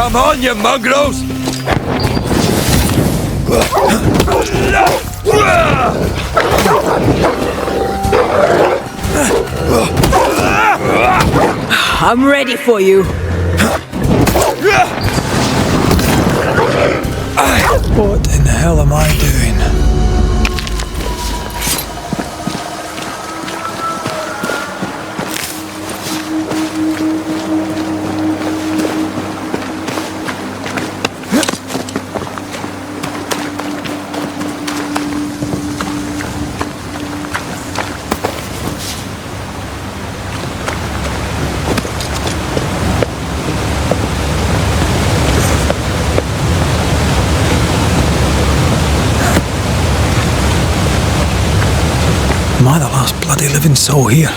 Come on, you mongrels! I'm ready for you. What in the hell am I doing? Am I the last bloody living soul here?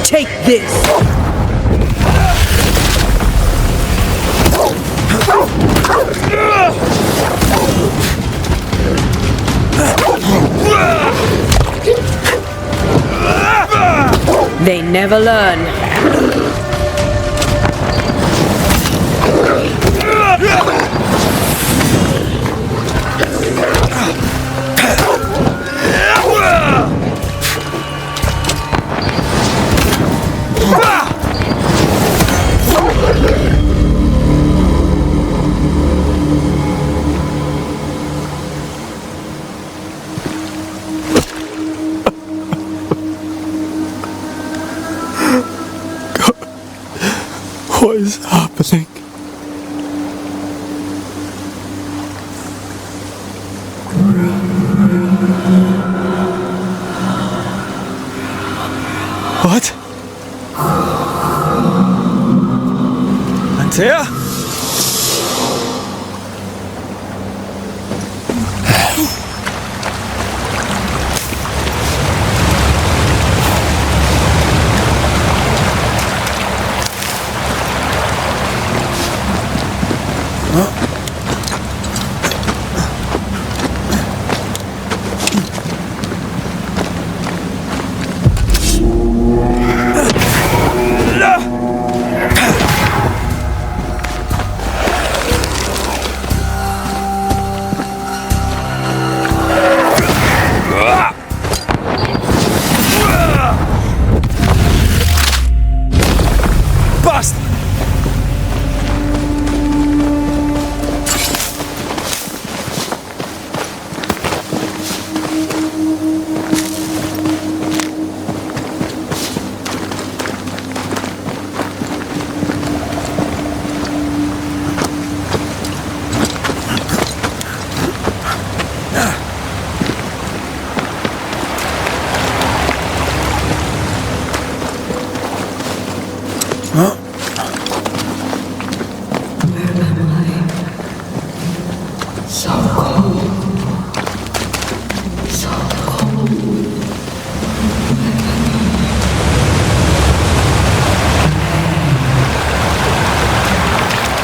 Take this! They never learn. What is happening? What? Antea?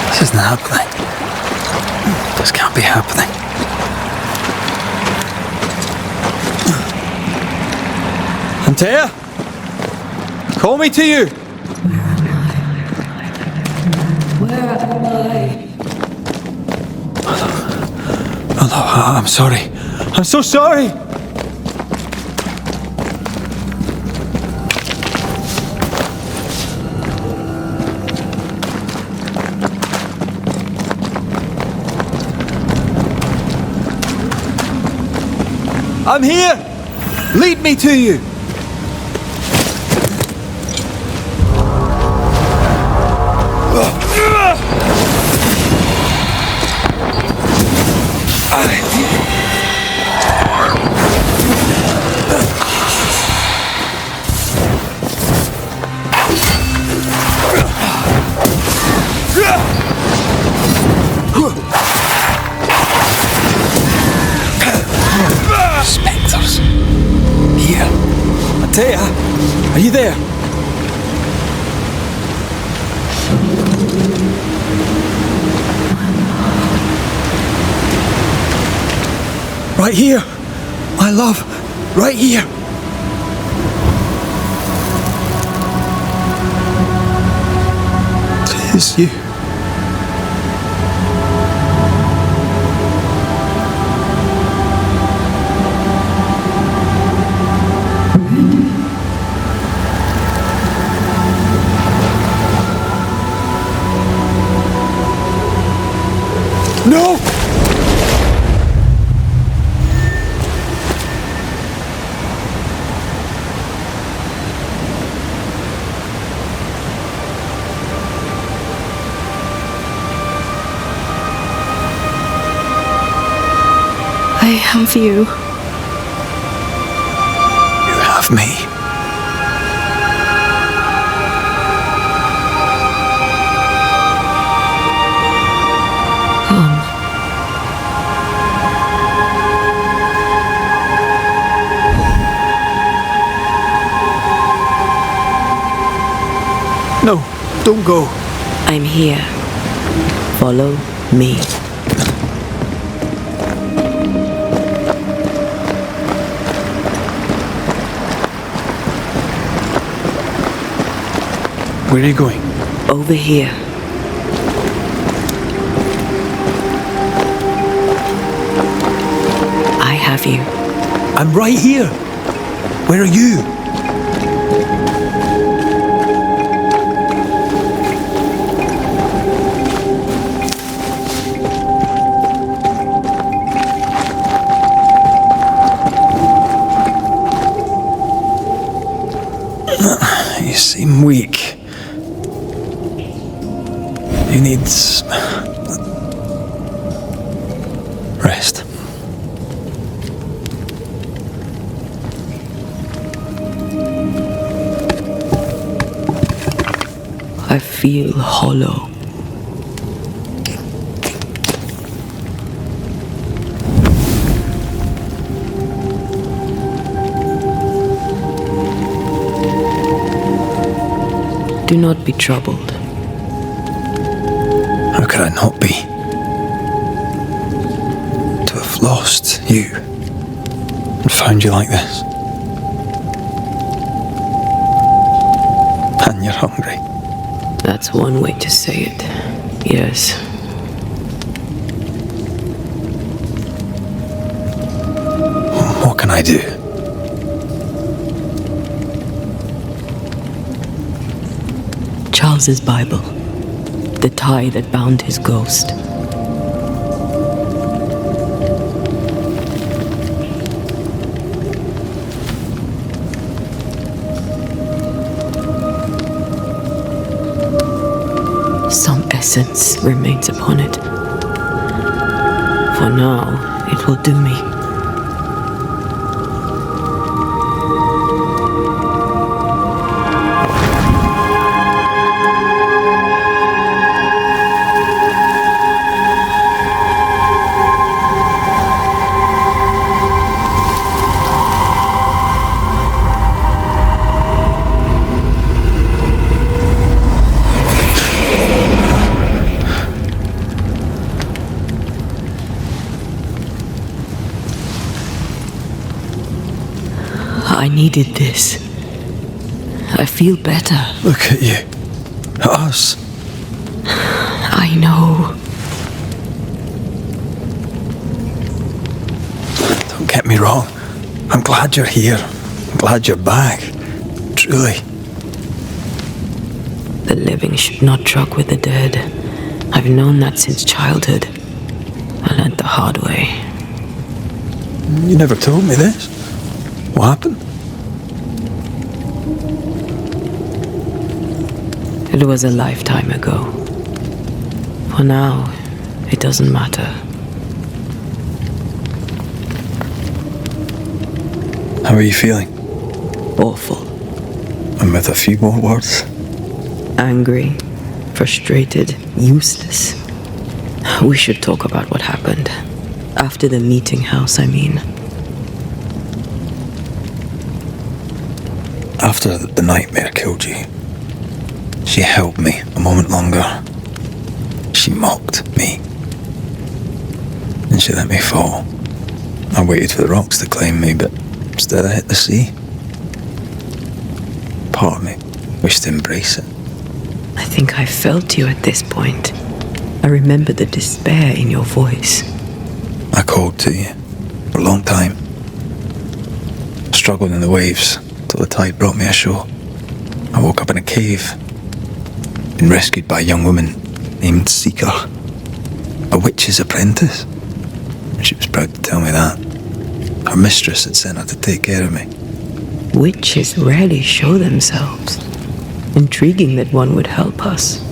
This isn't happening. This can't be happening. Antea? Call me to you! Where am I? Oh, I'm sorry. I'm so sorry! I'm here! Lead me to you! Specters. Here. Antea, are you there? Right here, my love, right here. It's you. No! I have you. You have me. Come. No, don't go. I'm here. Follow me. Where are you going? Over here. I have you. I'm right here. Where are you? You seem weak. You need rest. I feel hollow. Do not be troubled. How could I not be? To have lost you and found you like this. And you're hungry. That's one way to say it. Yes. What can I do? Charles's Bible. The tie that bound his ghost. Some essence remains upon it. For now, it will do me. I needed this. I feel better. Look at you. At us. I know. Don't get me wrong. I'm glad you're here. I'm glad you're back. Truly. The living should not truck with the dead. I've known that since childhood. I learned the hard way. You never told me this. What happened? It was a lifetime ago. For now, it doesn't matter. How are you feeling? Awful. And with a few more words? Angry, frustrated, useless. We should talk about what happened. After the meeting house, I mean. After the nightmare killed you, she held me a moment longer. She mocked me. And she let me fall. I waited for the rocks to claim me, but instead I hit the sea. Part of me wished to embrace it. I think I felt you at this point. I remember the despair in your voice. I called to you for a long time. Struggled in the waves till the tide brought me ashore. I woke up in a cave. Been rescued by a young woman named Seeker, a witch's apprentice. She was proud to tell me that. Her mistress had sent her to take care of me. Witches rarely show themselves. Intriguing that one would help us.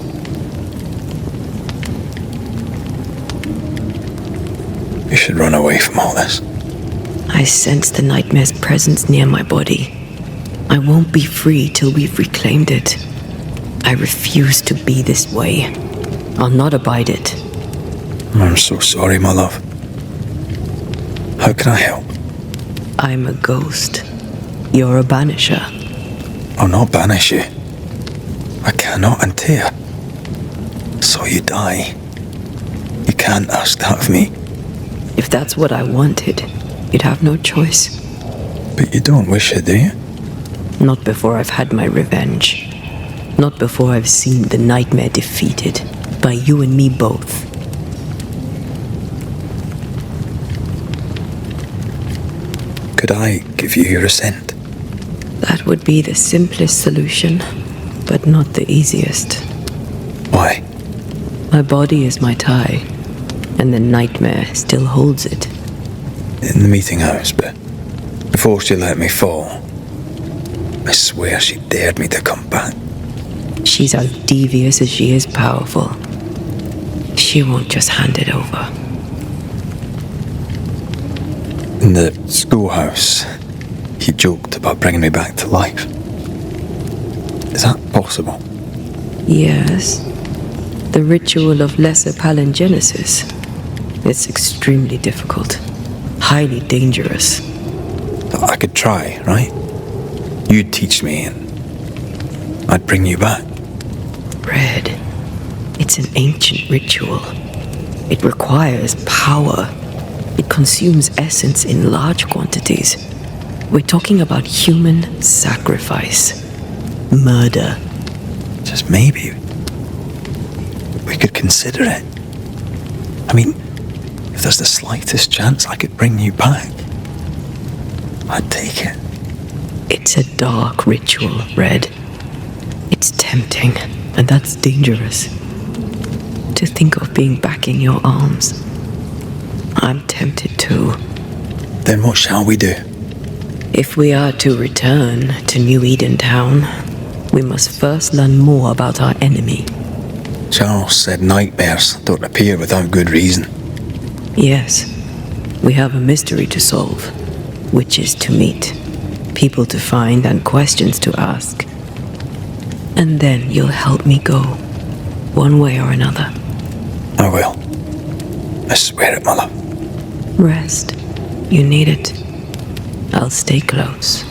You should run away from all this. I sense the nightmare's presence near my body. I won't be free till we've reclaimed it. I refuse to be this way. I'll not abide it. I'm so sorry, my love. How can I help? I'm a ghost. You're a banisher. I'll not banish you. I cannot, Antea. So you die. You can't ask that of me. If that's what I wanted, you'd have no choice. But you don't wish it, do you? Not before I've had my revenge. Not before I've seen the nightmare defeated by you and me both. Could I give you your assent? That would be the simplest solution, but not the easiest. Why? My body is my tie, and the nightmare still holds it. In the meeting house, but before she let me fall, I swear she dared me to come back. She's as devious as she is powerful. She won't just hand it over. In the schoolhouse, he joked about bringing me back to life. Is that possible? Yes. The ritual of lesser palingenesis. It's extremely difficult. Highly dangerous. I could try, right? You'd teach me and I'd bring you back. Red. It's an ancient ritual. It requires power. It consumes essence in large quantities. We're talking about human sacrifice. Murder. Just maybe we could consider it. I mean, if there's the slightest chance I could bring you back, I'd take it. It's a dark ritual, Red. It's tempting, and that's dangerous. To think of being back in your arms. I'm tempted too. Then what shall we do? If we are to return to New Eden Town, we must first learn more about our enemy. Charles said nightmares don't appear without good reason. Yes, we have a mystery to solve, witches to meet, people to find, and questions to ask. And then you'll help me go, one way or another. I will. I swear it, my love. Rest. You need it. I'll stay close.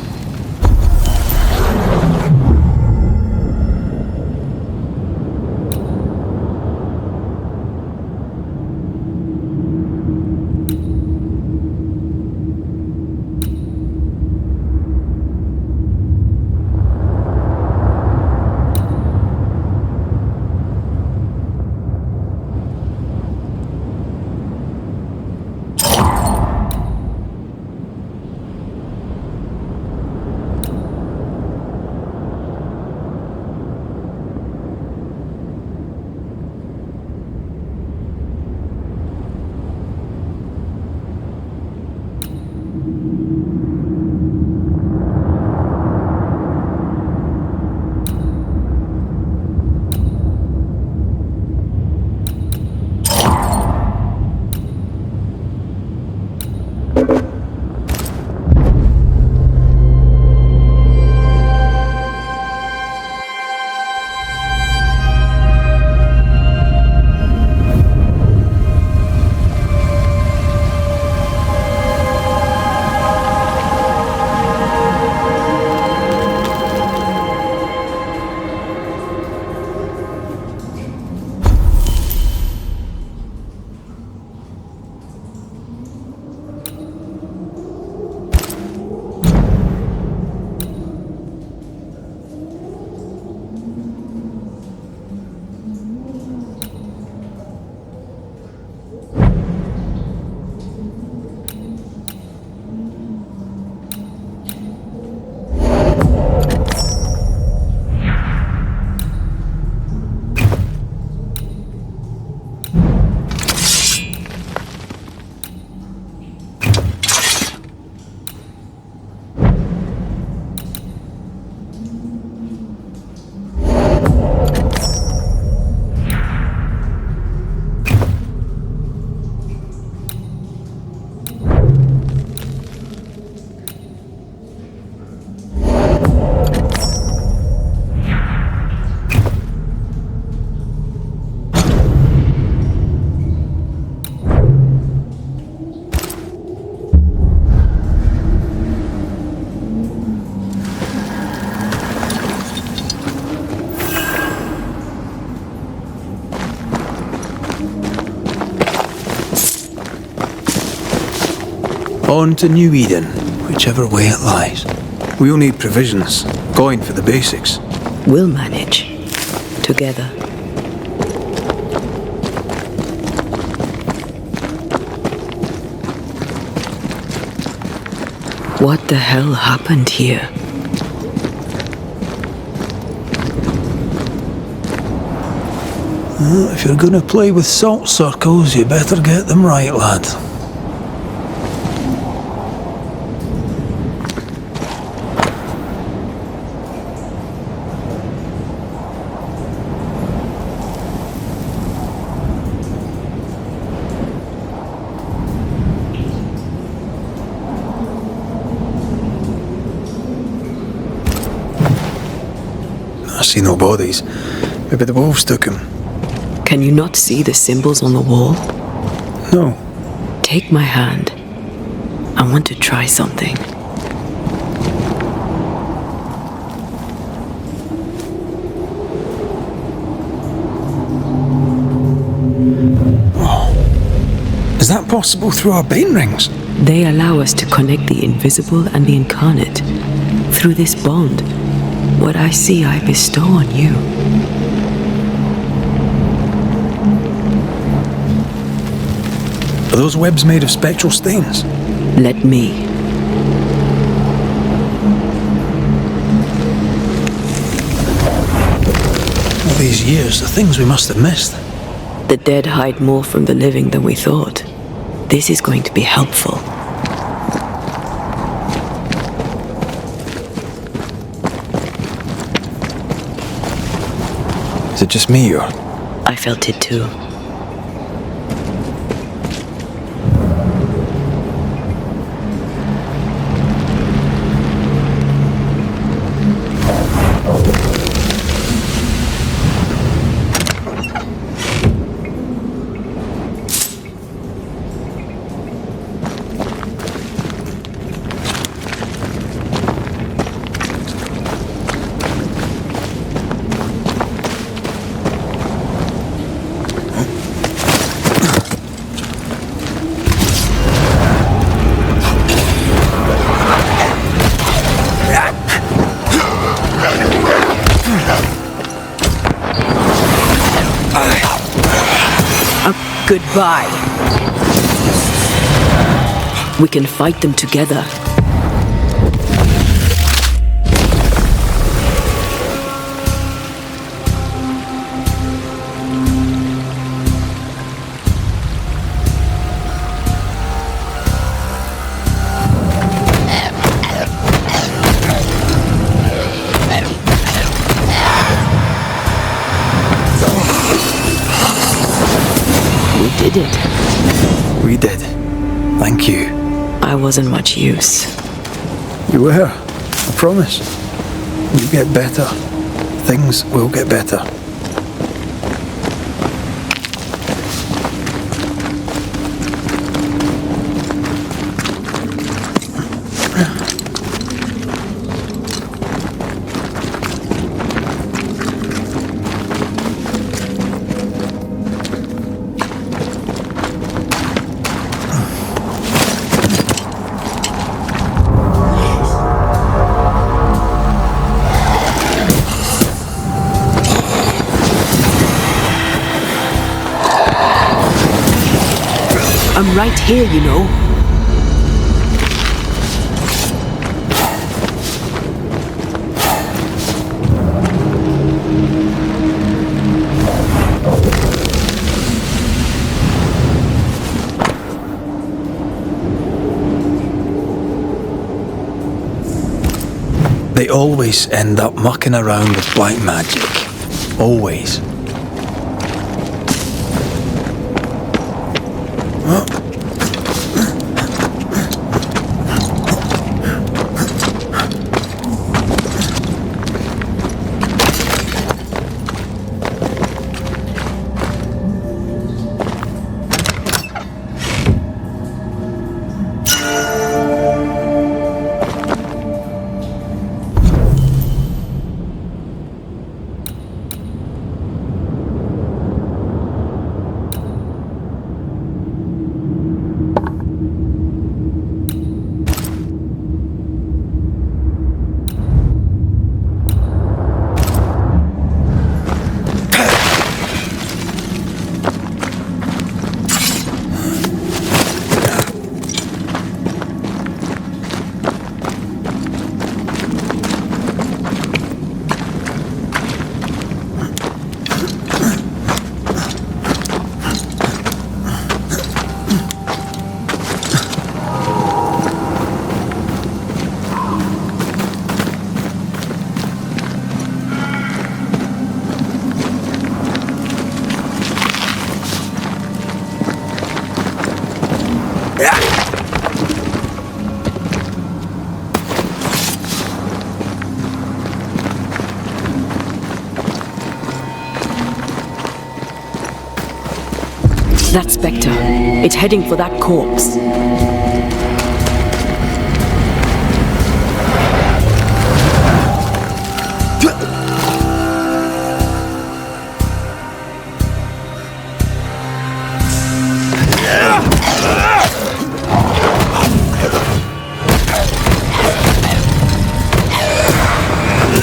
On to New Eden, whichever way it lies. We'll need provisions, coin for the basics. We'll manage. Together. What the hell happened here? If you're gonna play with salt circles, you better get them right, lad. I see no bodies. Maybe the wolves took him. Can you not see the symbols on the wall? No. Take my hand. I want to try something. Is that possible through our bane rings? They allow us to connect the invisible and the incarnate. Through this bond, what I see I bestow on you. Are those webs made of spectral stains? Let me. All these years, the things we must have missed. The dead hide more from the living than we thought. This is going to be helpful. Is it just me, or? I felt it too. Goodbye. We can fight them together. Did it. We did. Thank you. I wasn't much use. You were. I promise. You get better. Things will get better. I'm right here, you know. They always end up mucking around with black magic. Always. That spectre. It's heading for that corpse.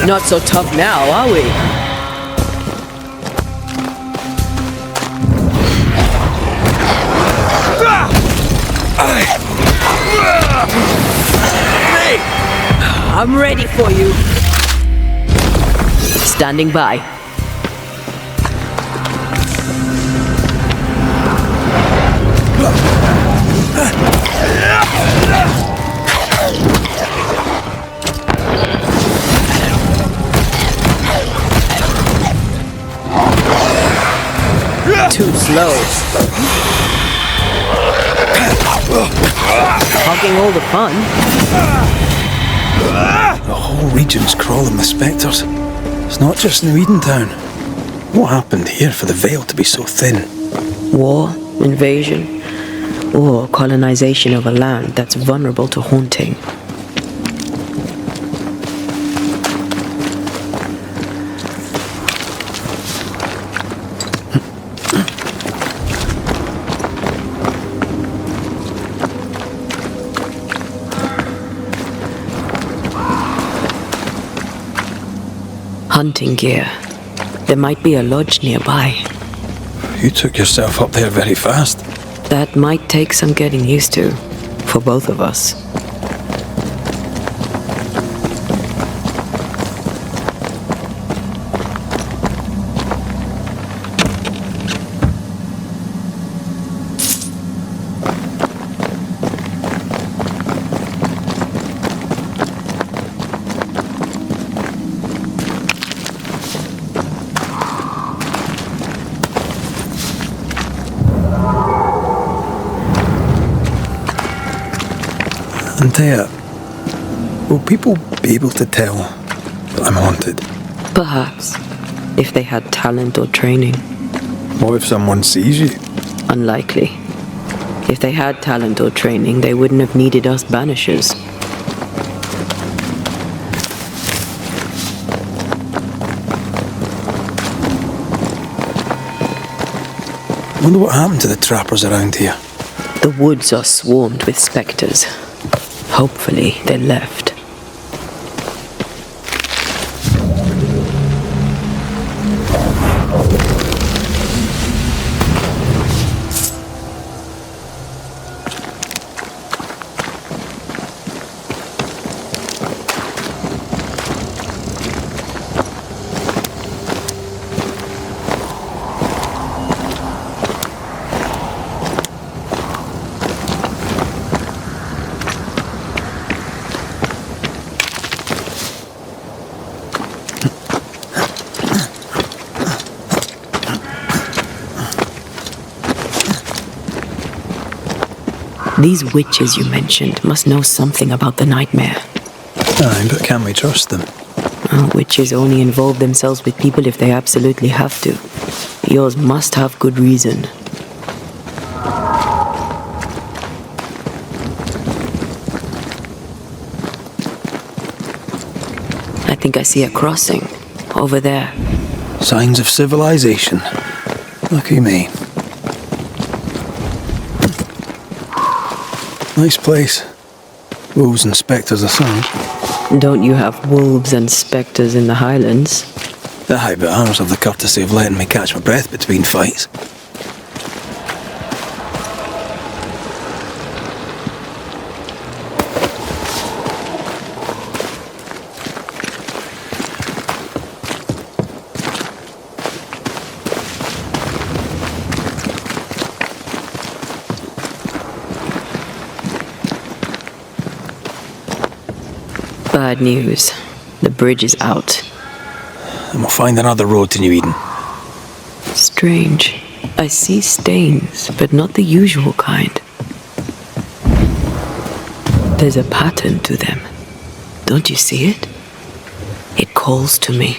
Not so tough now, are we? I'm ready for you. Standing by. Too slow. Hogging all the fun. The whole region's crawling with spectres. It's not just New Eden Town. What happened here for the veil to be so thin? War, invasion, or colonization of a land that's vulnerable to haunting. Hunting gear. There might be a lodge nearby. You took yourself up there very fast. That might take some getting used to, for both of us. Antea, will people be able to tell that I'm haunted? Perhaps, if they had talent or training. What if someone sees you? Unlikely. If they had talent or training, they wouldn't have needed us Banishers. Wonder what happened to the trappers around here. The woods are swarmed with spectres. Hopefully, they left. These witches you mentioned must know something about the nightmare. Aye, but can we trust them? Witches only involve themselves with people if they absolutely have to. Yours must have good reason. I think I see a crossing. Over there. Signs of civilization. Lucky me. Nice place. Wolves and spectres aside. Don't you have wolves and spectres in the Highlands? Aye, but ours have the courtesy of letting me catch my breath between fights. Bad news. The bridge is out. And we'll find another road to New Eden. Strange. I see stains, but not the usual kind. There's a pattern to them. Don't you see it? It calls to me.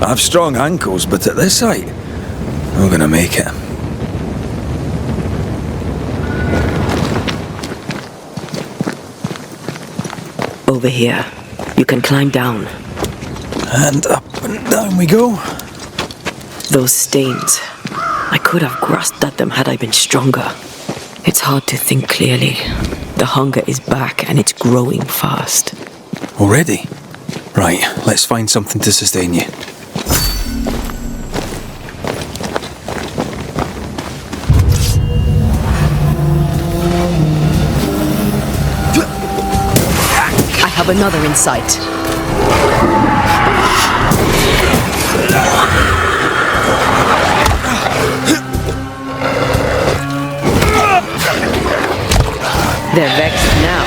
I have strong ankles, but at this height, I'm gonna make it. Over here. You can climb down. And up and down we go. Those stains. I could have grasped at them had I been stronger. It's hard to think clearly. The hunger is back and it's growing fast. Already? Right, let's find something to sustain you. I have another in sight. They're vexed now.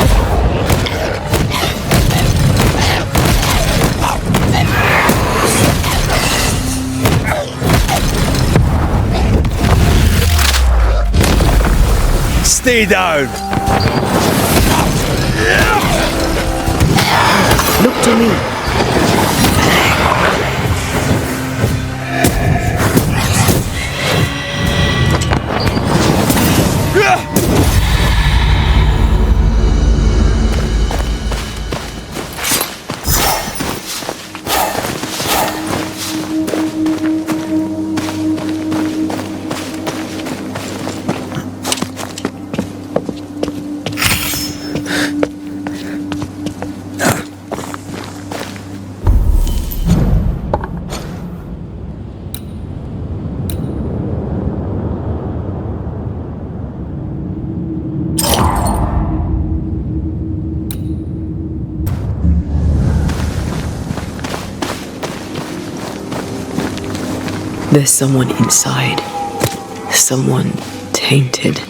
Stay down! Look to me. There's someone inside. Someone tainted.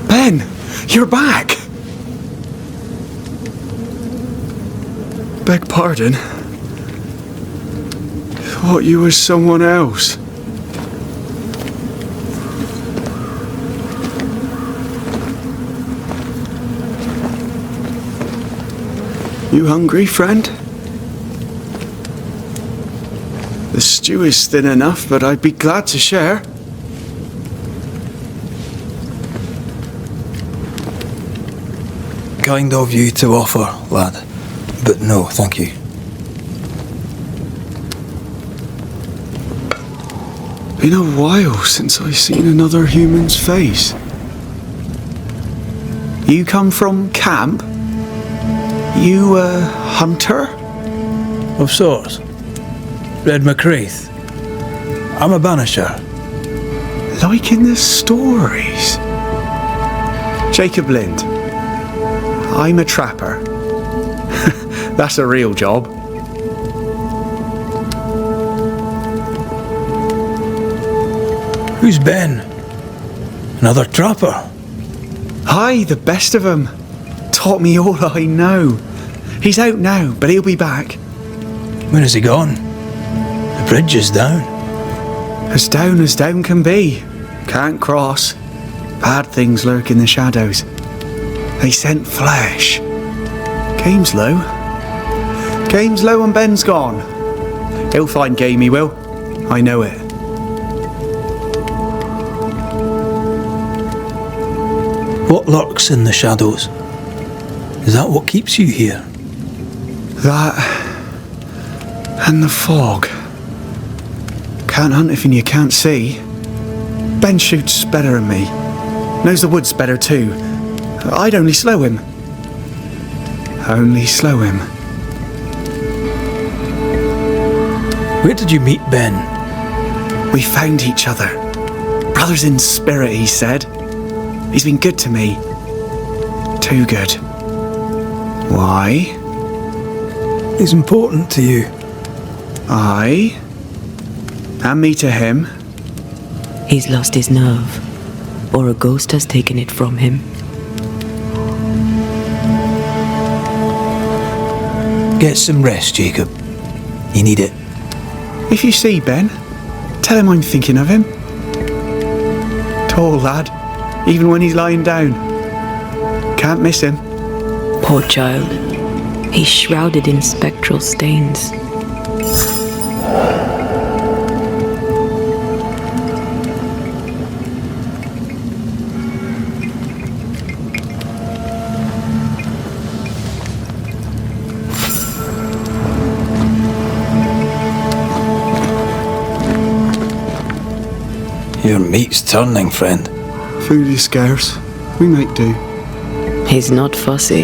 Ben, you're back! Beg pardon. Thought you was someone else. You hungry, friend? The stew is thin enough, but I'd be glad to share. Kind of you to offer, lad. But no, thank you. Been a while since I've seen another human's face. You come from camp? You a hunter? Of sorts. Red McRaith. I'm a banisher. Like in the stories. Jacob Lind. I'm a trapper. That's a real job. Who's Ben? Another trapper? Aye, the best of 'em. Taught me all I know. He's out now, but he'll be back. Where has he gone? The bridge is down. As down can be. Can't cross. Bad things lurk in the shadows. They scent flesh. Game's low. Game's low and Ben's gone. He'll find game, he will. I know it. What lurks in the shadows? Is that what keeps you here? That and the fog. Can't hunt if you can't see. Ben shoots better than me. Knows the woods better too. I'd only slow him. Only slow him. Where did you meet Ben? We found each other. Brothers in spirit, he said. He's been good to me. Too good. Why? He's important to you. I? And me to him? He's lost his nerve. Or a ghost has taken it from him. Get some rest, Jacob. You need it. If you see Ben, tell him I'm thinking of him. Tall lad, even when he's lying down. Can't miss him. Poor child. He's shrouded in spectral stains. Your meat's turning, friend. Food is scarce. We make do. He's not fussy.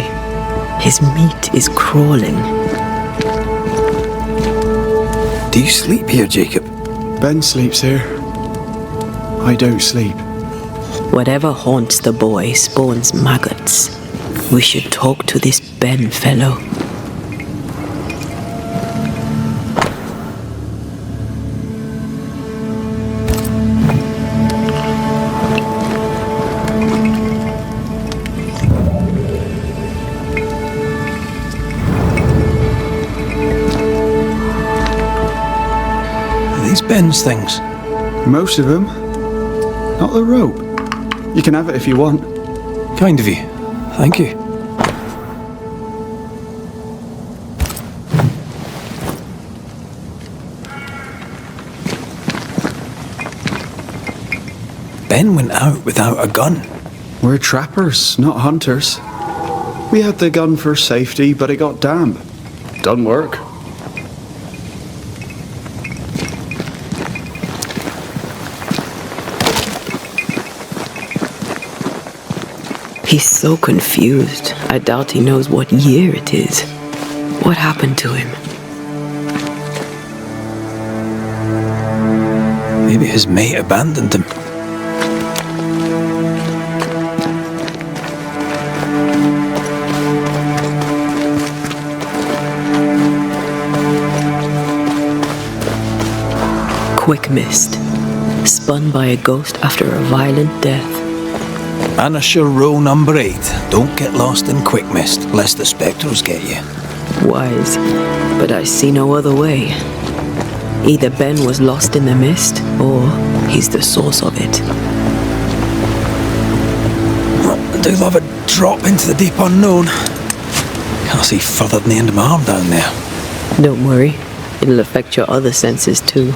His meat is crawling. Do you sleep here, Jacob? Ben sleeps here. I don't sleep. Whatever haunts the boy spawns maggots. We should talk to this Ben fellow. Ben's things. Most of them. Not the rope. You can have it if you want. Kind of you. Thank you. Ben went out without a gun. We're trappers, not hunters. We had the gun for safety, but it got damp. Done work. He's so confused. I doubt he knows what year it is. What happened to him? Maybe his mate abandoned him. Quick mist. Spun by a ghost after a violent death. Banisher row number 8. Don't get lost in quick mist, lest the spectros get you. Wise, but I see no other way. Either Ben was lost in the mist, or he's the source of it. I do love a drop into the deep unknown. Can't see further than the end of my arm down there. Don't worry, it'll affect your other senses too.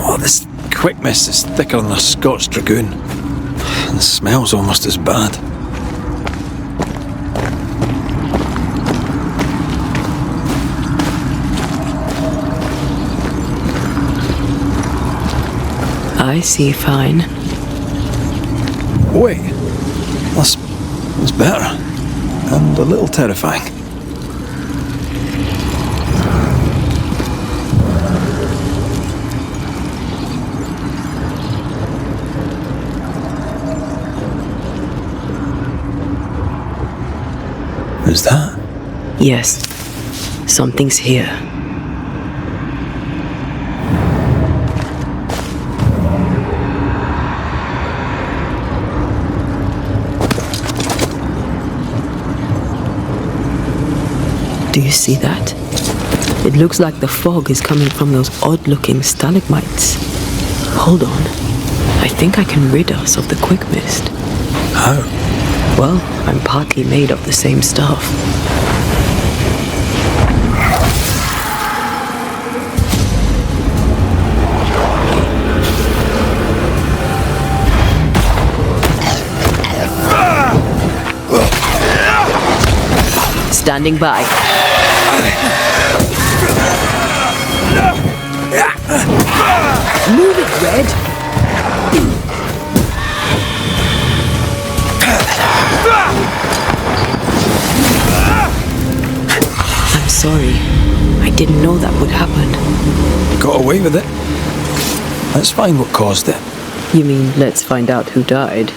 Oh, this quick mist is thicker than a Scots dragoon. And the smell's almost as bad. I see fine. Wait, that's better. And a little terrifying. Is that? Yes, something's here. Do you see that? It looks like the fog is coming from those odd-looking stalagmites. Hold on. I think I can rid us of the quick mist. How? Well, I'm partly made of the same stuff. Standing by. Move it, Red. I'm sorry. I didn't know that would happen. Got away with it. Let's find what caused it. You mean, let's find out who died?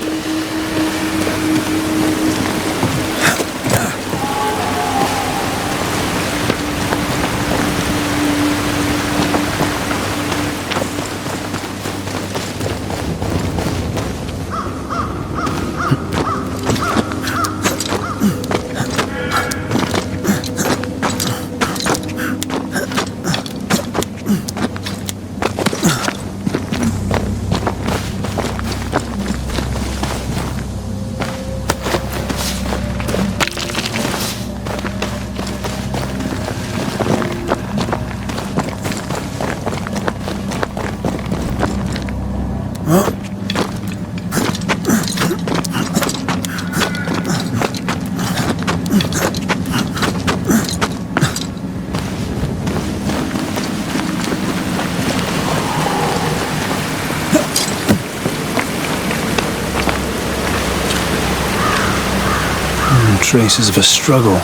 Traces of a struggle.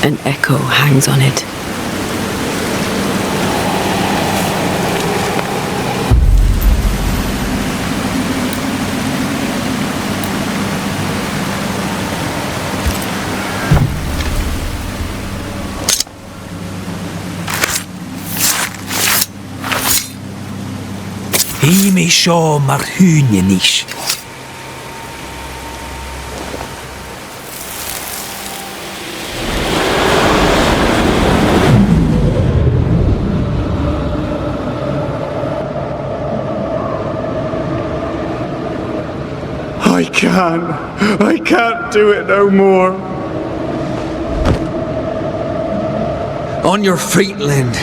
An echo hangs on it. He may show marhunianish. I can't do it no more. On your feet, Lind.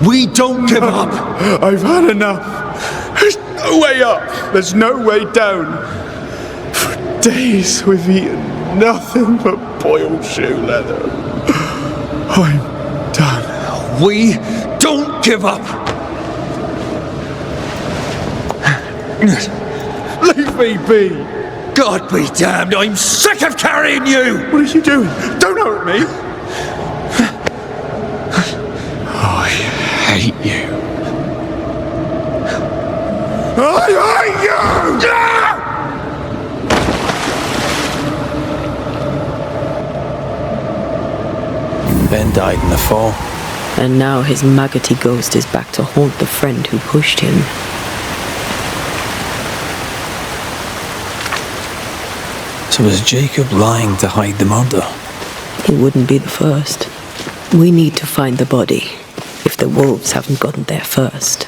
We don't give up. I've had enough. There's no way up. There's no way down. For days we've eaten nothing but boiled shoe leather. I'm done. We don't give up. Leave me be. God be damned, I'm sick of carrying you! What are you doing? Don't hurt me! I hate you. I hate you! Ben died in the fall. And now his maggoty ghost is back to haunt the friend who pushed him. So was Jacob lying to hide the murder? He wouldn't be the first. We need to find the body, if the wolves haven't gotten there first.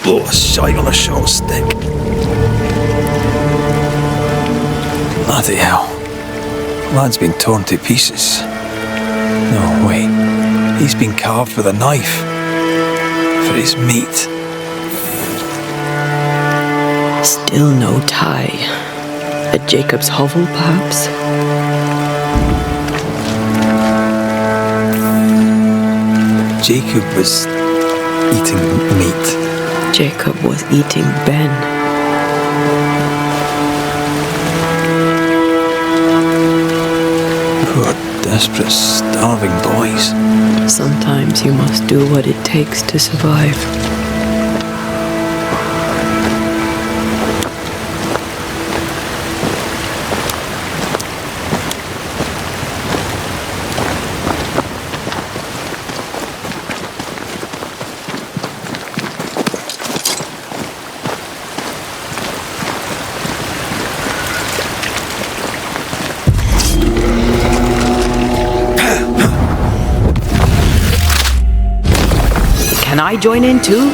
Oh, a shite on a short stick. Bloody hell. Lad's been torn to pieces. No, wait. He's been carved with a knife. For his meat. Still no tie. At Jacob's hovel, perhaps? Jacob was eating meat. Jacob was eating Ben. Poor desperate, starving boys. Sometimes you must do what it takes to survive. Can I join in too?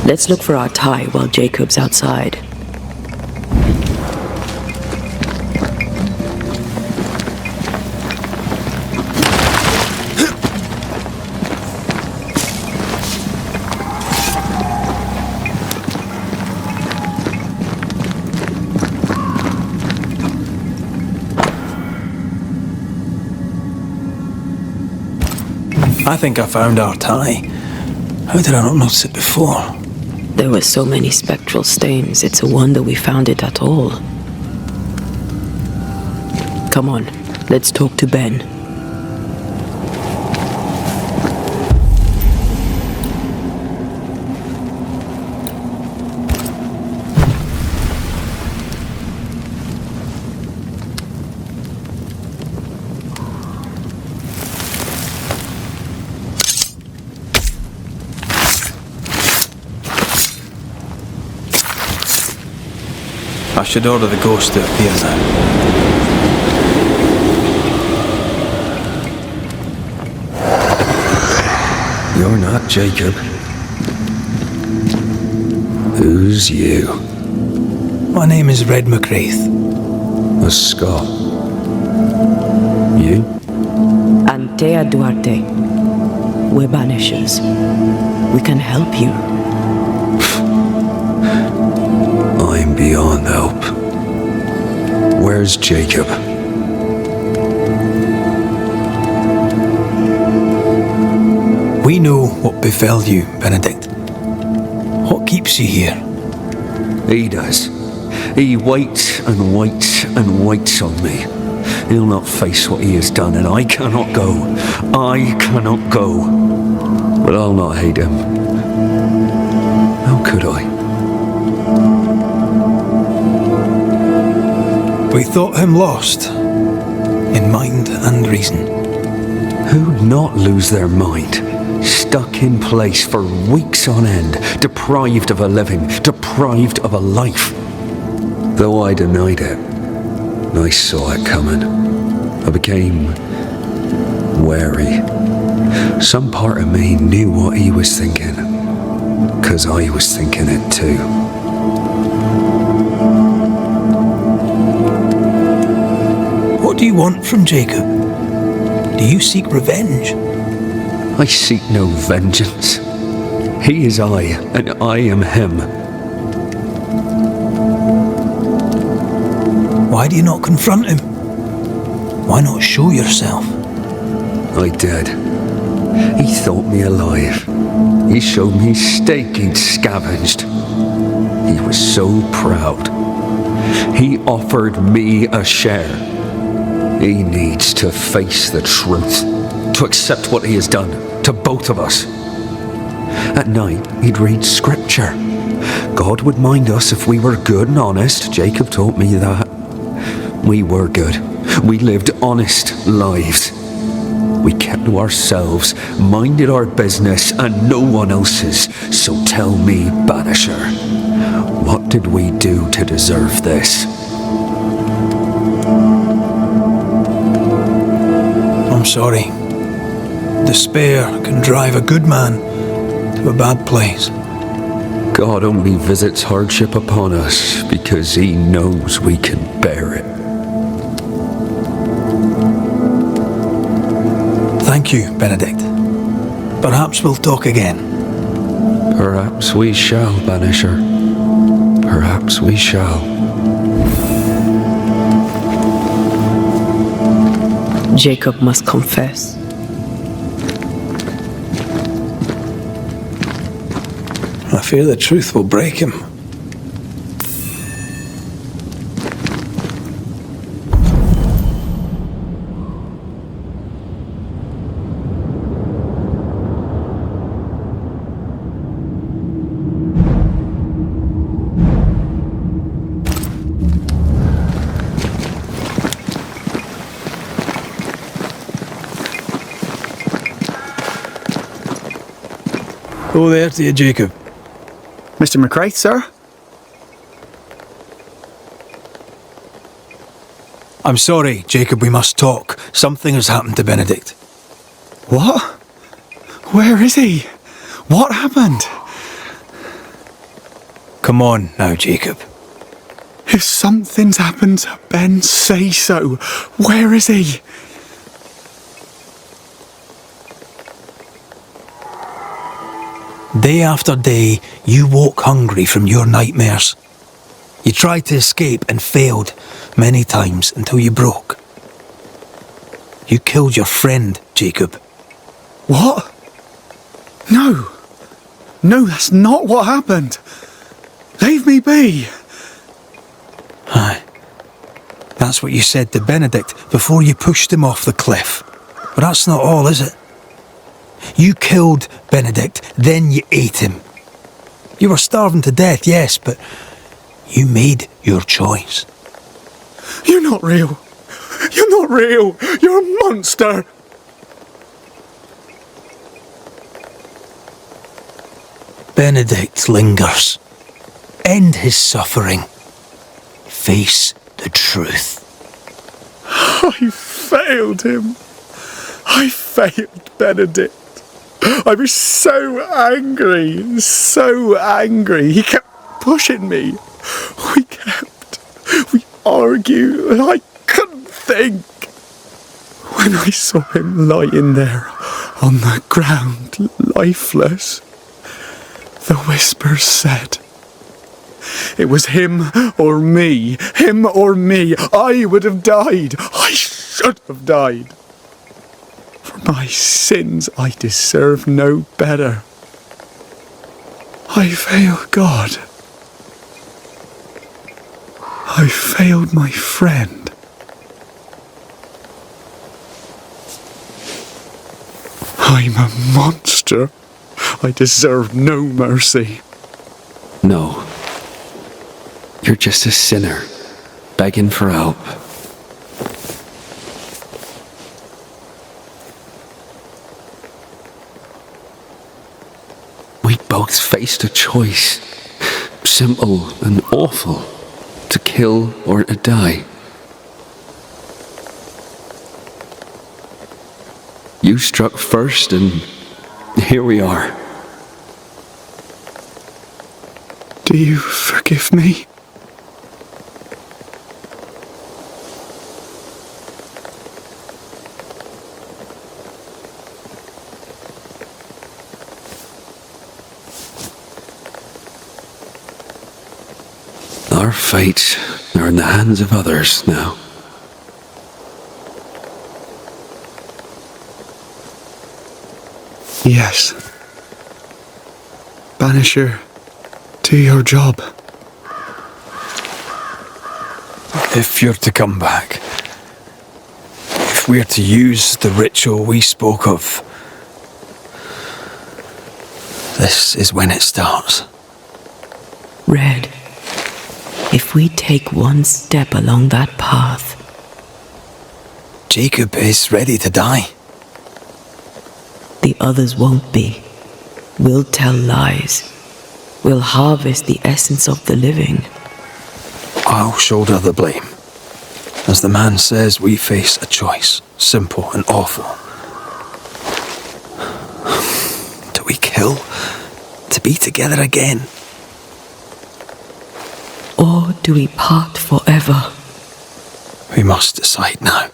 Let's look for our tie while Jacob's outside. I think I found our tie. How did I not notice it before? There were so many spectral stains, it's a wonder we found it at all. Come on, let's talk to Ben. I should order the ghost to appear now. You're not Jacob. Who's you? My name is Red McRaith. A Scot. You? Antea Duarte. We're Banishers. We can help you. I'm beyond help. Where's Jacob? We know what befell you, Benedict. What keeps you here? He does. He waits and waits and waits on me. He'll not face what he has done, and I cannot go. I cannot go. But I'll not hate him. How could I? We thought him lost, in mind and reason. Who'd not lose their mind? Stuck in place for weeks on end, deprived of a living, deprived of a life. Though I denied it, I saw it coming. I became wary. Some part of me knew what he was thinking, 'cause I was thinking it too. What do you want from Jacob? Do you seek revenge? I seek no vengeance. He is I, and I am him. Why do you not confront him? Why not show yourself? I did. He thought me alive. He showed me steak he'd scavenged. He was so proud. He offered me a share. He needs to face the truth, to accept what he has done to both of us. At night, he'd read scripture. God would mind us if we were good and honest. Jacob taught me that. We were good. We lived honest lives. We kept to ourselves, minded our business and no one else's. So tell me, Banisher, what did we do to deserve this? I'm sorry. Despair can drive a good man to a bad place. God only visits hardship upon us because he knows we can bear it. Thank you, Benedict. Perhaps we'll talk again. Perhaps we shall, Banisher. Perhaps we shall. Jacob must confess. I fear the truth will break him. Go there to you, Jacob. Mr. McCraith, sir? I'm sorry, Jacob, we must talk. Something has happened to Benedict. What? Where is he? What happened? Come on now, Jacob. If something's happened to Ben, say so. Where is he? Day after day, you woke hungry from your nightmares. You tried to escape and failed many times until you broke. You killed your friend, Jacob. What? No. No, that's not what happened. Leave me be. Aye. That's what you said to Benedict before you pushed him off the cliff. But that's not all, is it? You killed Benedict, then you ate him. You were starving to death, yes, but you made your choice. You're not real. You're not real. You're a monster. Benedict lingers. End his suffering. Face the truth. I failed him. I failed Benedict. I was so angry, so angry. He kept pushing me. We argued, and I couldn't think. When I saw him lying there on the ground, lifeless, the whispers said, it was him or me, him or me. I would have died. I should have died. For my sins, I deserve no better. I failed God. I failed my friend. I'm a monster. I deserve no mercy. No. You're just a sinner, begging for help. We both faced a choice, simple and awful, to kill or to die. You struck first, and here we are. Do you forgive me? Our fates are in the hands of others now. Yes. Banisher, do your job. If you're to come back, if we're to use the ritual we spoke of, this is when it starts. Red, if we take one step along that path, Jacob is ready to die. the others won't be. We'll tell lies. We'll harvest the essence of the living. I'll shoulder the blame. As the man says, we face a choice, simple and awful. Do we kill to be together again? Or do we part forever? We must decide now.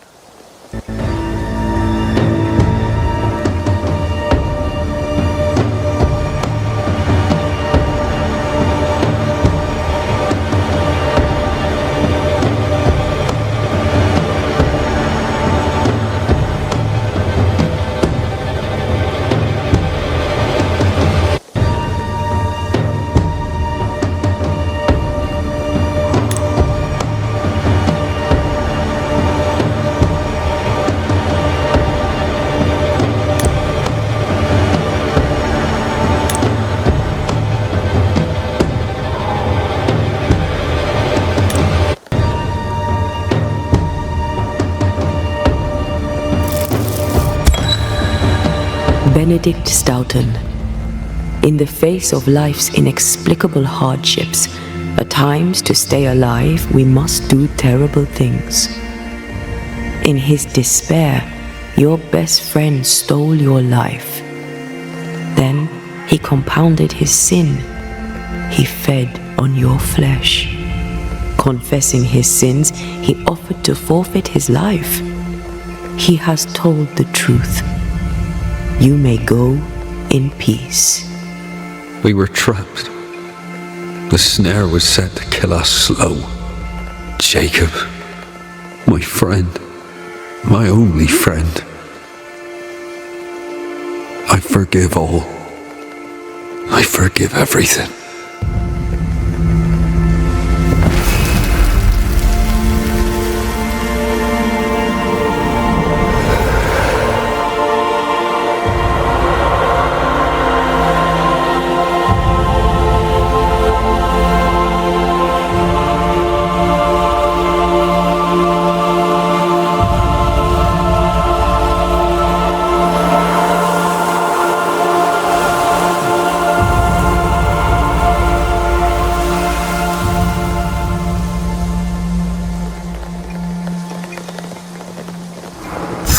Benedict Stoughton. In the face of life's inexplicable hardships, at times to stay alive we must do terrible things. In his despair, your best friend stole your life. Then he compounded his sin. He fed on your flesh. Confessing his sins, he offered to forfeit his life. He has told the truth. You may go in peace. We were trapped. The snare was set to kill us slow. Jacob, my friend, my only friend. I forgive all. I forgive everything.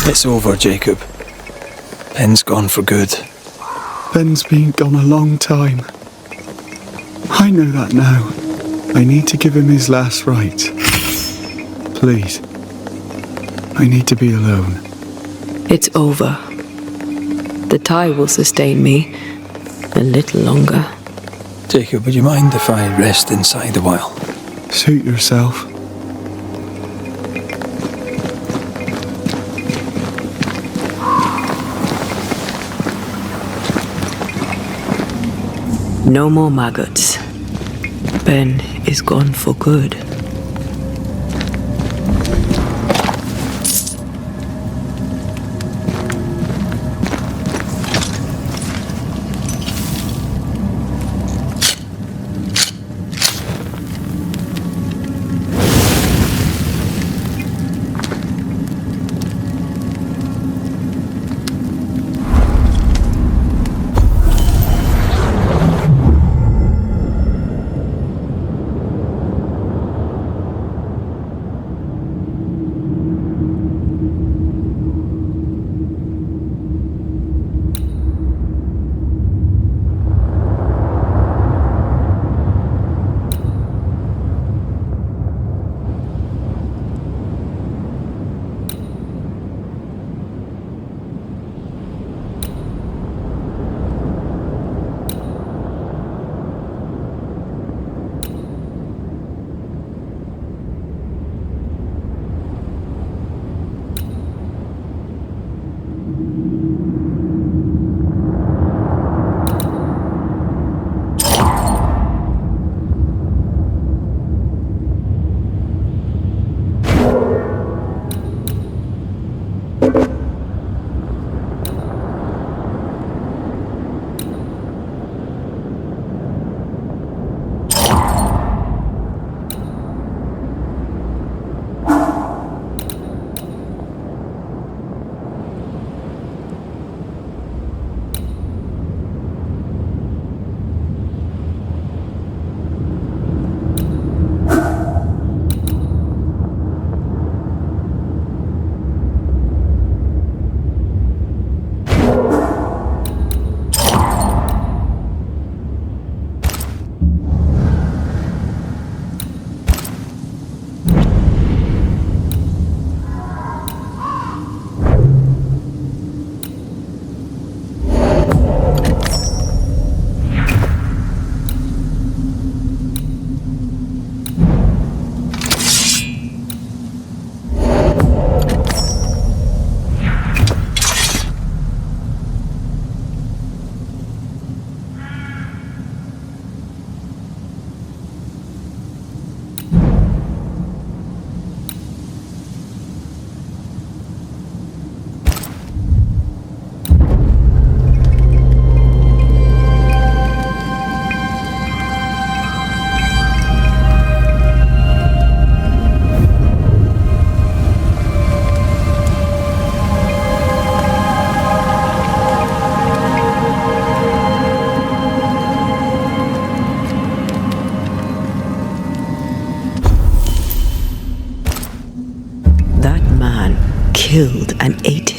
It's over, Jacob. Ben's gone for good. Ben's been gone a long time. I know that now. I need to give him his last rites. Please. I need to be alone. It's over. The tie will sustain me a little longer. Jacob, would you mind if I rest inside a while? Suit yourself. No more maggots. Ben is gone for good.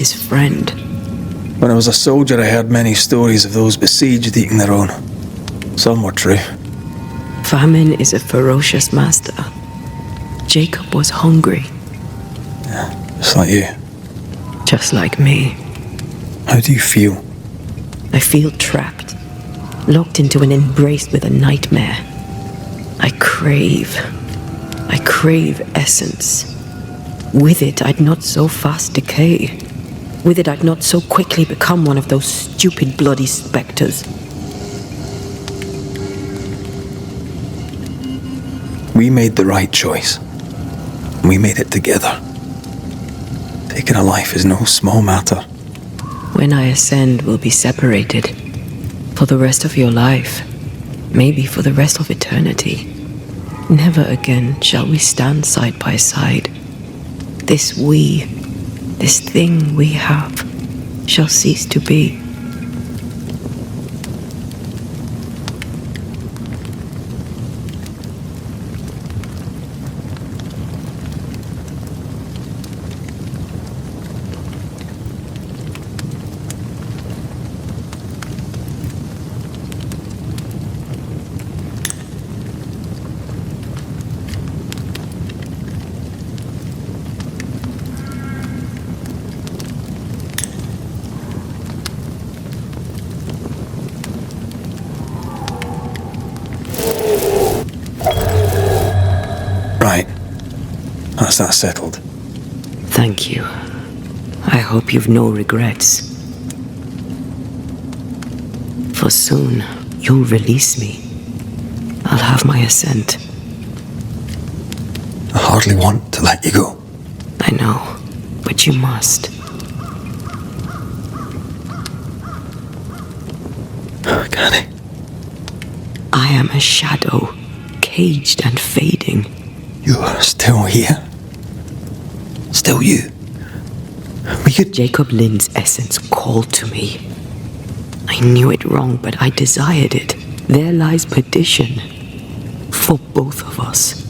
his friend. When I was a soldier, I heard many stories of those besieged eating their own. Some were true. Famine is a ferocious master. Jacob was hungry. Just like you. Just like me. How do you feel? I feel trapped, locked into an embrace with a nightmare. I crave essence. With it, I'd not so fast decay. With it, I'd not so quickly become one of those stupid bloody specters. We made the right choice. We made it together. Taking a life is no small matter. When I ascend, we'll be separated. For the rest of your life. Maybe for the rest of eternity. Never again shall we stand side by side. This thing we have, shall cease to be. Right. That's that settled. Thank you. I hope you've no regrets. For soon, you'll release me. I'll have my ascent. I hardly want to let you go. I know, but you must. Can I? I am a shadow, caged and fading. You are still here. Still you. We could... Jacob Lind's essence called to me. I knew it wrong, but I desired it. There lies perdition. For both of us.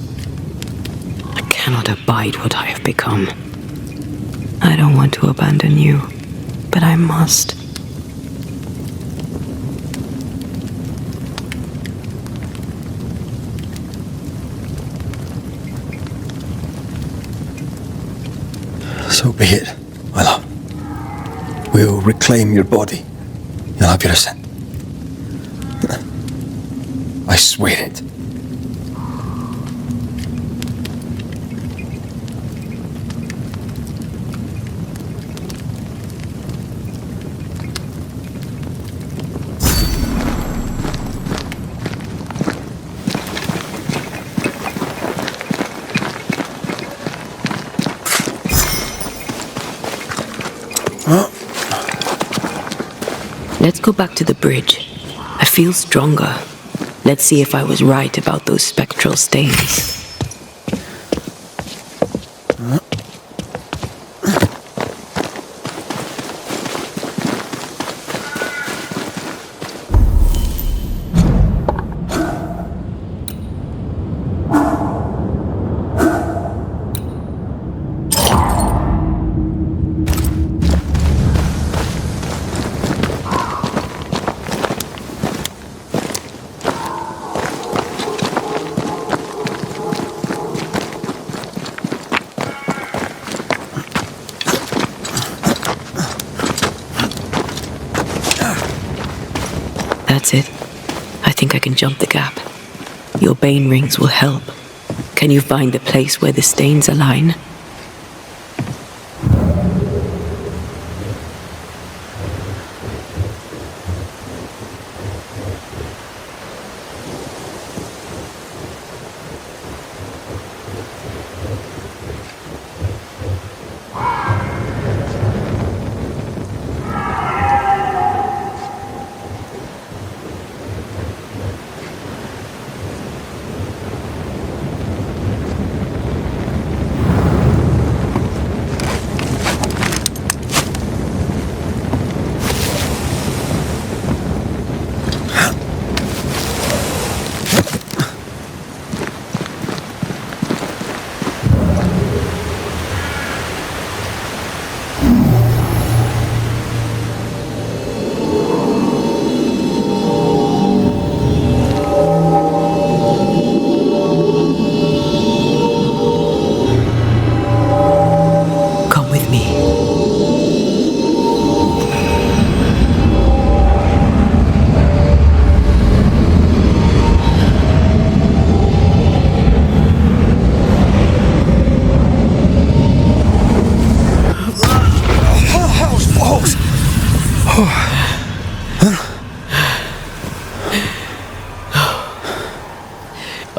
I cannot abide what I have become. I don't want to abandon you, but I must. So be it, my love. We'll reclaim your body. You'll have your ascent. I swear it. Let's go back to the bridge. I feel stronger. Let's see if I was right about those spectral stains. That's it. I think I can jump the gap. Your bane rings will help. Can you find the place where the stains align?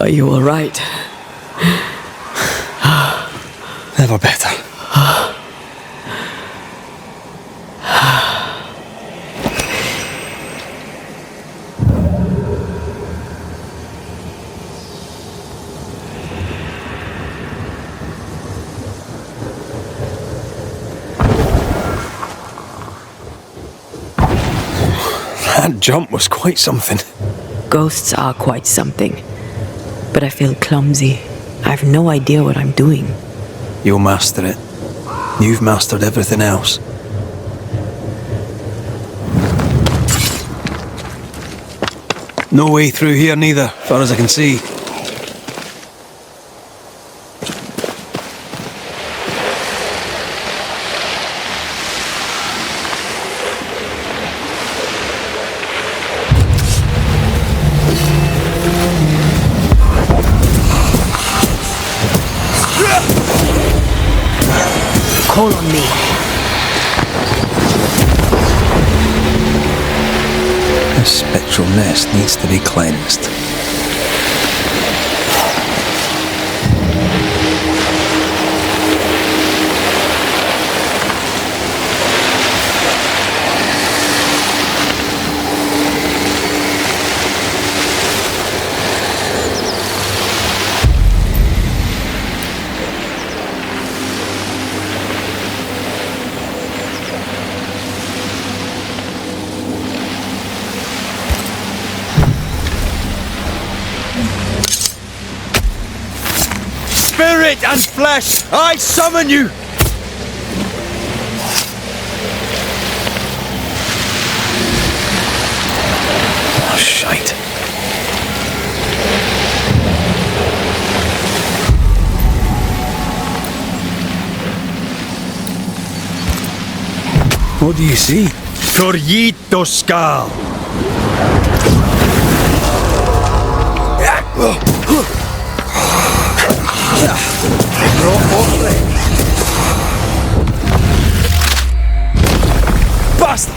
Are you all right? Never better. That jump was quite something. Ghosts are quite something. But I feel clumsy. I have no idea what I'm doing. You'll master it. You've mastered everything else. No way through here neither, far as I can see. Call on me. This spectral nest needs to be cleansed. Spirit and flesh, I summon you! Oh, shite. What do you see? Corrito Skal. Basta!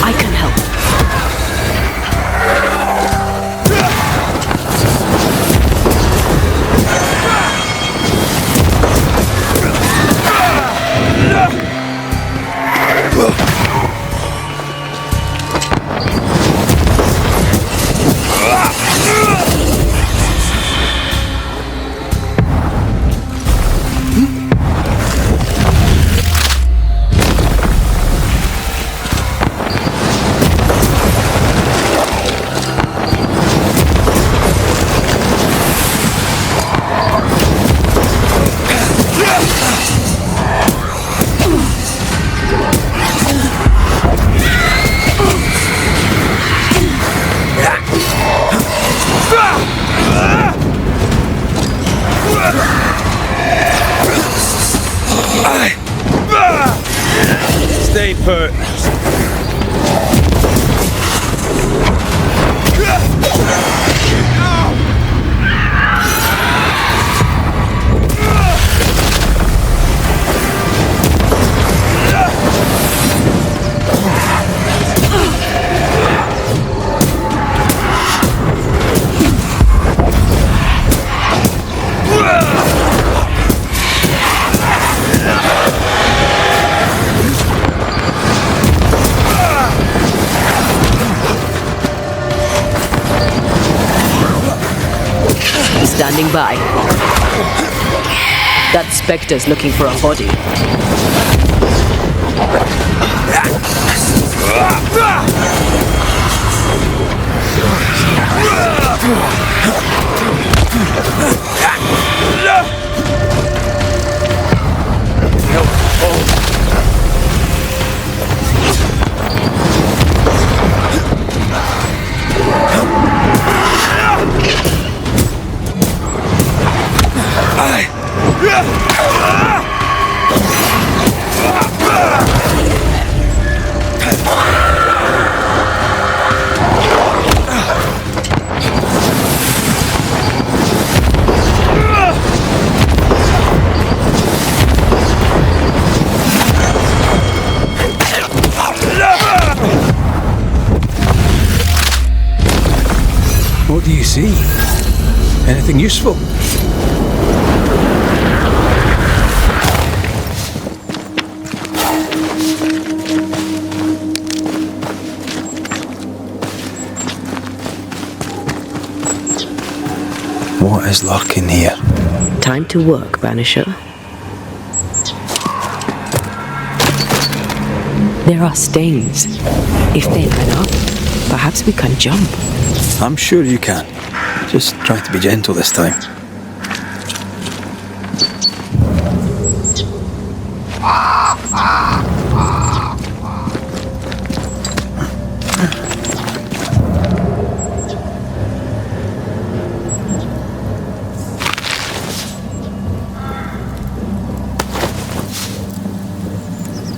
I can help. Stay put. Standing by. That specter's looking for a body. see. Anything useful? What is lurking here? Time to work, Banisher. There are stains. If they line up, perhaps we can jump. I'm sure you can. Just try to be gentle this time.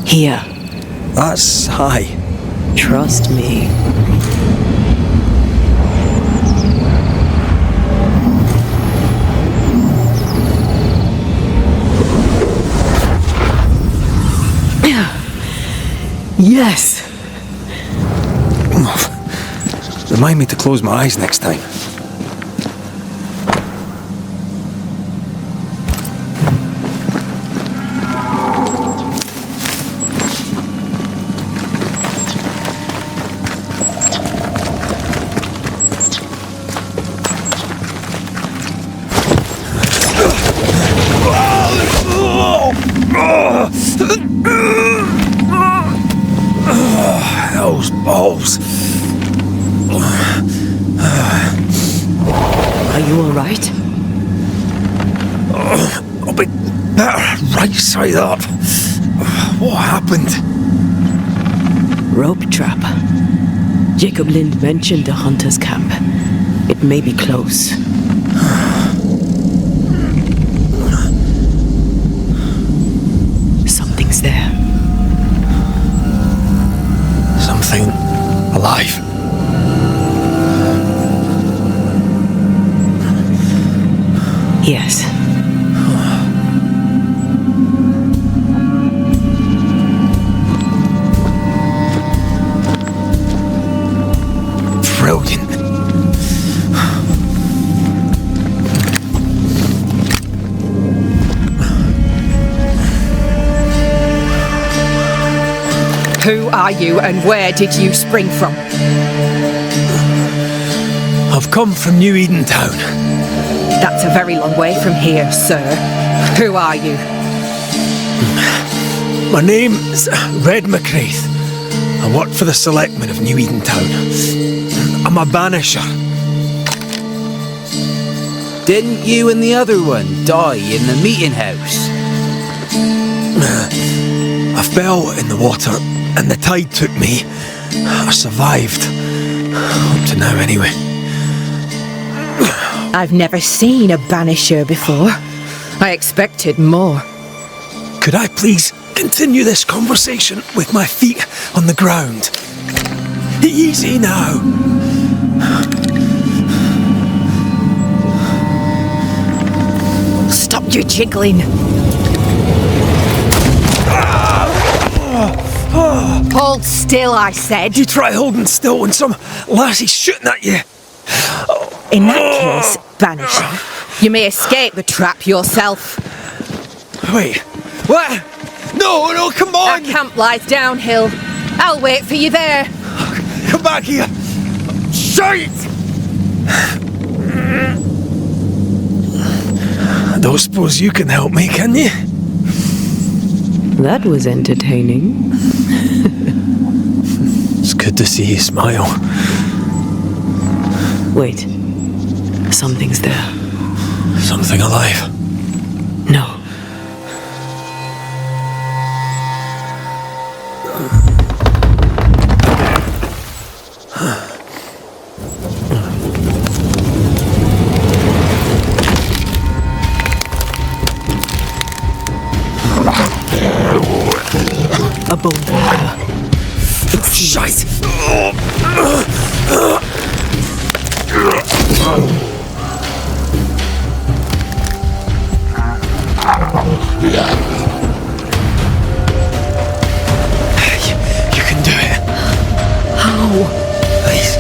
Here. That's high. Trust me. Yes! Remind me to close my eyes next time. Those balls. Are you alright? I'll be better right side up. What happened? Rope trap. Jacob Lind mentioned the hunter's camp. It may be close. Something's there. Something alive. Yes. Brilliant. Who are you and where did you spring from? I've come from New Eden Town. That's a very long way from here, sir. Who are you? My name's Red McRaith. I work for the selectmen of New Eden Town. I'm a banisher. Didn't you and the other one die in the meeting house? I fell in the water and the tide took me. I survived. Up to now, anyway. I've never seen a banisher before. I expected more. Could I please continue this conversation with my feet on the ground? Easy now. Stop your jiggling. Hold still, I said. You try holding still when some lassie's shooting at you. In that case, banisher, you may escape the trap yourself. Wait, what? No, come on! Our camp lies downhill. I'll wait for you there. Come back here! Shite! I don't suppose you can help me, can you? That was entertaining. It's good to see you smile. Wait. Something's there. Something alive. No. A bone walker. It's Shite! You can do it. How? Please.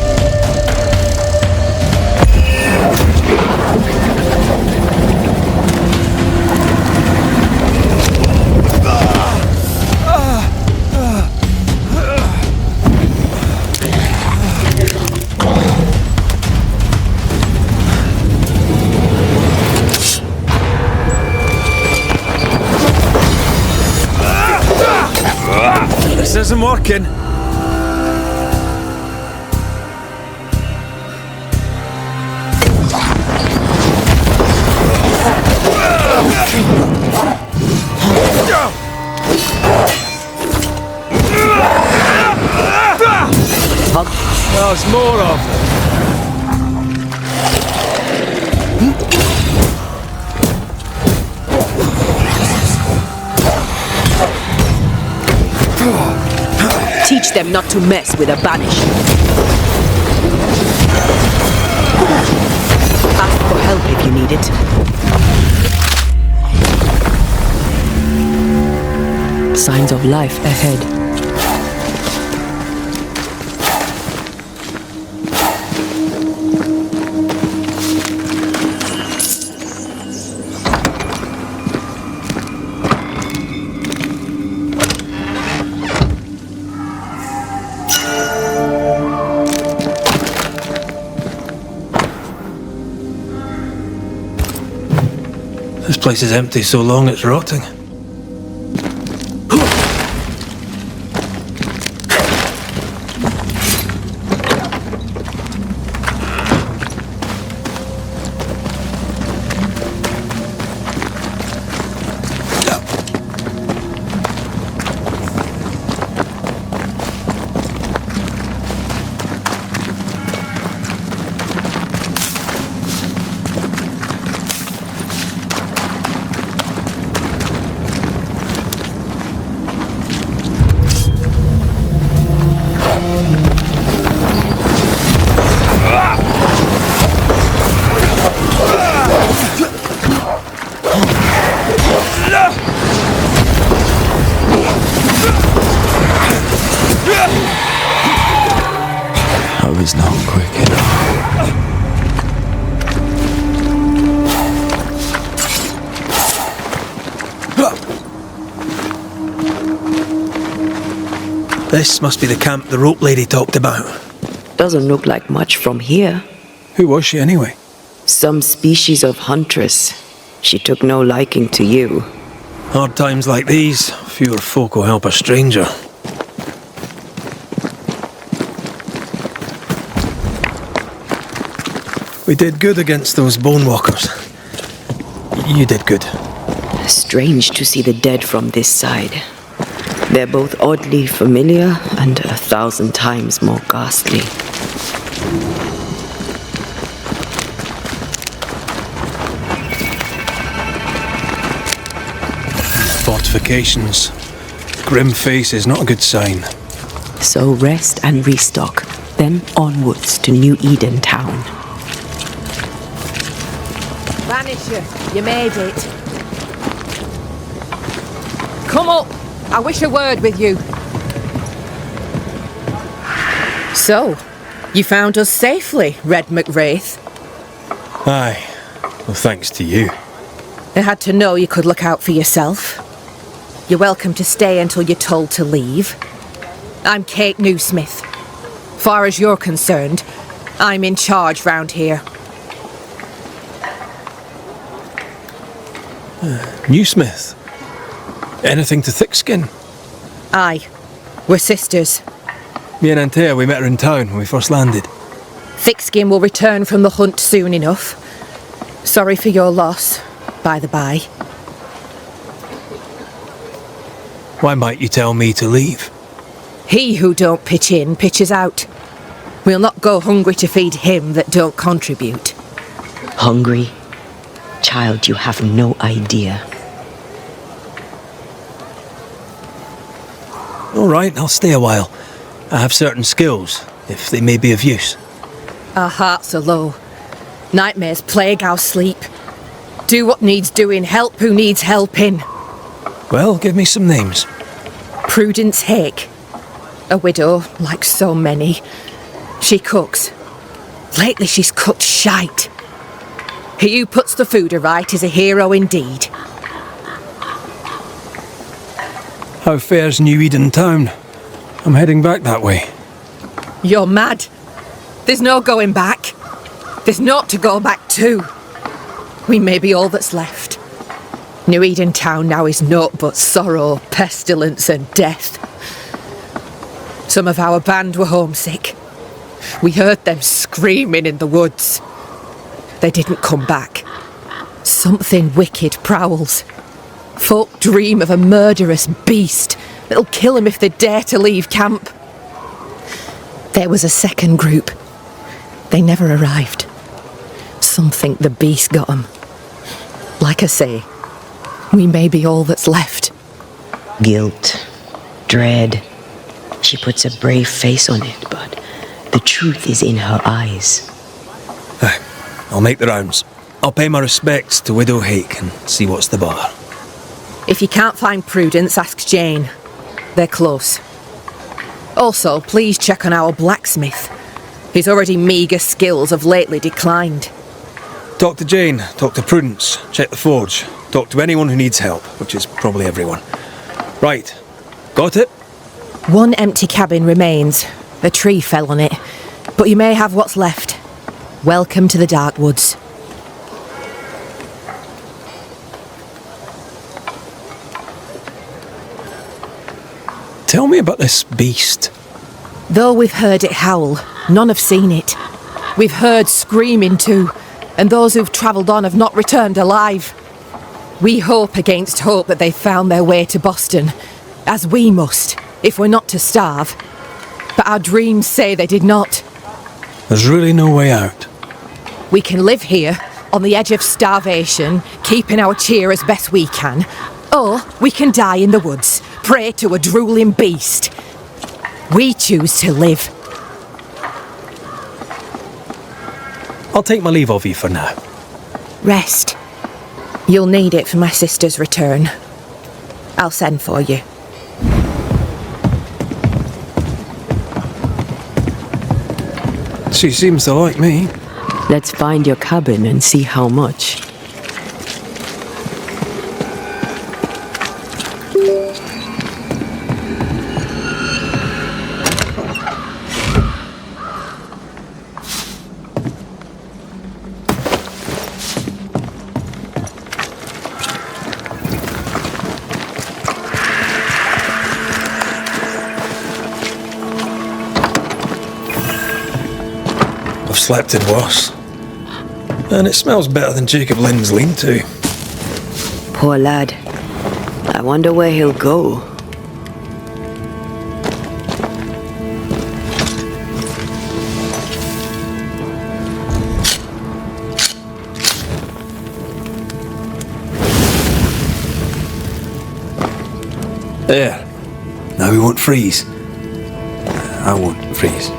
working. There's more of them. Teach them not to mess with a banisher. Ask for help if you need it. Signs of life ahead. This place is empty so long it's rotting. I was not quick enough. This must be the camp the rope lady talked about. Doesn't look like much from here. Who was she anyway? Some species of huntress. She took no liking to you. Hard times like these, fewer folk will help a stranger. We did good against those bone walkers. You did good. Strange to see the dead from this side. They're both oddly familiar and 1,000 times more ghastly. Fortifications. Grim face is not a good sign. So rest and restock, then onwards to New Eden town. Banisher, you made it. Come up. I wish a word with you. So, you found us safely, Red McWraith. Aye. Well, thanks to you. I had to know you could look out for yourself. You're welcome to stay until you're told to leave. I'm Kate Newsmith. Far as you're concerned, I'm in charge round here. Newsmith? Anything to thick-skin? Aye. We're sisters. Me and Antea, we met her in town when we first landed. Thickskin will return from the hunt soon enough. Sorry for your loss, by the by. Why might you tell me to leave? He who don't pitch in, pitches out. We'll not go hungry to feed him that don't contribute. Hungry? Child, you have no idea. All right, I'll stay a while. I have certain skills, if they may be of use. Our hearts are low. Nightmares plague our sleep. Do what needs doing, help who needs helping. Well, give me some names. Prudence Hake. A widow, like so many. She cooks. Lately she's cooked shite. He who puts the food aright is a hero indeed. How fares New Eden town? I'm heading back that way. You're mad. There's no going back. There's naught to go back to. We may be all that's left. New Eden town now is naught but sorrow, pestilence and death. Some of our band were homesick. We heard them screaming in the woods. They didn't come back. Something wicked prowls. Folk dream of a murderous beast that'll kill them if they dare to leave camp. There was a second group. They never arrived. Some think the beast got them. Like I say, we may be all that's left. Guilt, dread. She puts a brave face on it, but the truth is in her eyes. Aye, I'll make the rounds. I'll pay my respects to Widow Hake and see what's the bother. If you can't find Prudence, ask Jane. They're close. Also, please check on our blacksmith. His already meagre skills have lately declined. Talk to Jane, talk to Prudence, check the forge, talk to anyone who needs help, which is probably everyone. Right, got it? One empty cabin remains. A tree fell on it, but you may have what's left. Welcome to the Dark Woods. Tell me about this beast. Though we've heard it howl, none have seen it. We've heard screaming too, and those who've travelled on have not returned alive. We hope against hope that they found their way to Boston, as we must, if we're not to starve. But our dreams say they did not. There's really no way out. We can live here, on the edge of starvation, keeping our cheer as best we can, or we can die in the woods, prey to a drooling beast. We choose to live. I'll take my leave of you for now. Rest. You'll need it for my sister's return. I'll send for you. She seems to like me. Let's find your cabin and see how much. Slept in worse. And it smells better than Jacob Lynn's lean-to. Poor lad. I wonder where he'll go. There. Now we won't freeze. I won't freeze.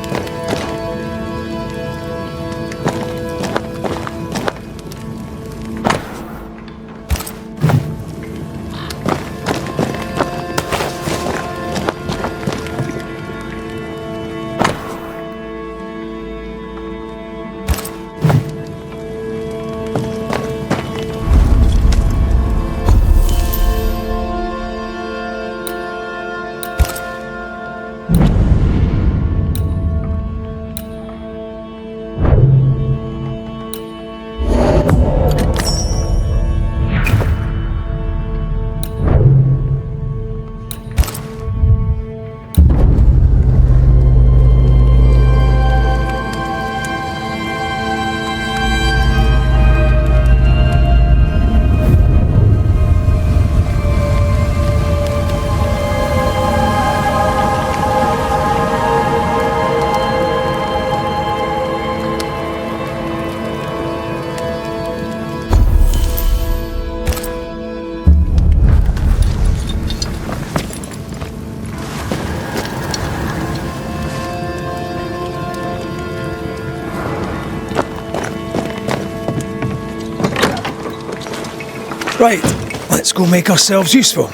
Right, let's go make ourselves useful.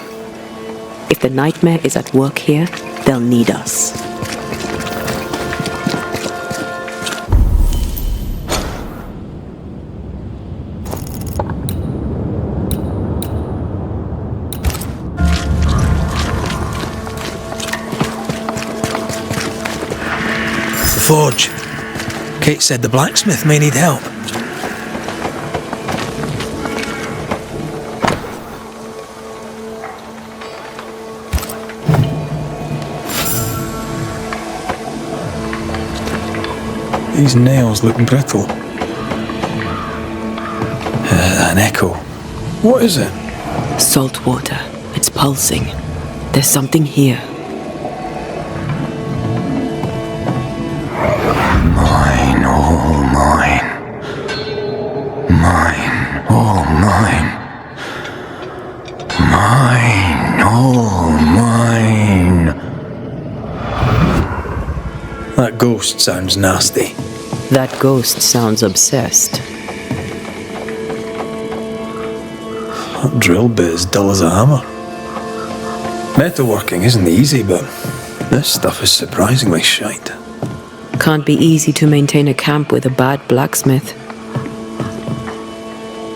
If the nightmare is at work here, they'll need us. The forge. Kate said the blacksmith may need help. These nails look brittle. An echo. What is it? Salt water. It's pulsing. There's something here. Mine, all mine. Mine, all mine. Mine, all mine. That ghost sounds nasty. That ghost sounds obsessed. That drill bit is dull as a hammer. Metalworking isn't easy, but this stuff is surprisingly shite. Can't be easy to maintain a camp with a bad blacksmith.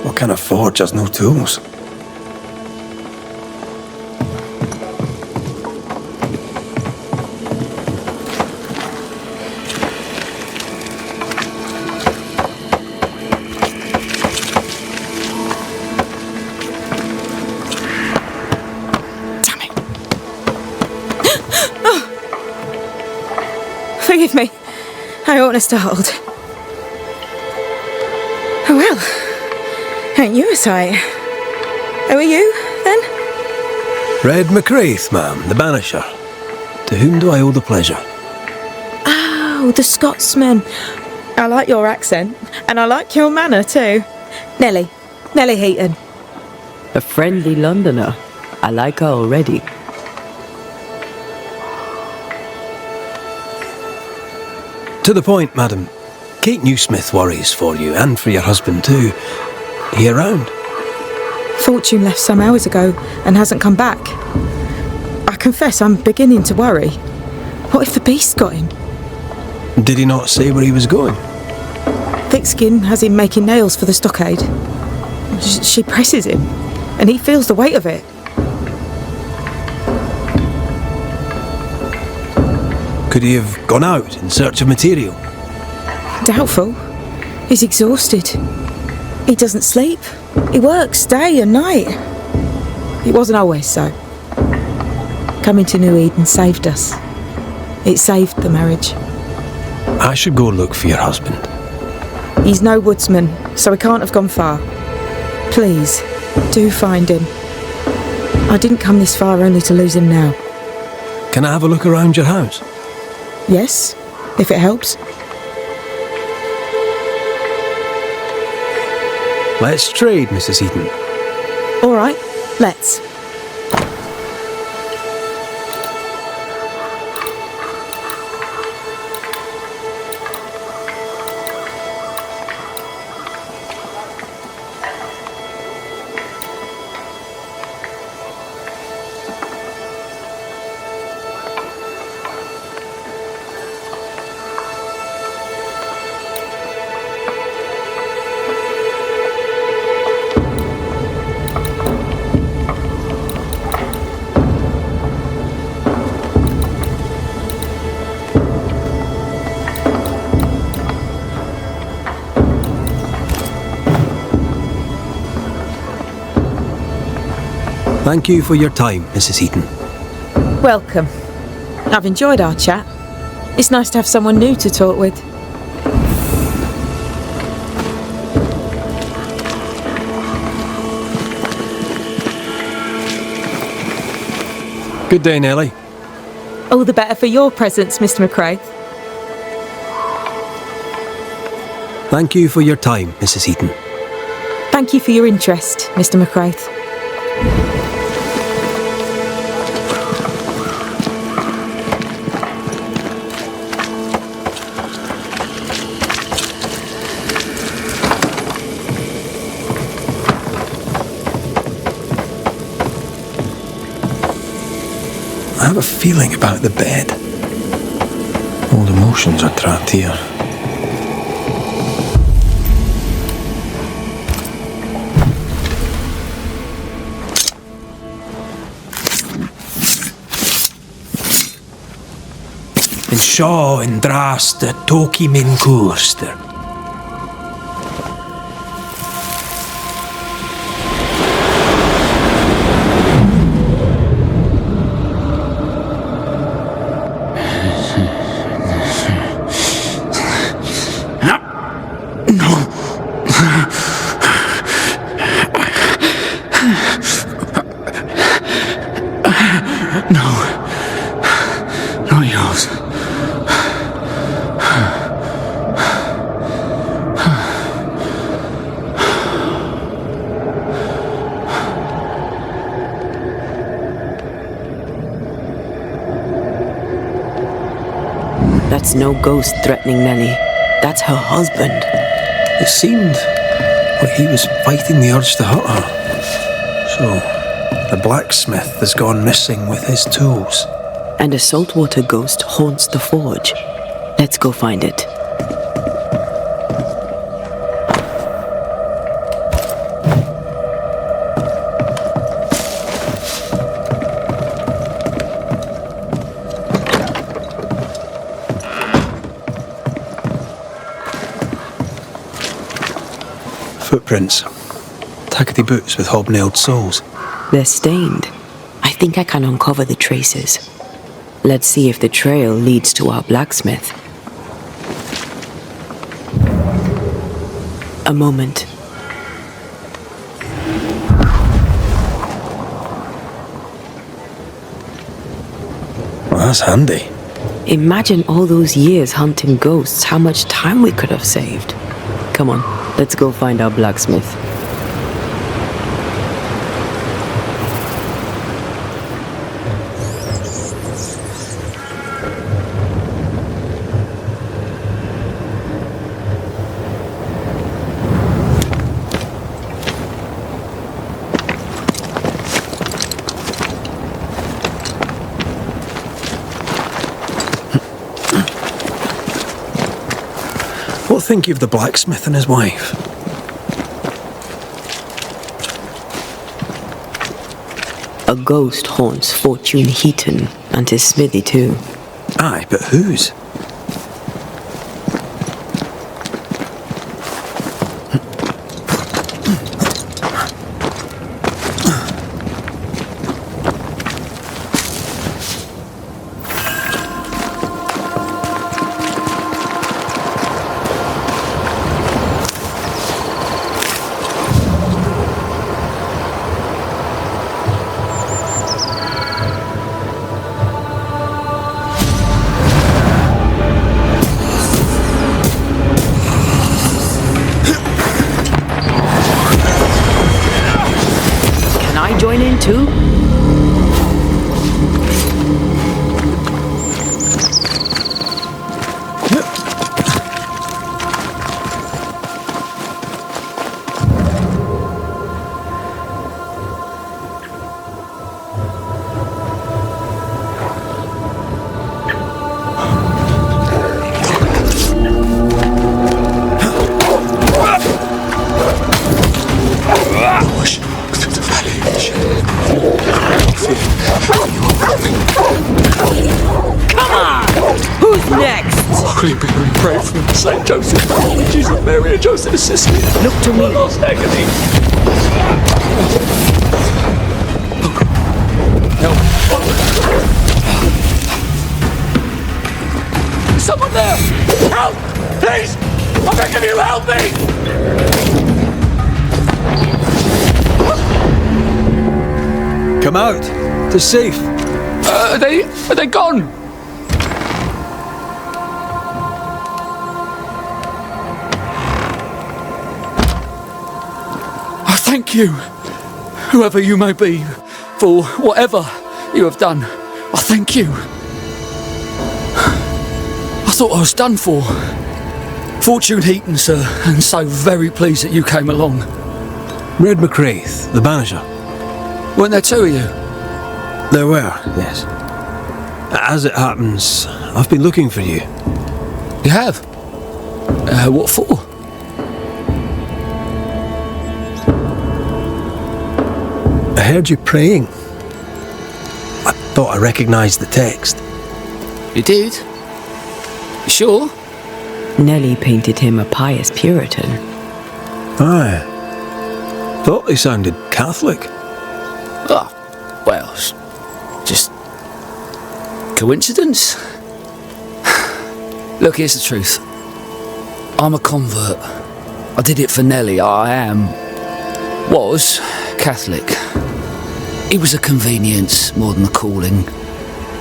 What kind of forge has no tools? Forgive me. I oughtn't have startled. Oh well. Ain't you a sight? Who are you, then? Red McRaith, ma'am, the Banisher. To whom do I owe the pleasure? Oh, the Scotsman. I like your accent, and I like your manner too. Nellie Heaton. A friendly Londoner. I like her already. To the point, madam. Kate Newsmith worries for you, and for your husband too. He around? Fortune left some hours ago and hasn't come back. I confess I'm beginning to worry. What if the beast got him? Did he not say where he was going? Thickskin has him making nails for the stockade. She presses him, and he feels the weight of it. Could he have gone out in search of material? Doubtful. He's exhausted. He doesn't sleep. He works day and night. It wasn't always so. Coming to New Eden saved us. It saved the marriage. I should go look for your husband. He's no woodsman, so he can't have gone far. Please, do find him. I didn't come this far only to lose him now. Can I have a look around your house? Yes, if it helps. Let's trade, Mrs. Heaton. All right, let's. Thank you for your time, Mrs. Heaton. Welcome. I've enjoyed our chat. It's nice to have someone new to talk with. Good day, Nellie. All the better for your presence, Mr. McRae. Thank you for your time, Mrs. Heaton. Thank you for your interest, Mr. McRae. I have a feeling about the bed. Old emotions are trapped here. En seo en draste toki min koerster. That's no ghost threatening Nellie. That's her husband. It seemed like he was fighting the urge to hurt her. So, the blacksmith has gone missing with his tools. And a saltwater ghost haunts the forge. Let's go find it. Footprints. Tackety boots with hobnailed soles. They're stained. I think I can uncover the traces. Let's see if the trail leads to our blacksmith. A moment. Well, that's handy. Imagine all those years hunting ghosts, how much time we could have saved. Come on, let's go find our blacksmith. What think you of the blacksmith and his wife? A ghost haunts Fortune Heaton and his smithy too. Aye, but whose? Join in too? Saint Joseph, Jesus, Mary, and Joseph, assist me. Look to me. Lost agony. Help. Someone there! Help! Please! I'm begging you, help me! Come out! 'Tis safe. Are they gone? Thank you, whoever you may be, for whatever you have done. I thank you. I thought I was done for. Fortune Heaton, sir, and so very pleased that you came along. Red McRaith, the Banisher. Weren't there two of you? There were, yes. As it happens, I've been looking for you. You have? What for? I heard you praying. I thought I recognised the text. You did? You sure? Nellie painted him a pious Puritan. Aye. Thought they sounded Catholic. Oh, well, just coincidence? Look, here's the truth. I'm a convert. I did it for Nellie. Was Catholic. It was a convenience more than a calling.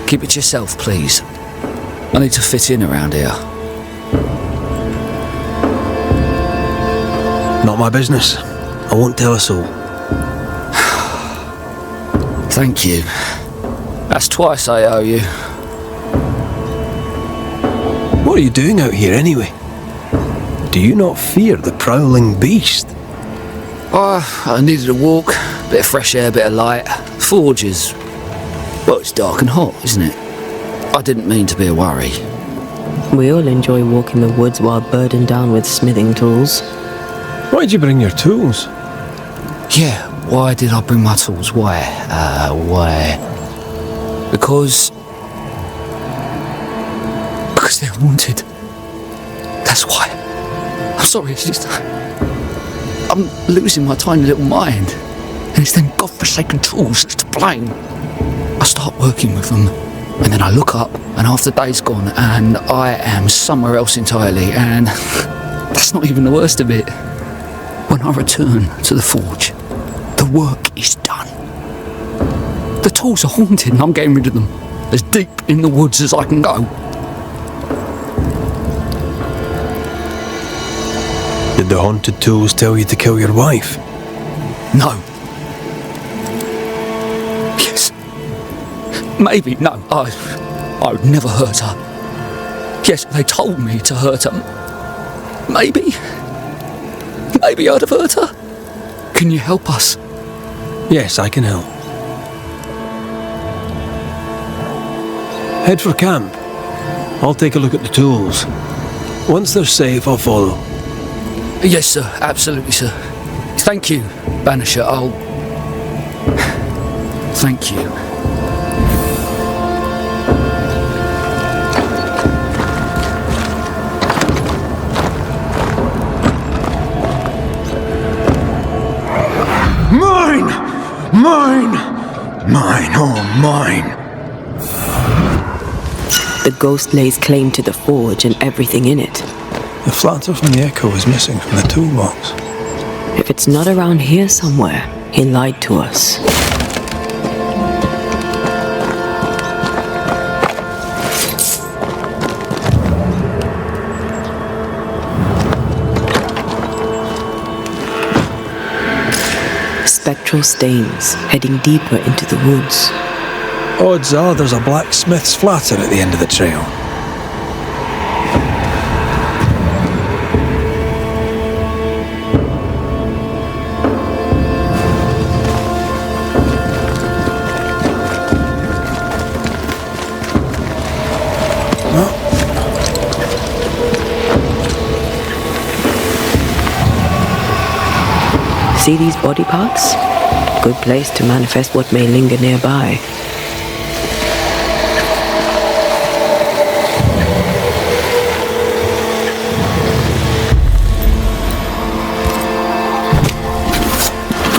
Keep it to yourself, please. I need to fit in around here. Not my business. I won't tell a soul. Thank you. That's twice I owe you. What are you doing out here anyway? Do you not fear the prowling beast? I needed a walk, bit of fresh air, bit of light. Forge is... well, it's dark and hot, isn't it? I didn't mean to be a worry. We all enjoy walking the woods while burdened down with smithing tools. Why'd you bring your tools? Yeah, why did I bring my tools? Why? Because they're haunted. That's why. I'm sorry, it's just... I'm losing my tiny little mind. And it's them godforsaken tools that's to blame. I start working with them, and then I look up, and half the day's gone, and I am somewhere else entirely, and that's not even the worst of it. When I return to the forge, the work is done. The tools are haunted, and I'm getting rid of them. As deep in the woods as I can go. Did the haunted tools tell you to kill your wife? No. Yes. Maybe, no. I would never hurt her. Yes, they told me to hurt her. Maybe I'd have hurt her. Can you help us? Yes, I can help. Head for camp. I'll take a look at the tools. Once they're safe, I'll follow. Yes, sir. Absolutely, sir. Thank you, Banisher. Thank you. Mine! Mine! Mine, oh mine! The ghost lays claim to the forge and everything in it. The flatter from the echo is missing from the toolbox. If it's not around here somewhere, he lied to us. Spectral stains heading deeper into the woods. Odds are there's a blacksmith's flatter at the end of the trail. See these body parts? Good place to manifest what may linger nearby.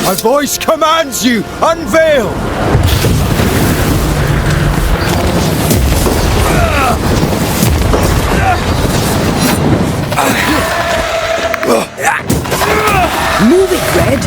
My voice commands you! Unveil! Move it, Red!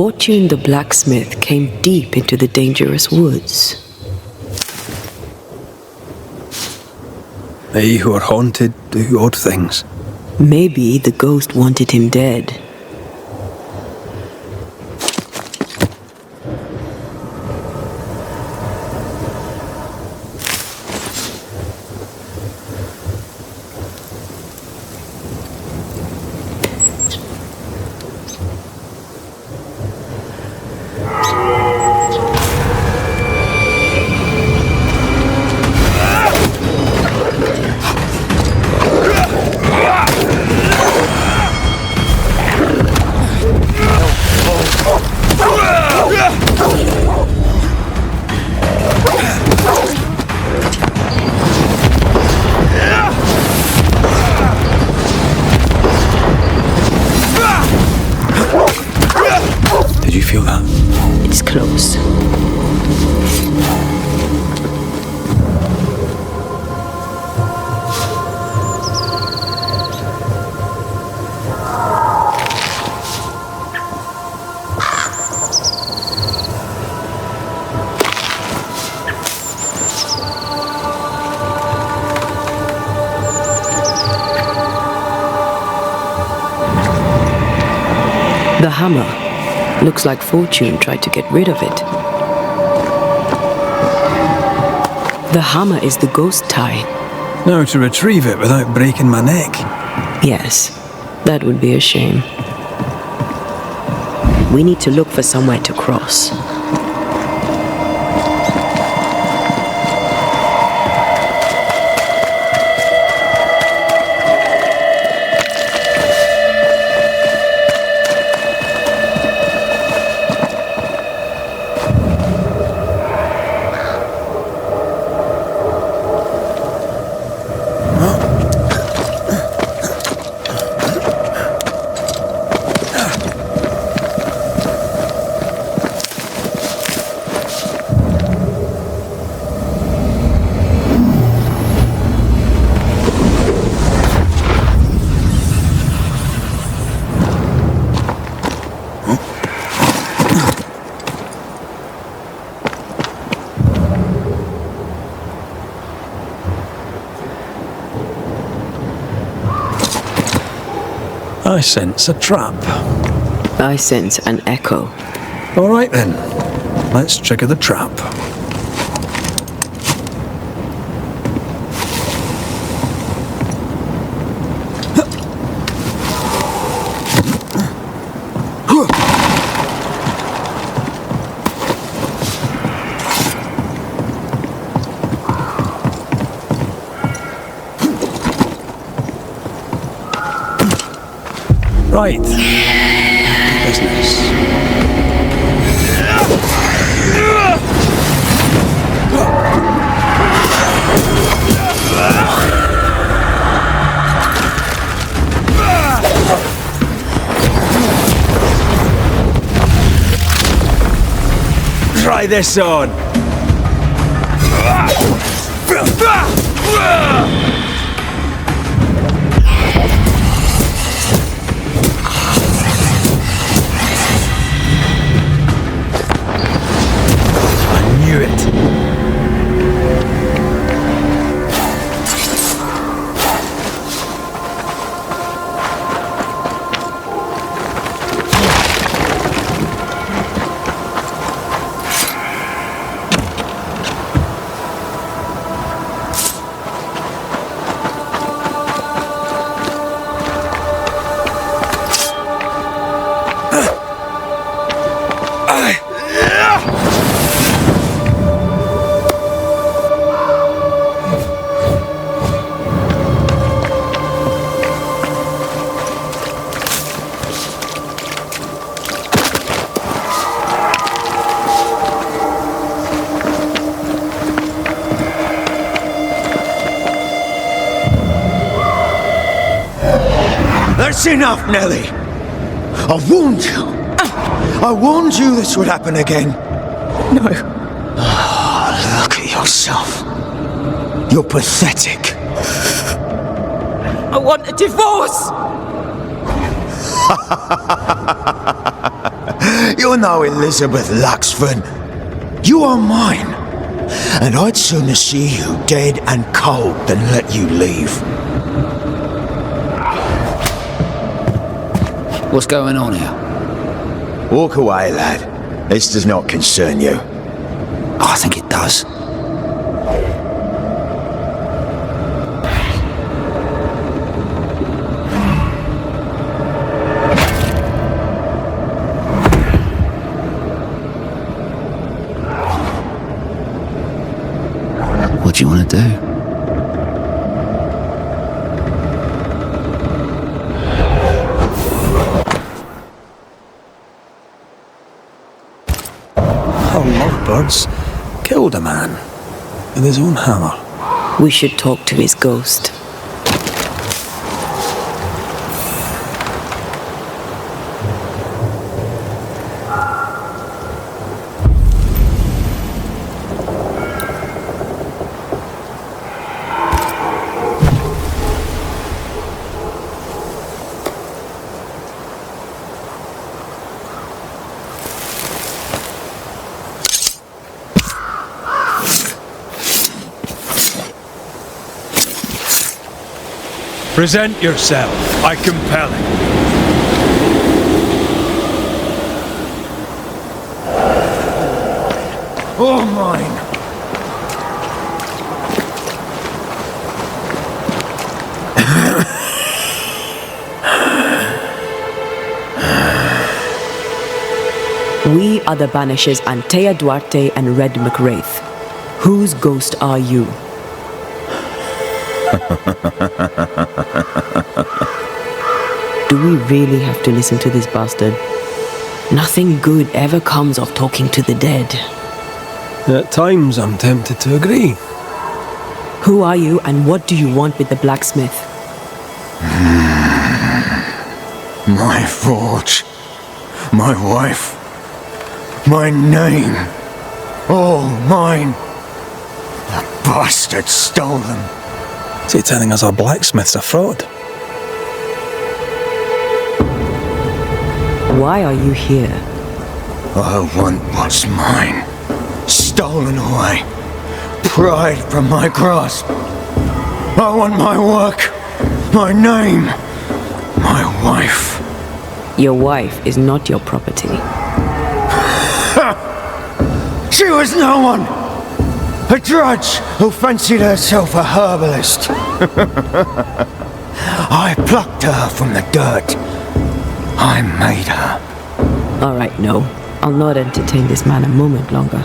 Fortune the blacksmith came deep into the dangerous woods. They who are haunted do odd things. Maybe the ghost wanted him dead. Did you feel that? It's close. The hammer. Looks like Fortune tried to get rid of it. The hammer is the ghost tie. Now to retrieve it without breaking my neck. Yes, that would be a shame. We need to look for somewhere to cross. I sense a trap. I sense an echo. All right then, let's trigger the trap. Right. Business. Try this on. That's enough, Nellie. I warned you. I warned you this would happen again. No. Oh, look at yourself. You're pathetic. I want a divorce! You're no Elizabeth Luxford. You are mine. And I'd sooner see you dead and cold than let you leave. What's going on here? Walk away, lad. This does not concern you. I think it does. What do you want to do? Our lovebirds killed a man with his own hammer. We should talk to his ghost. Present yourself, I compel it. All mine. We are the Banishers Antea Duarte and Red Raith. Whose ghost are you? Do we really have to listen to this bastard? Nothing good ever comes of talking to the dead. At times, I'm tempted to agree. Who are you and what do you want with the blacksmith? My forge. My wife. My name. All mine. The bastard stole them. Is he telling us our blacksmith's a fraud? Why are you here? I want what's mine. Stolen away. Pried from my grasp. I want my work. My name. My wife. Your wife is not your property. She was no one. A drudge who fancied herself a herbalist. I plucked her from the dirt. I made her. All right, no. I'll not entertain this man a moment longer.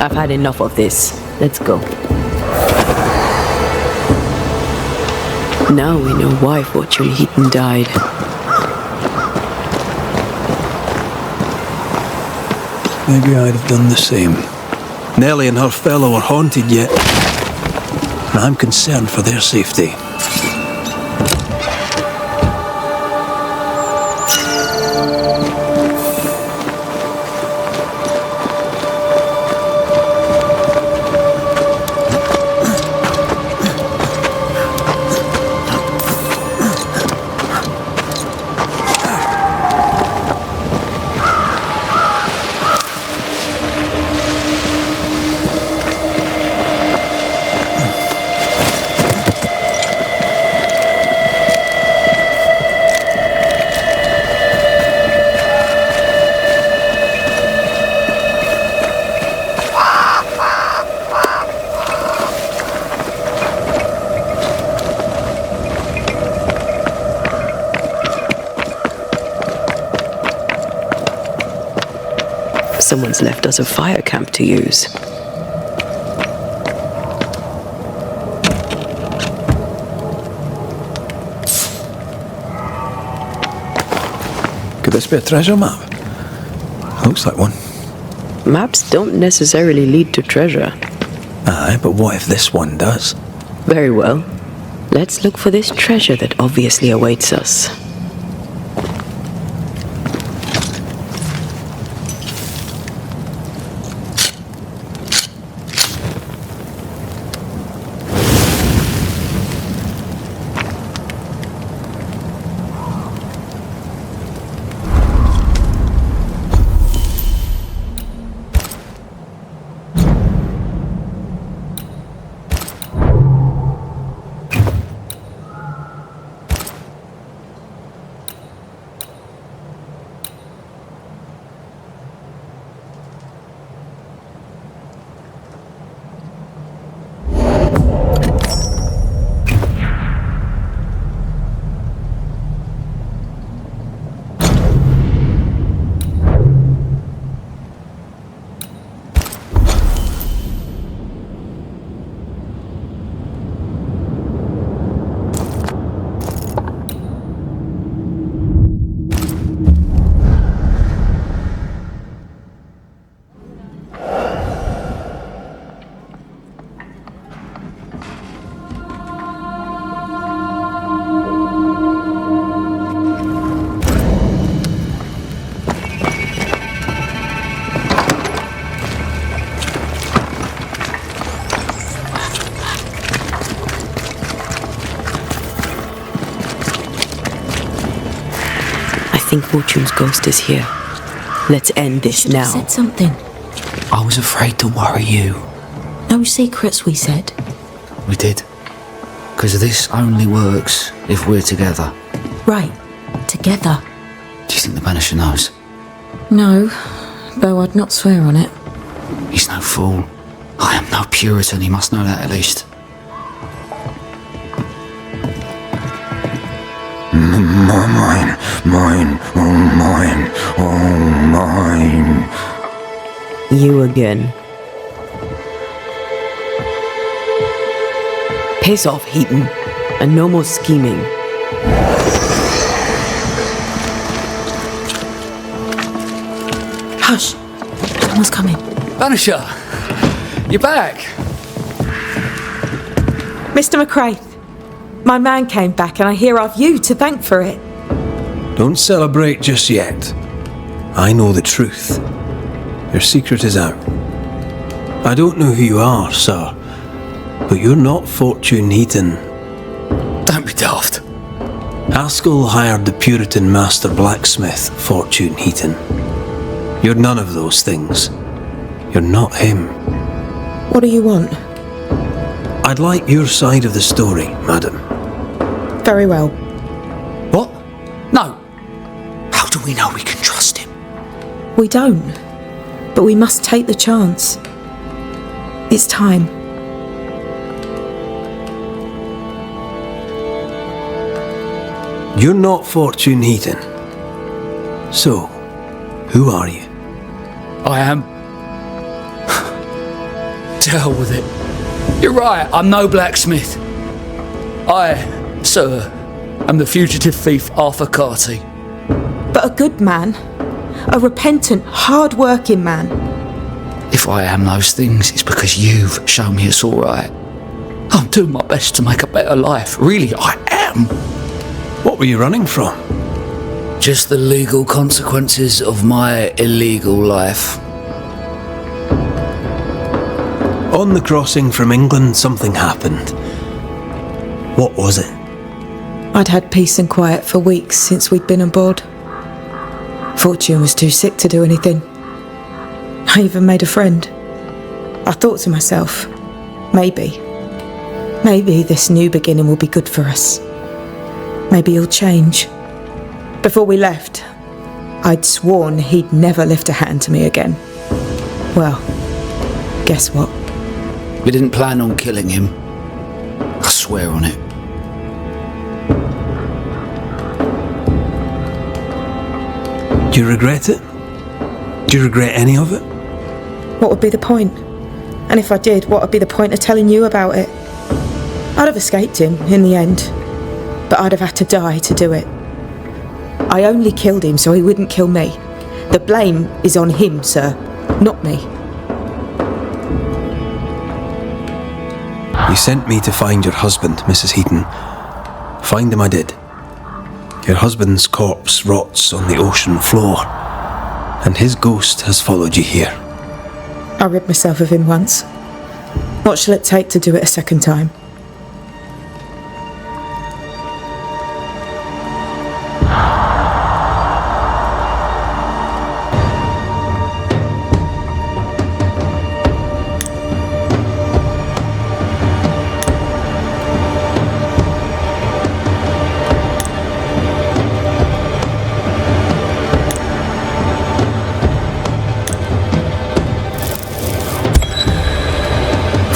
I've had enough of this. Let's go. Now we know why Fortune Heaton died. Maybe I'd have done the same. Nellie and her fellow are haunted yet, and I'm concerned for their safety. Someone's left us a fire camp to use. Could this be a treasure map? Looks like one. Maps don't necessarily lead to treasure. Aye, but what if this one does? Very well. Let's look for this treasure that obviously awaits us. think Fortune's ghost is here. Let's end this now. Said something. I was afraid to worry you. No secrets, we said. We did. Because this only works if we're together. Right. Together. Do you think the Banisher knows? No, though I'd not swear on it. He's no fool. I am no Puritan, he must know that at least. Mine, oh mine. You again. Piss off, Heaton, and no more scheming. Hush! Someone's coming. Banisher! You're back! Mr. McCraith, my man came back and I hear I've you to thank for it. Don't celebrate just yet. I know the truth. Your secret is out. I don't know who you are, sir, but you're not Fortune Heaton. Don't be daft. Haskell hired the Puritan master blacksmith, Fortune Heaton. You're none of those things. You're not him. What do you want? I'd like your side of the story, madam. Very well. What? No. How do we know we can trust him? We don't. But we must take the chance. It's time. You're not Fortune Heaton. So, who are you? I am. To hell with it. You're right, I'm no blacksmith. I, sir, am the fugitive thief Arthur Carty. But a good man. A repentant, hard-working man. If I am those things, it's because you've shown me it's alright. I'm doing my best to make a better life. Really, I am. What were you running from? Just the legal consequences of my illegal life. On the crossing from England, something happened. What was it? I'd had peace and quiet for weeks since we'd been aboard. Fortune was too sick to do anything. I even made a friend. I thought to myself, maybe this new beginning will be good for us. Maybe he'll change. Before we left, I'd sworn he'd never lift a hand to me again. Well, guess what? We didn't plan on killing him. I swear on it. Do you regret it? Do you regret any of it? What would be the point? And if I did, what would be the point of telling you about it? I'd have escaped him in the end, but I'd have had to die to do it. I only killed him so he wouldn't kill me. The blame is on him, sir, not me. You sent me to find your husband, Mrs. Heaton. Find him I did. Your husband's corpse rots on the ocean floor, and his ghost has followed you here. I rid myself of him once. What shall it take to do it a second time?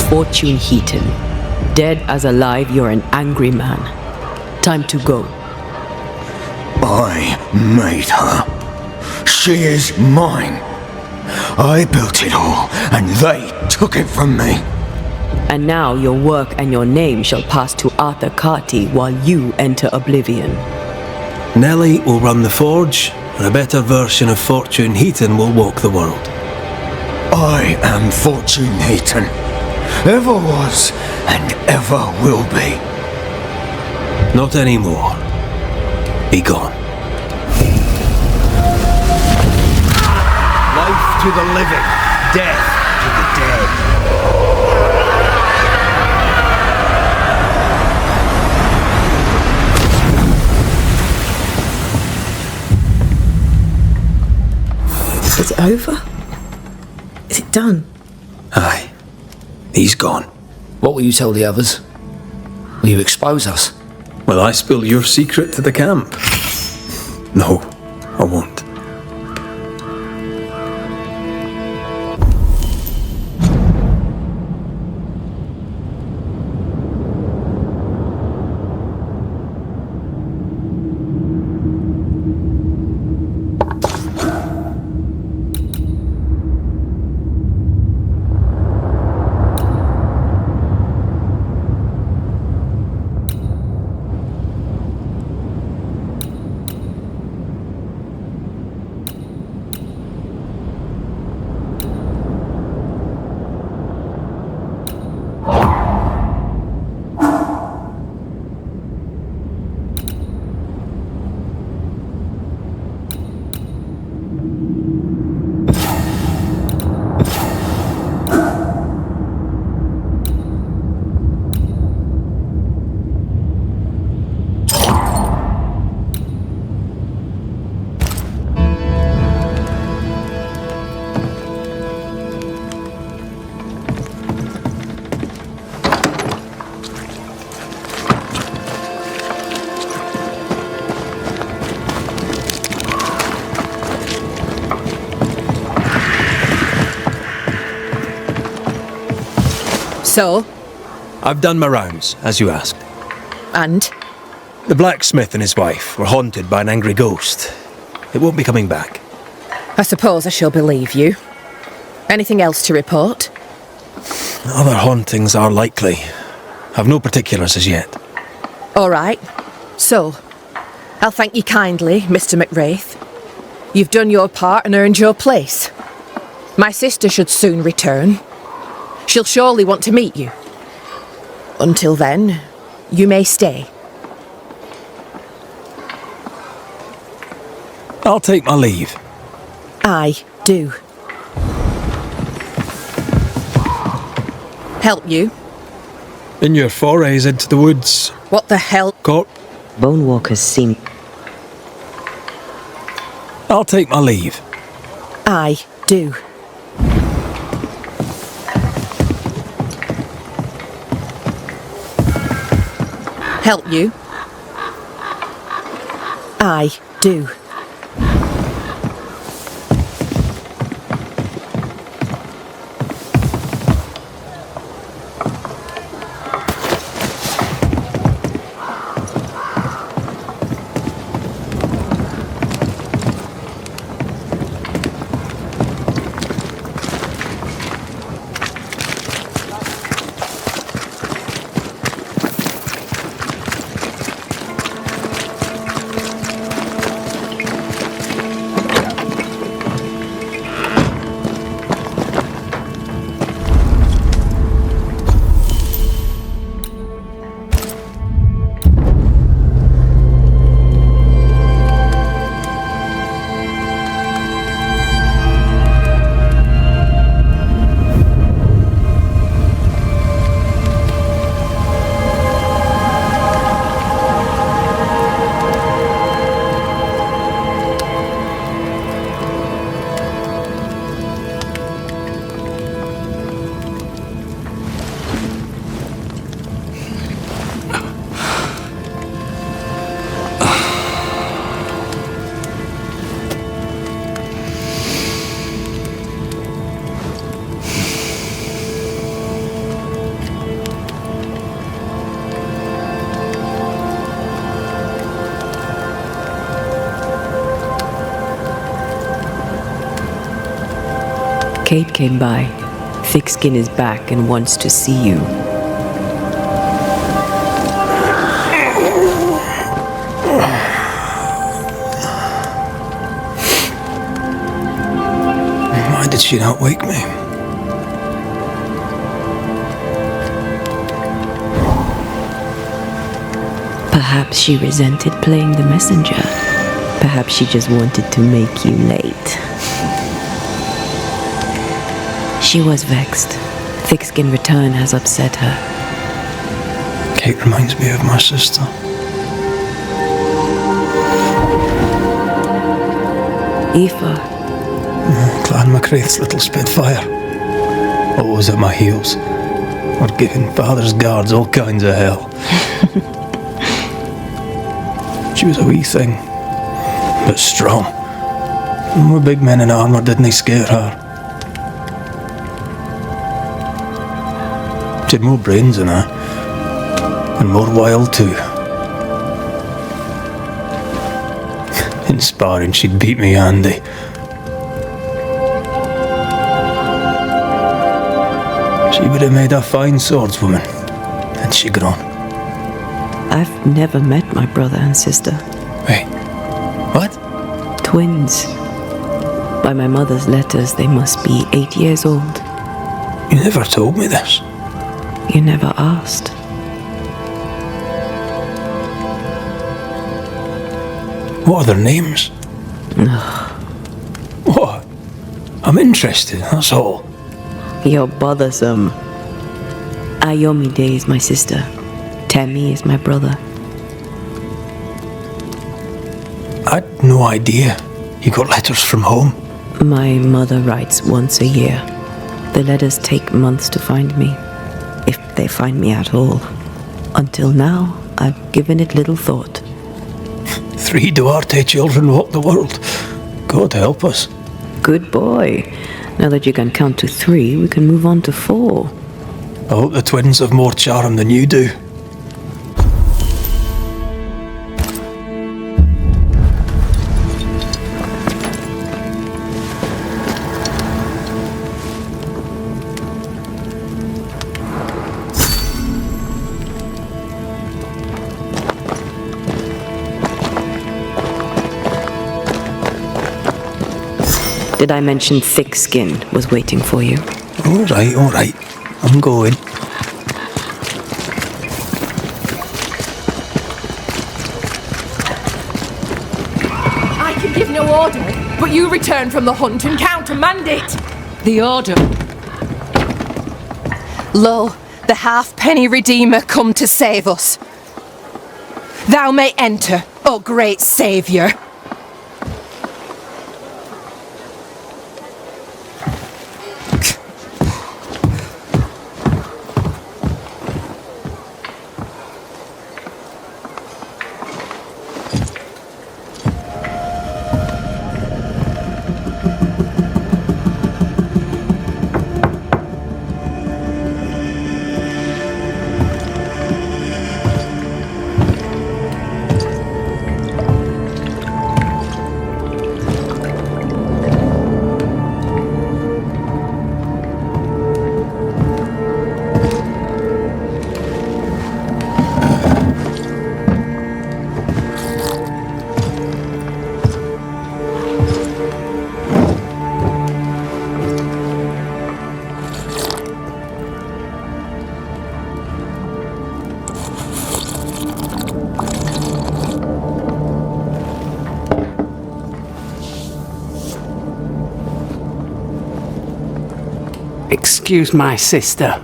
Fortune Heaton. Dead as alive, you're an angry man. Time to go. I made her. She is mine. I built it all, and they took it from me. And now your work and your name shall pass to Arthur Carty while you enter oblivion. Nellie will run the forge, and a better version of Fortune Heaton will walk the world. I am Fortune Heaton. Ever was, and ever will be. Not anymore. Be gone. Life to the living, death to the dead. Is it over? Is it done? Aye. He's gone. What will you tell the others? Will you expose us? Will I spill your secret to the camp? No, I won't. So? I've done my rounds, as you asked. And? The blacksmith and his wife were haunted by an angry ghost. It won't be coming back. I suppose I shall believe you. Anything else to report? Other hauntings are likely. I've no particulars as yet. All right. So, I'll thank you kindly, Mr. McWraith. You've done your part and earned your place. My sister should soon return. She'll surely want to meet you. Until then, you may stay. I'll take my leave. I do. Help you? In your forays into the woods. What the hell? Bone walkers seem... I'll take my leave. I do. Help you? I do. Kate came by. Thickskin is back and wants to see you. Why did she not wake me? Perhaps she resented playing the messenger. Perhaps she just wanted to make you late. She was vexed. Thickskin return has upset her. Kate reminds me of my sister. Aoife. Anne McCraith's little Spitfire, always at my heels, or giving father's guards all kinds of hell. She was a wee thing, but strong. And we big men in armour didn't scare her. She had more brains than I, and more wild too. In sparring, she'd beat me handy. She would have made a fine swordswoman, had she grown. I've never met my brother and sister. Wait, what? Twins. By my mother's letters, they must be 8 years old. You never told me this. You never asked. What are their names? What? I'm interested, that's all. You're bothersome. Ayomide is my sister. Temi is my brother. I'd no idea. You got letters from home? My mother writes once a year. The letters take months to find me, if they find me at all. Until now, I've given it little thought. 3 Duarte children walk the world. God help us. Good boy. Now that you can count to 3, we can move on to 4. I hope the twins have more charm than you do. Did I mention thick skin was waiting for you? All right. I'm going. I can give no order, but you return from the hunt and countermand it. The order. Lo, the halfpenny redeemer come to save us. Thou may enter, O great saviour. Excuse my sister.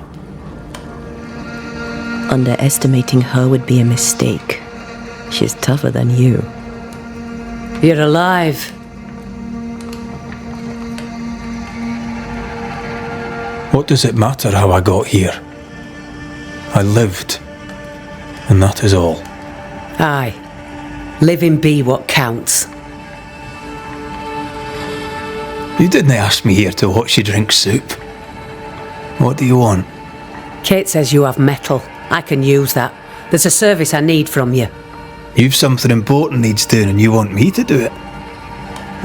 Underestimating her would be a mistake. She's tougher than you. You're alive. What does it matter how I got here? I lived, and that is all. Aye. Living be what counts. You didn't ask me here to watch you drink soup. What do you want? Kate says you have metal. I can use that. There's a service I need from you. You've something important needs doing and you want me to do it?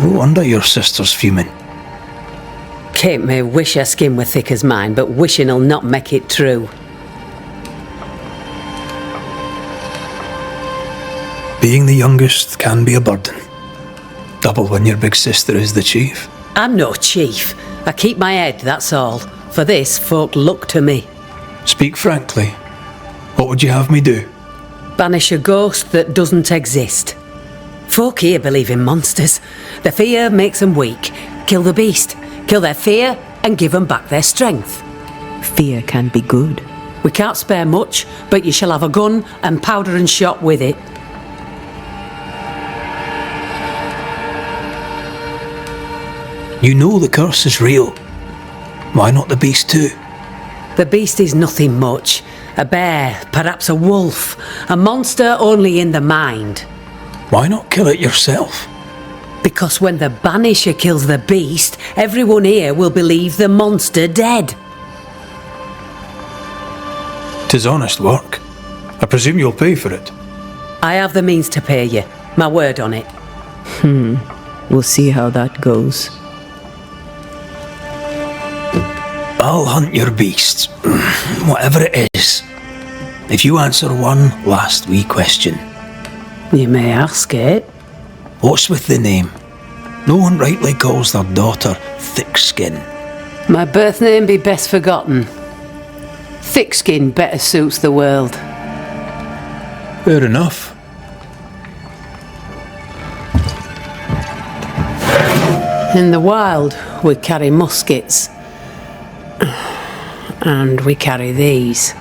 No wonder your sister's fuming. Kate may wish her skin were thick as mine, but wishing'll not make it true. Being the youngest can be a burden. Double when your big sister is the chief. I'm no chief. I keep my head, that's all. For this, folk look to me. Speak frankly. What would you have me do? Banish a ghost that doesn't exist. Folk here believe in monsters. Their fear makes them weak. Kill the beast. Kill their fear and give them back their strength. Fear can be good. We can't spare much, but you shall have a gun and powder and shot with it. You know the curse is real. Why not the beast too? The beast is nothing much. A bear, perhaps a wolf. A monster only in the mind. Why not kill it yourself? Because when the Banisher kills the beast, everyone here will believe the monster dead. 'Tis honest work. I presume you'll pay for it. I have the means to pay you. My word on it. We'll see how that goes. I'll hunt your beast, whatever it is, if you answer one last wee question. You may ask it. What's with the name? No one rightly calls their daughter Thickskin. My birth name be best forgotten. Thickskin better suits the world. Fair enough. In the wild, we carry muskets. And we carry these.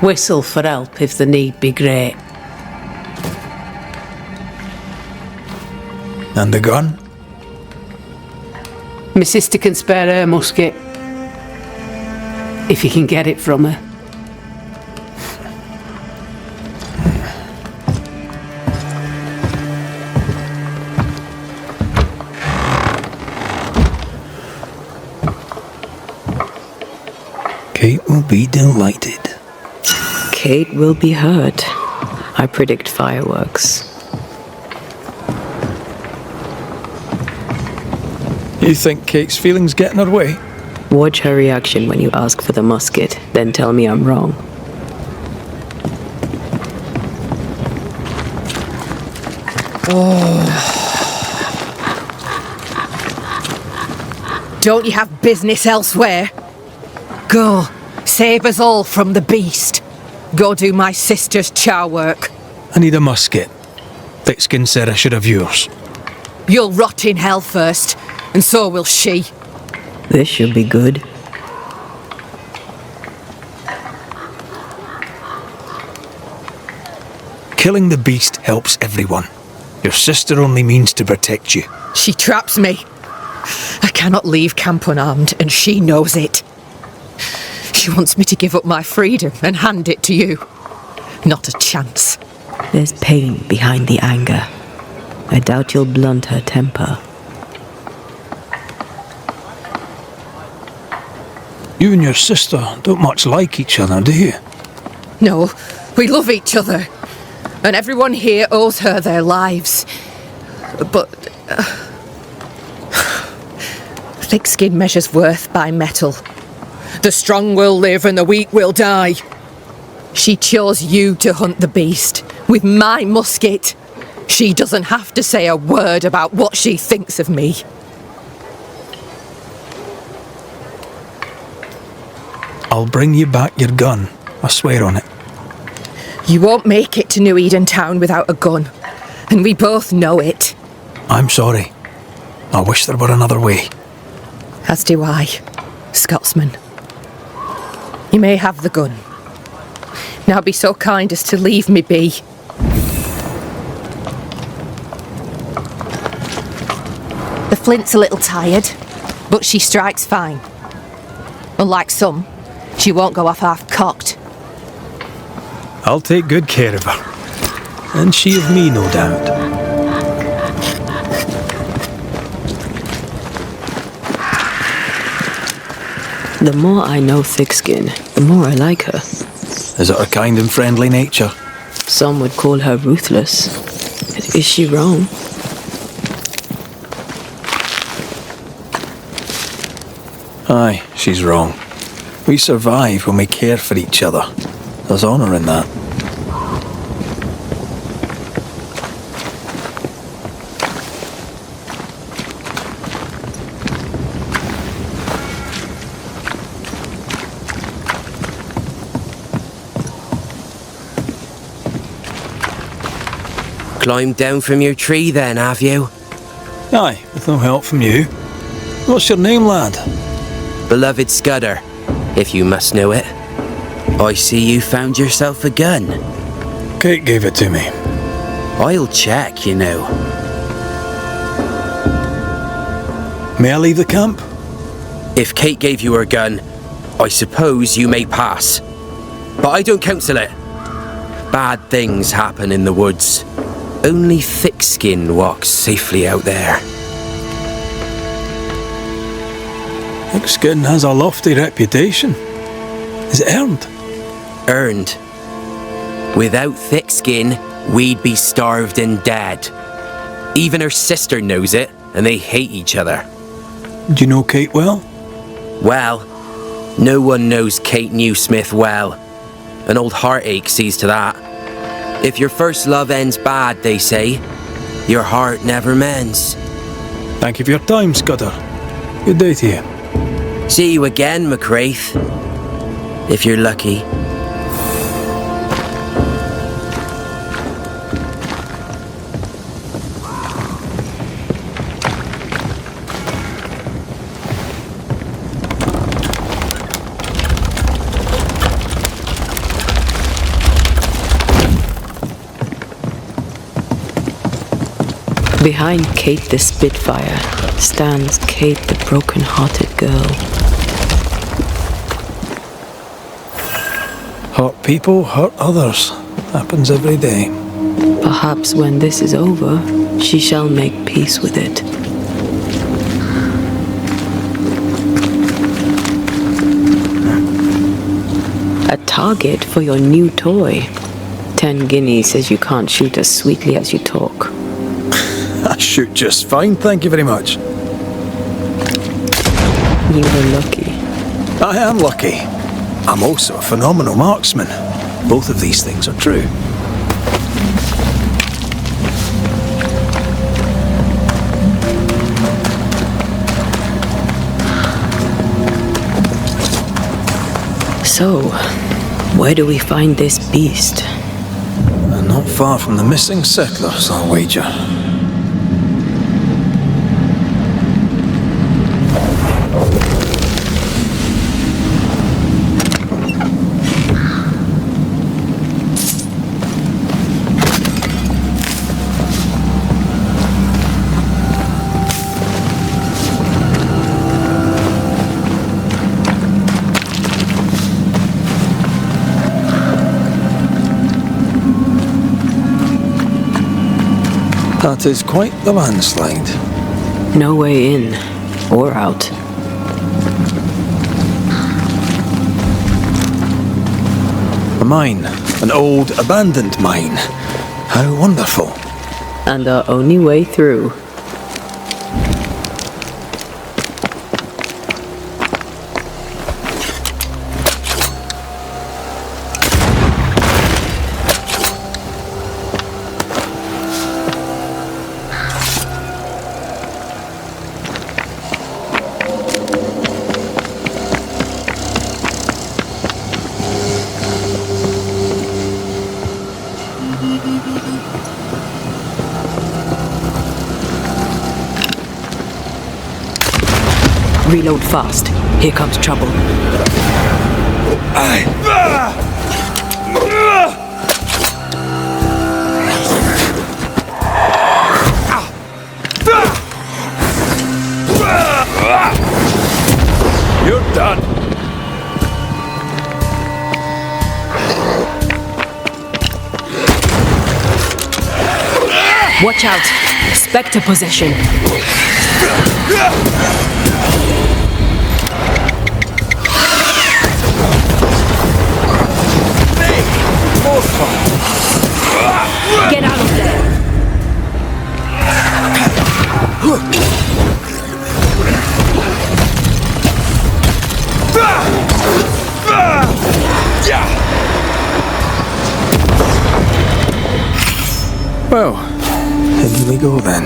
Whistle for help if the need be great. And the gun? My sister can spare her musket. If you can get it from her. Kate will be delighted. Kate will be hurt. I predict fireworks. You think Kate's feelings get in her way? Watch her reaction when you ask for the musket, then tell me I'm wrong. Don't you have business elsewhere? Go, save us all from the beast. Go do my sister's char work. I need a musket. Thickskin said I should have yours. You'll rot in hell first, and so will she. This should be good. Killing the beast helps everyone. Your sister only means to protect you. She traps me. I cannot leave camp unarmed, and she knows it. She wants me to give up my freedom and hand it to you. Not a chance. There's pain behind the anger. I doubt you'll blunt her temper. You and your sister don't much like each other, do you? No, we love each other. And everyone here owes her their lives. But thick-skin measures worth by metal. The strong will live and the weak will die. She chose you to hunt the beast with my musket. She doesn't have to say a word about what she thinks of me. I'll bring you back your gun. I swear on it. You won't make it to New Eden Town without a gun. And we both know it. I'm sorry. I wish there were another way. As do I, Scotsman. You may have the gun. Now be so kind as to leave me be. The flint's a little tired, but she strikes fine. Unlike some, she won't go off half-cocked. I'll take good care of her. And she of me, no doubt. The more I know Thickskin, the more I like her. Is it her kind and friendly nature? Some would call her ruthless. Is she wrong? Aye, she's wrong. We survive when we care for each other. There's honour in that. Climbed down from your tree then, have you? Aye, with no help from you. What's your name, lad? Beloved Scudder, if you must know it. I see you found yourself a gun. Kate gave it to me. I'll check, you know. May I leave the camp? If Kate gave you her gun, I suppose you may pass. But I don't counsel it. Bad things happen in the woods. Only thick-skinned walks safely out there. Thick-skin has a lofty reputation. Is it earned? Earned. Without thick skin, we'd be starved and dead. Even her sister knows it, and they hate each other. Do you know Kate well? Well, no one knows Kate knew Smith well. An old heartache sees to that. If your first love ends bad, they say, your heart never mends. Thank you for your time, Scudder. Good day to you. See you again, McRaith. If you're lucky. Behind Kate the Spitfire stands Kate the broken-hearted girl. Hurt people hurt others. Happens every day. Perhaps when this is over, she shall make peace with it. A target for your new toy. 10 guineas says you can't shoot as sweetly as you talk. I shoot just fine, thank you very much. You were lucky. I am lucky. I'm also a phenomenal marksman. Both of these things are true. So, where do we find this beast? Not far from the missing settlers, I'll wager. That is quite the landslide. No way in or out. A mine. An old, abandoned mine. How wonderful. And our only way through. Reload fast. Here comes trouble. You're done. Watch out! Spectre possession. Get out of there! Well, in we go then.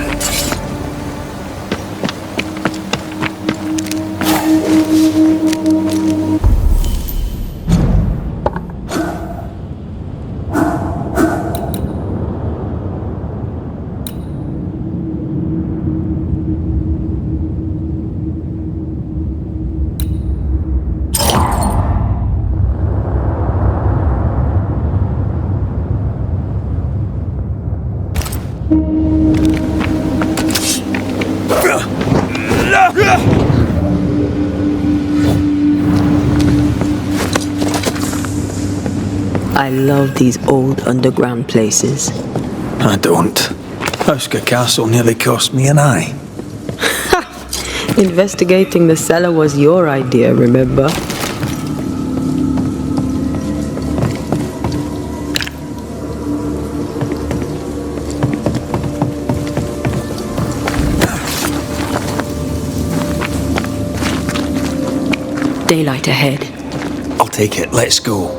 I love these old underground places. I don't. Auska Castle nearly cost me an eye. Investigating the cellar was your idea, remember? Daylight ahead. I'll take it. Let's go.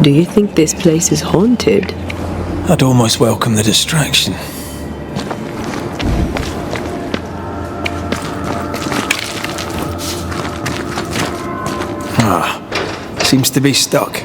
Do you think this place is haunted? I'd almost welcome the distraction. Seems to be stuck.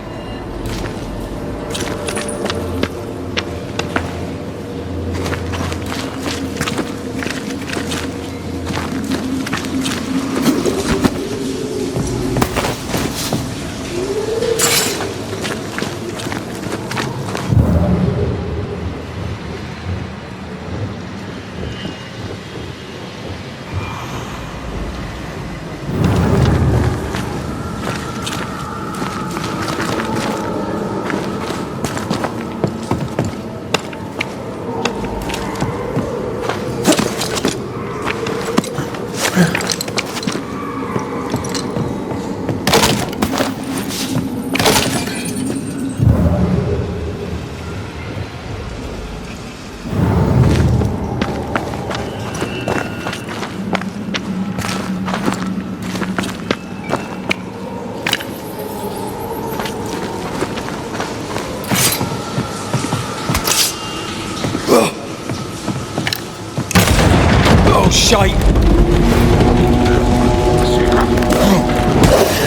Shite!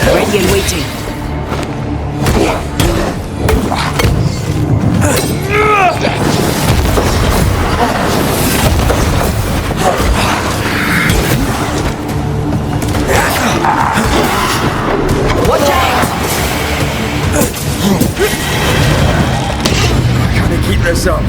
Ready and waiting. Watch out! Gotta keep this up.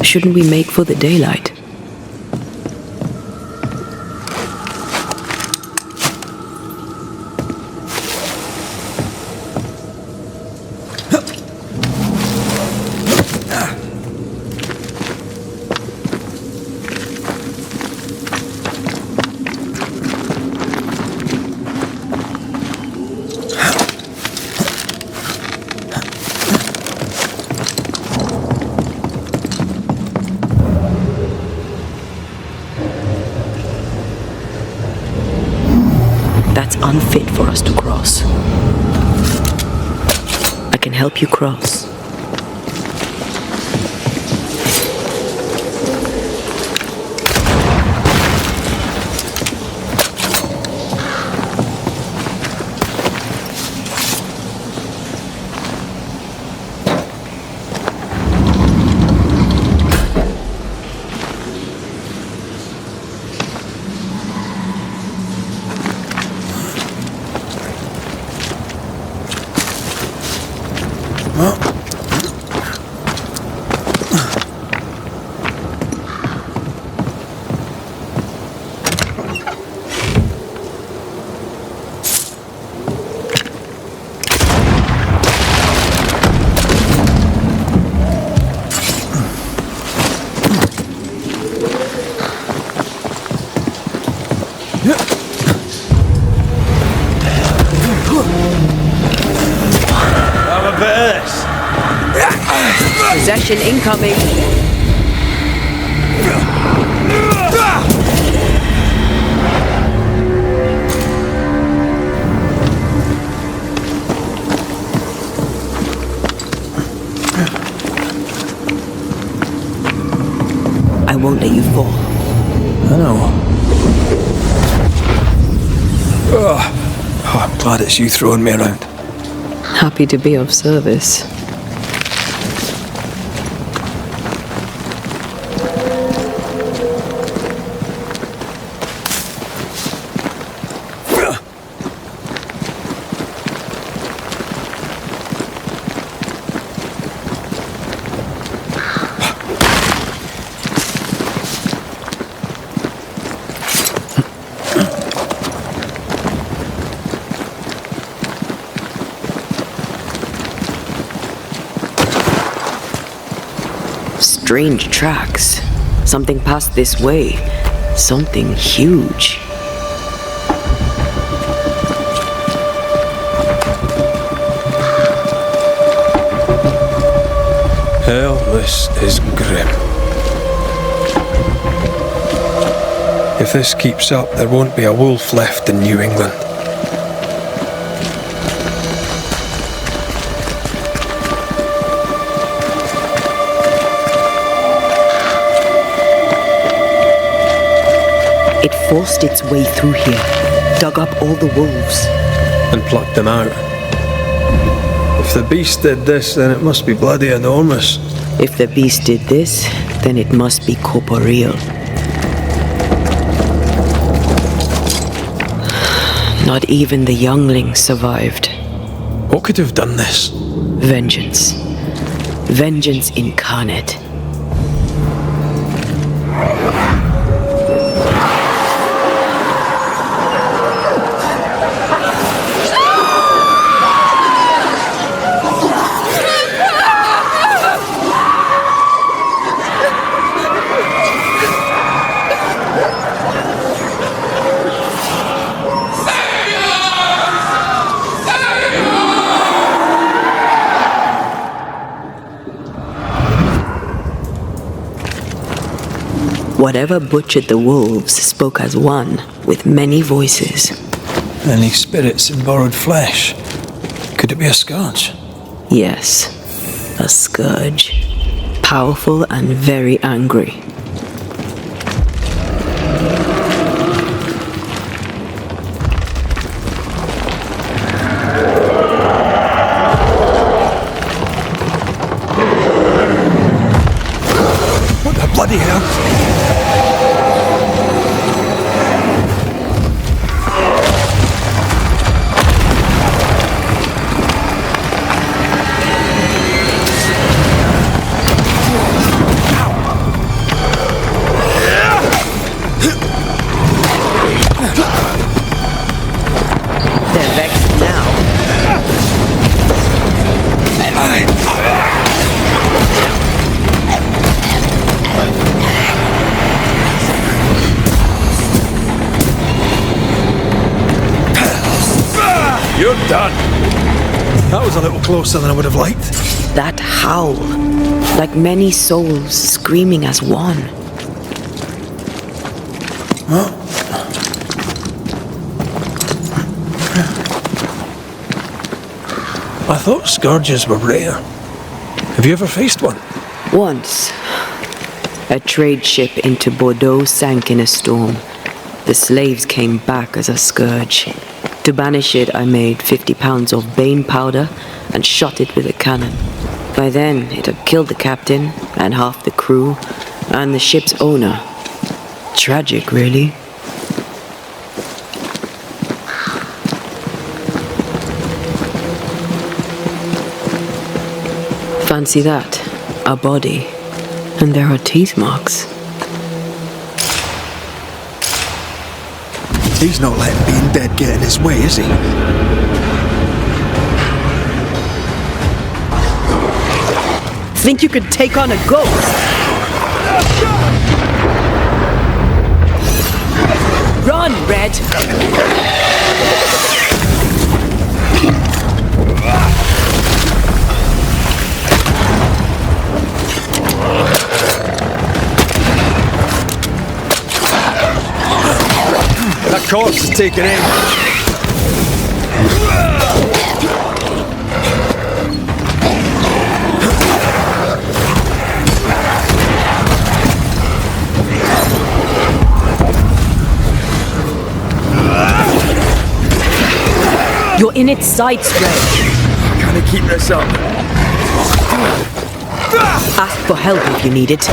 shouldn't we make for the daylight? That's unfit for us to cross. I can help you cross. Possession incoming. I won't let you fall. I know. Oh, I'm glad it's you throwing me around. Happy to be of service. Strange tracks. Something passed this way. Something huge. Hell, this is grim. If this keeps up, there won't be a wolf left in New England. It forced its way through here, dug up all the wolves. And plucked them out. If the beast did this, then it must be bloody enormous. If the beast did this, then it must be corporeal. Not even the younglings survived. What could have done this? Vengeance. Vengeance incarnate. Whatever butchered the wolves spoke as one, with many voices. Any spirits in borrowed flesh? Could it be a scourge? Yes, a scourge. Powerful and very angry. What the bloody hell? done. That was a little closer than I would have liked. That howl, like many souls screaming as one. Huh? I thought scourges were rare. Have you ever faced one? Once, a trade ship into Bordeaux sank in a storm. The slaves came back as a scourge. To banish it, I made 50 pounds of bane powder and shot it with a cannon. By then, it had killed the captain and half the crew and the ship's owner. Tragic, really. Fancy that, a body, and there are teeth marks. He's not letting being dead get in his way, is he? Think you could take on a ghost? Run, Red! That corpse is taking aim. You're in its sights, Red. Can I keep this up? Ask for help if you need it.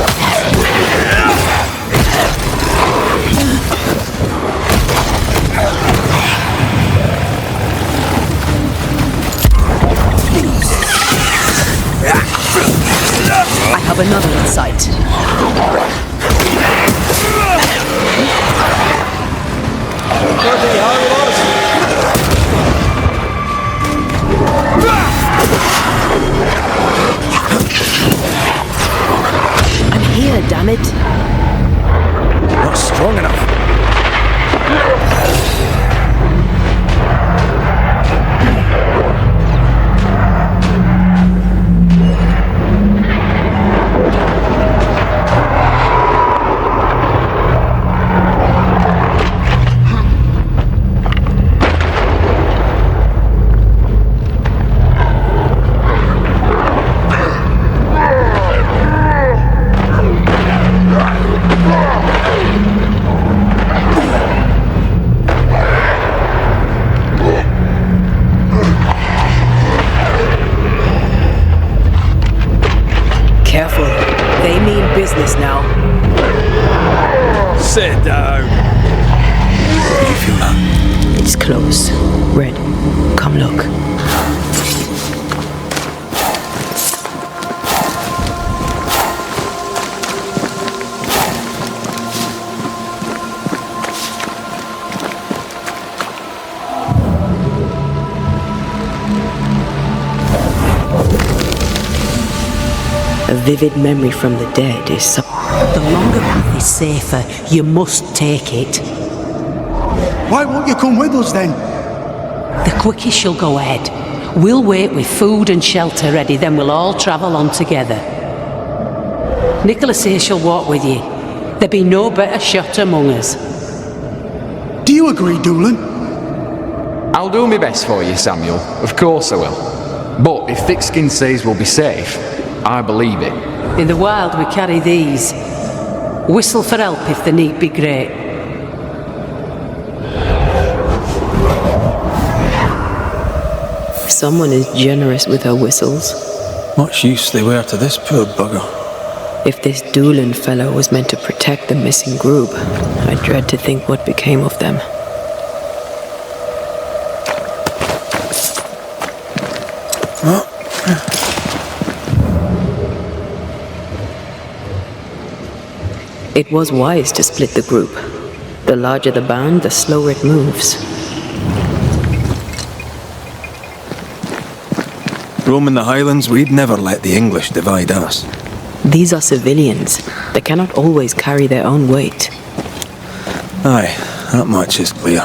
I have another in sight. I'm here, damn it. Not strong enough. Careful. They mean business now. Sit down. You feel that? It's close. Red, come look. A vivid memory from the dead is so... The longer path is safer. You must take it. Why won't you come with us then? The quickest you'll go ahead. We'll wait with food and shelter ready, then we'll all travel on together. Nicholas here shall walk with you. There be no better shot among us. Do you agree, Doolin? I'll do my best for you, Samuel. Of course I will. But if Thickskin says we'll be safe, I believe it. In the wild we carry these. Whistle for help if the need be great. Someone is generous with her whistles. Much use they were to this poor bugger. If this Doolin fellow was meant to protect the missing group, I dread to think what became of them. It was wise to split the group. The larger the band, the slower it moves. Roaming the Highlands, we'd never let the English divide us. These are civilians. They cannot always carry their own weight. Aye, that much is clear.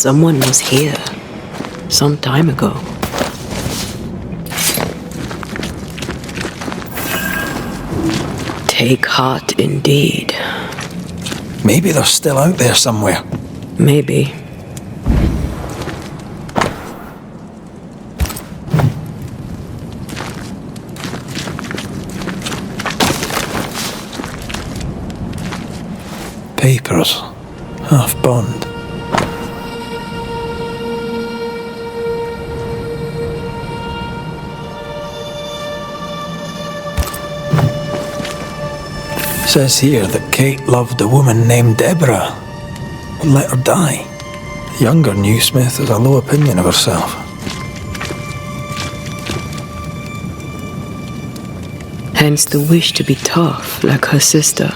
Someone was here. Some time ago. Take heart indeed. Maybe they're still out there somewhere. Maybe. Papers. Half burned. Says here that Kate loved a woman named Deborah and let her die. The younger Newsmith has a low opinion of herself. Hence the wish to be tough like her sister.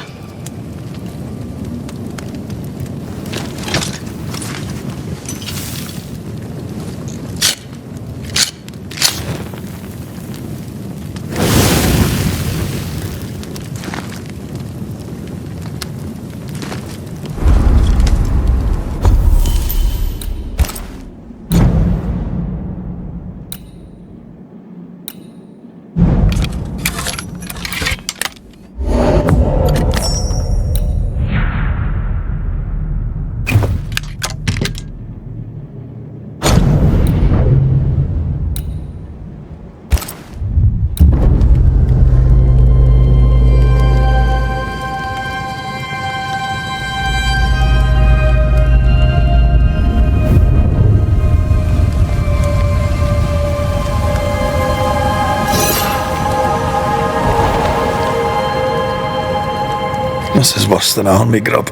This is worse than a army grub.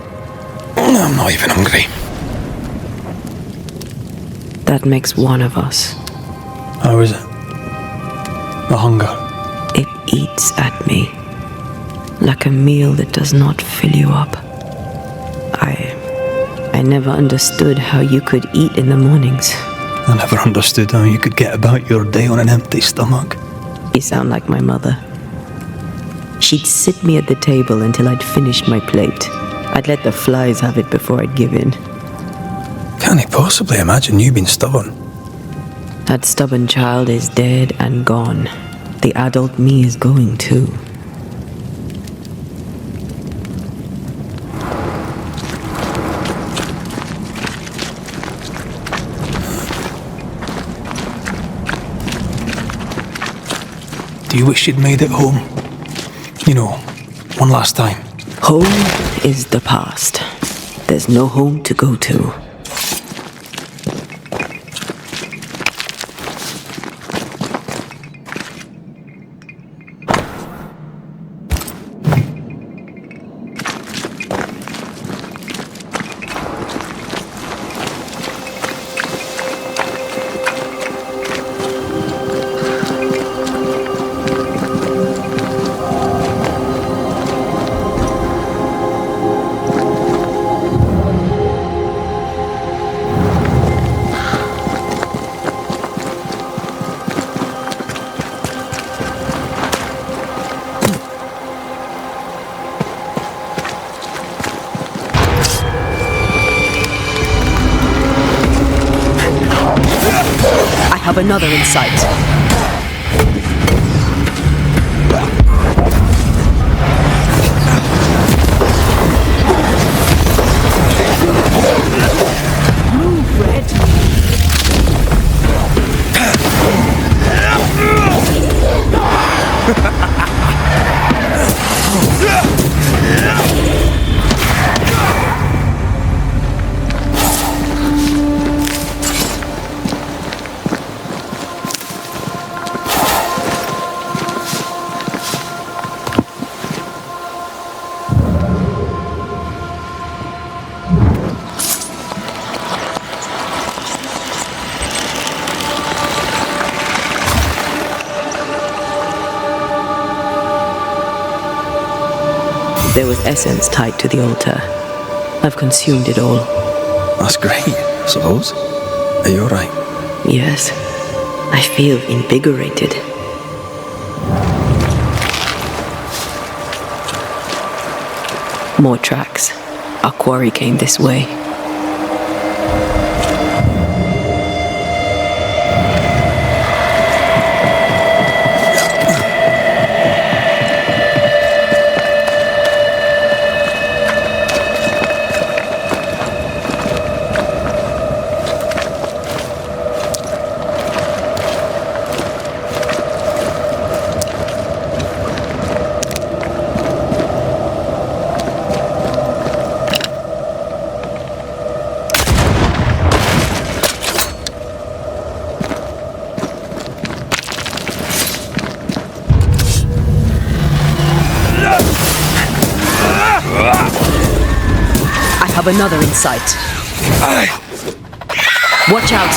I'm not even hungry. That makes one of us. How is it? The hunger. It eats at me. Like a meal that does not fill you up. I never understood how you could eat in the mornings. I never understood how you could get about your day on an empty stomach. You sound like my mother. She'd sit me at the table until I'd finished my plate. I'd let the flies have it before I'd give in. Can't he possibly imagine you being stubborn? That stubborn child is dead and gone. The adult me is going too. Do you wish you'd made it home? You know, one last time. Home is the past. There's no home to go to. Have another in sight. Move, Red. There was essence tied to the altar. I've consumed it all. That's great, I suppose. Are you alright? Yes. I feel invigorated. More tracks. Our quarry came this way. have another in sight. Watch out!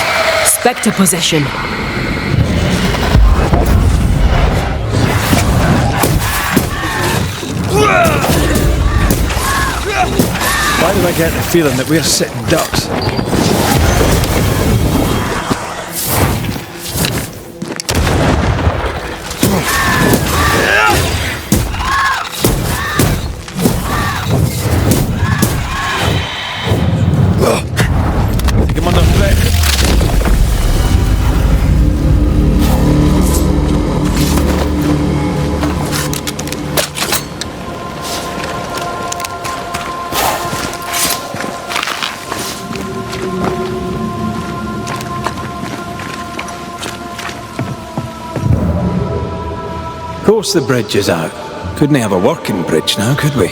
Spectre possession. Why do I get the feeling that we're sitting ducks? Take him under threat. Of course the bridge is out. Couldn't have a working bridge now, could we?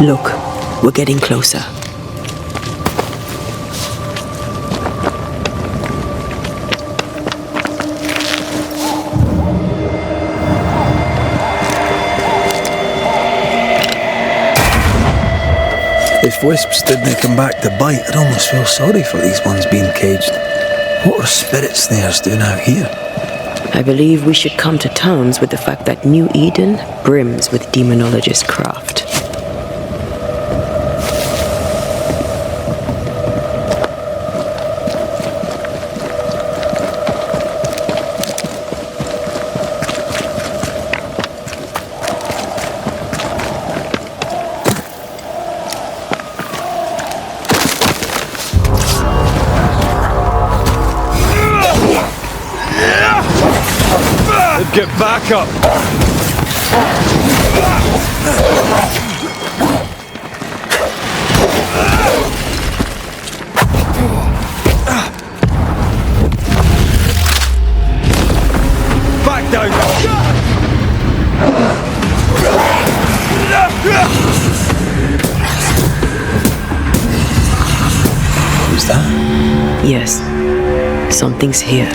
Look, we're getting closer. If wisps didn't come back to bite, I'd almost feel sorry for these ones being caged. What are spirit snares doing out here? I believe we should come to terms with the fact that New Eden brims with demonologist craft. Get back up! Back down! Who's that? Yes, something's here.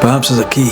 Perhaps there's a key.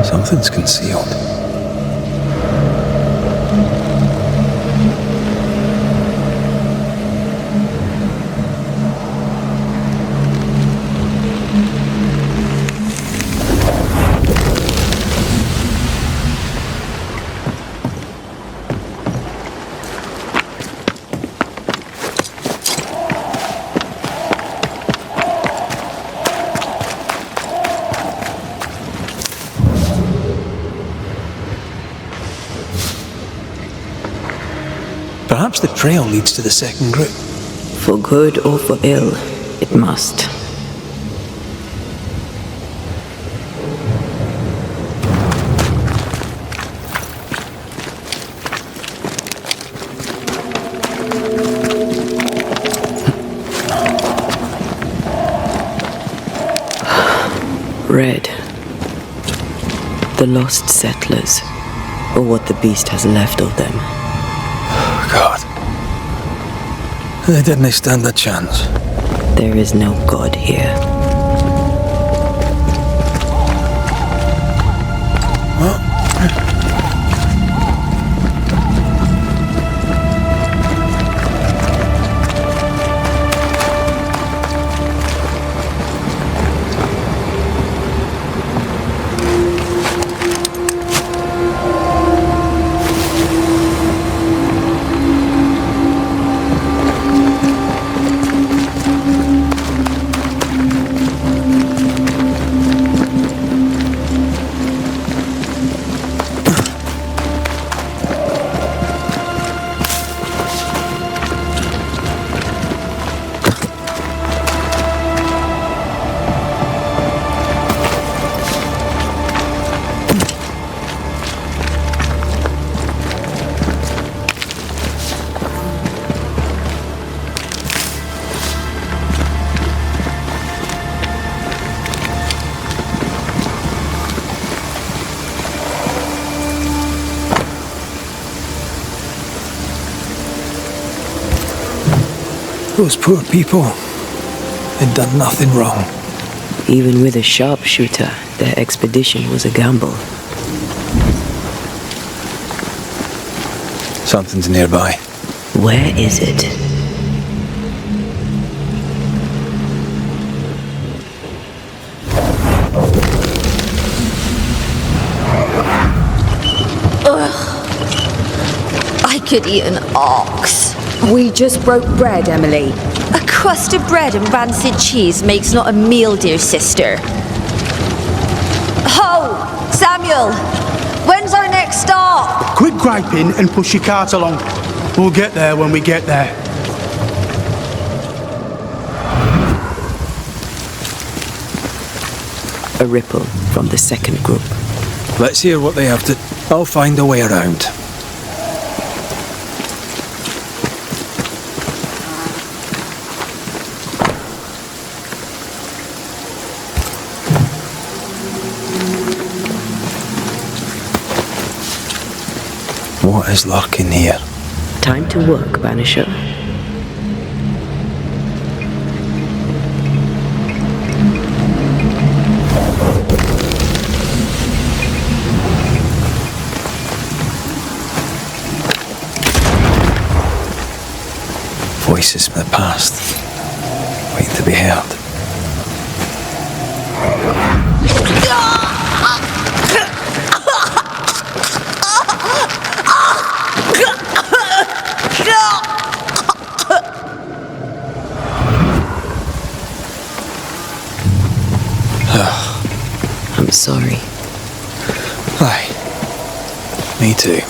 Something's concealed. Perhaps the trail leads to the second group. For good or for ill, it must. Red. The lost settlers, or what the beast has left of them. God. They didn't stand a chance. There is no God here. Those poor people, they'd done nothing wrong. Even with a sharpshooter, their expedition was a gamble. Something's nearby. Where is it? I could eat an ox. We just broke bread, Emily. A crust of bread and rancid cheese makes not a meal, dear sister. Ho! Samuel! When's our next stop? Quit griping and push your cart along. We'll get there when we get there. A ripple from the second group. Let's hear what they have to... I'll find a way around. What is lurking here? Time to work, Banisher. Voices from the past, waiting to be heard. I'm sorry. Aye. Me too.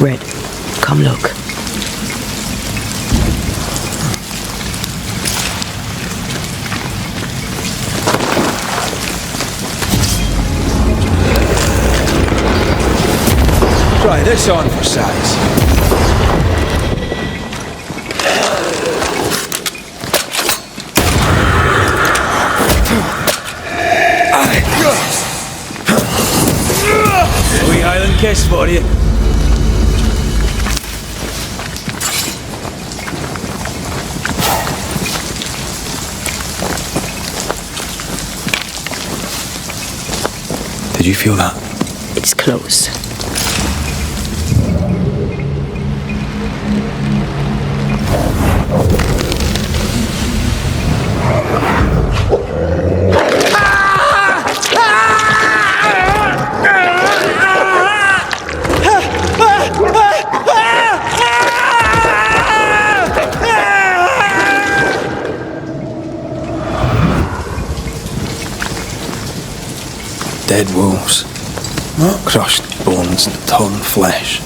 Red, come look. Try this on for size. A wee Highland kiss for you. Did you feel that? It's close. dead wolves, not crushed bones and torn flesh.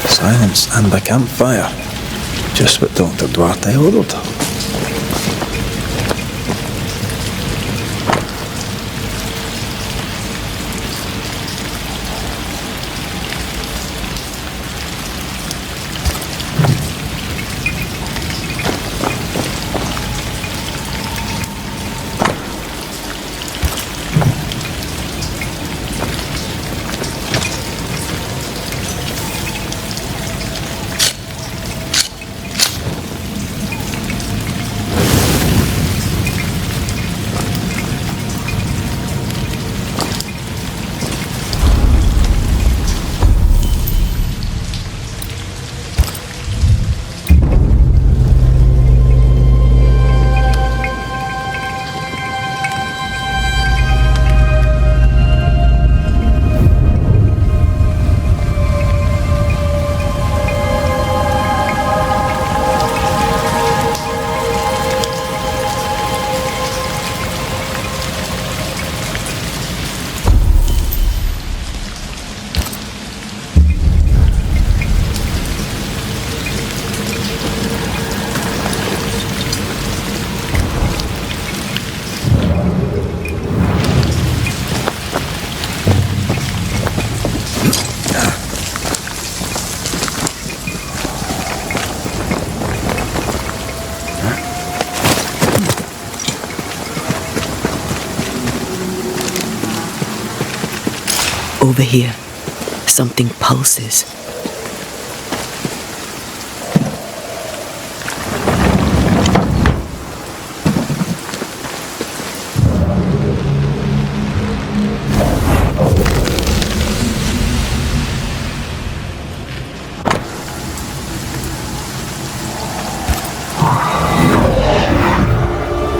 Silence and a campfire. Just what Dr. Duarte ordered. Over here, something pulses.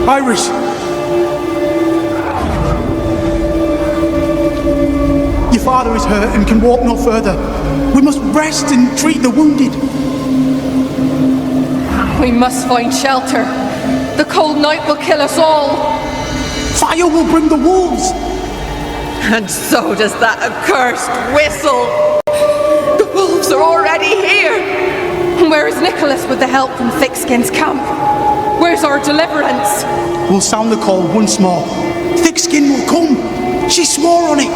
Iris! Your father is hurt and can walk no further. We must rest and treat the wounded. We must find shelter. The cold night will kill us all. Fire will bring the wolves. And so does that accursed whistle. The wolves are already here. Where is Nicholas with the help from Thickskin's camp? Where's our deliverance? We'll sound the call once more. Thickskin will come. She swore on it.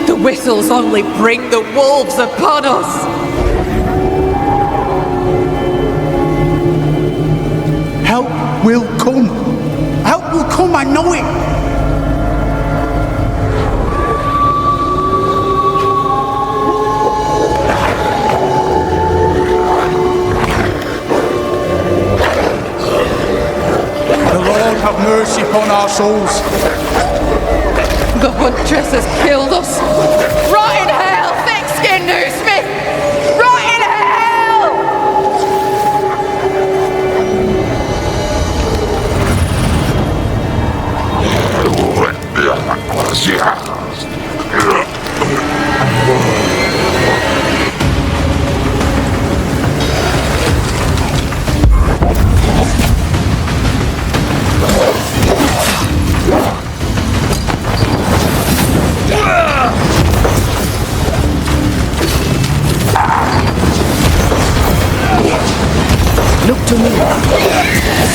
The whistles only bring the wolves upon us. Help will come. Help will come, I know it. The Lord have mercy upon our souls. The huntress has killed us. Rot in hell, thick-skinned newsmith! Rot in hell! Look to me.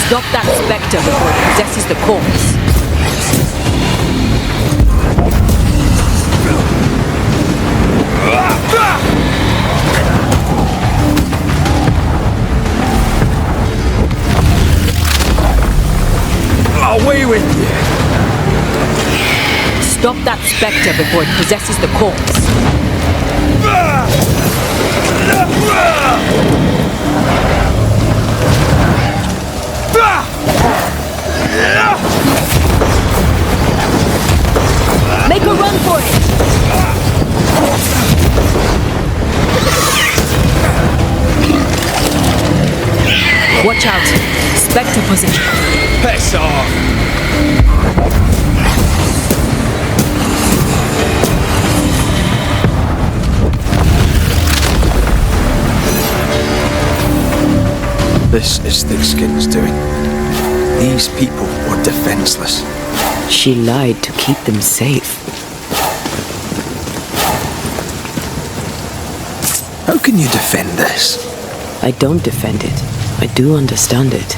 Stop that spectre before it possesses the corpse. Away with you! Stop that spectre before it possesses the corpse. Make a run for it! Watch out! Spectre possession. Piss off! This is Thickskin's doing. These people were defenseless. She lied to keep them safe. How can you defend this? I don't defend it. I do understand it.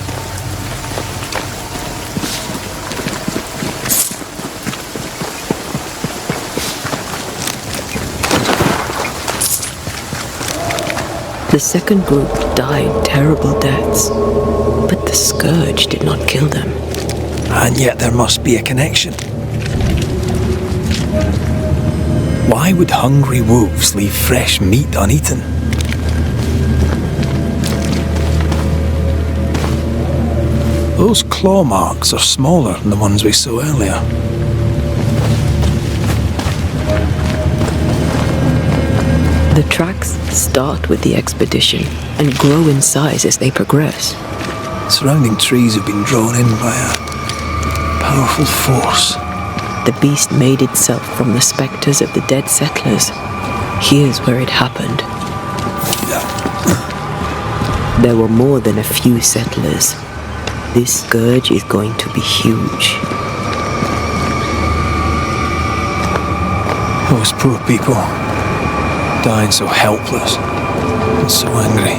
The second group died terrible deaths, but the scourge did not kill them. And yet there must be a connection. Why would hungry wolves leave fresh meat uneaten? Those claw marks are smaller than the ones we saw earlier. The tracks start with the expedition and grow in size as they progress. Surrounding trees have been drawn in by a powerful force. The beast made itself from the spectres of the dead settlers. Here's where it happened. There were more than a few settlers. This scourge is going to be huge. Those poor people, dying so helpless and so angry.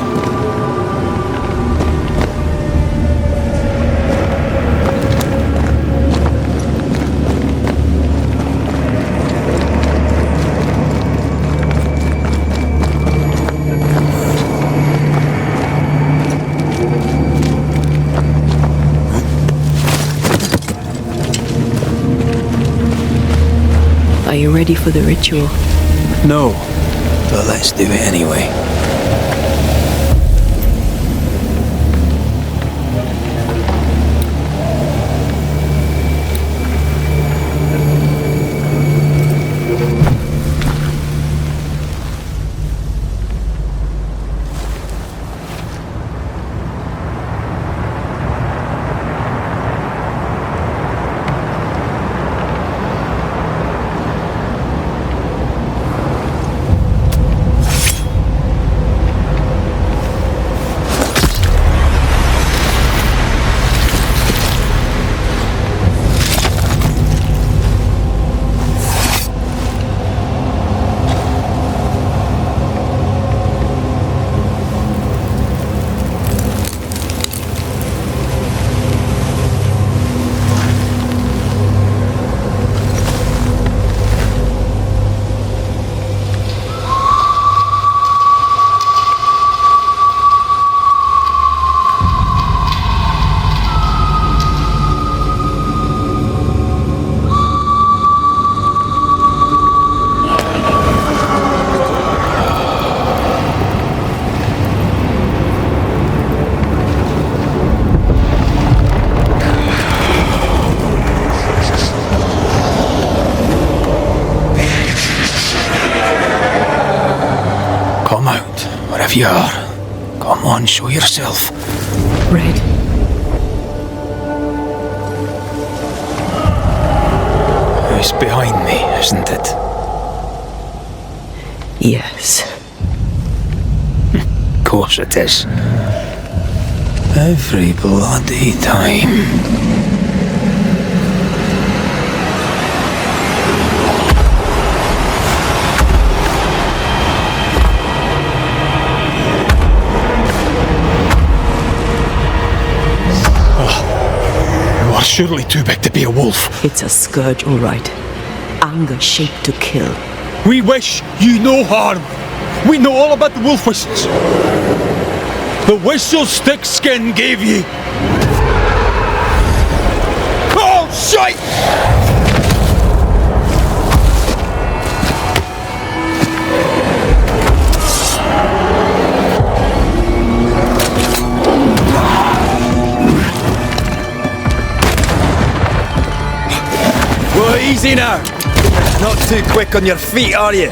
Are you ready for the ritual? No, but let's do it anyway. You are. Come on, show yourself. Red. It's behind me, isn't it? Yes. Of course it is. Every bloody time. Surely too big to be a wolf. It's a scourge, all right. Anger shaped to kill. We wish you no harm. We know all about the wolf whistles. The whistles Thickskin gave you. Oh, shite! Well, easy now. Not too quick on your feet, are you?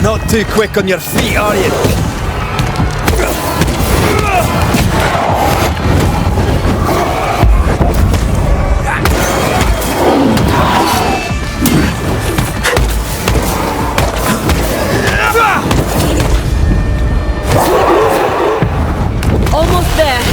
Not too quick on your feet, are you? Almost there.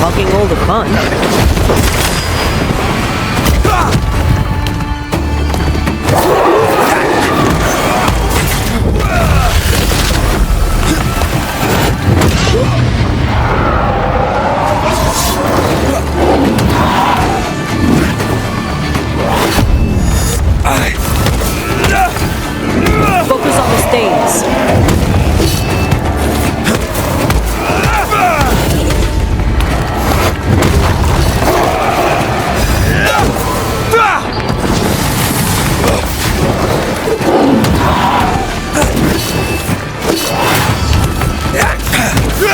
Hogging all the fun. Focus on the stains.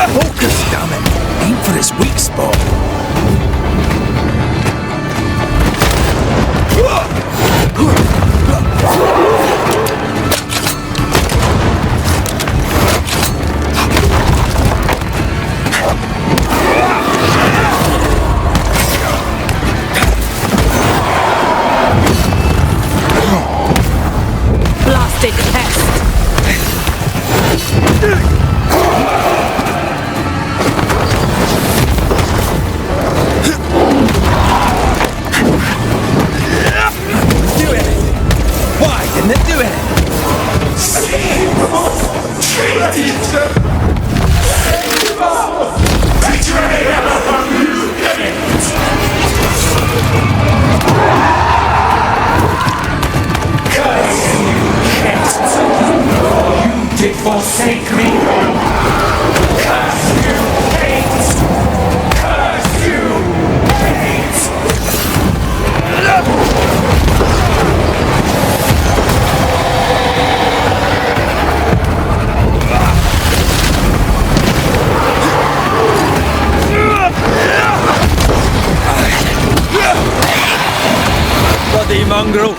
Focus, damn it! Aim for his weak spot. Blasted pest. Forsake me. Curse you, hate. Curse you, hate. Bloody mongrel.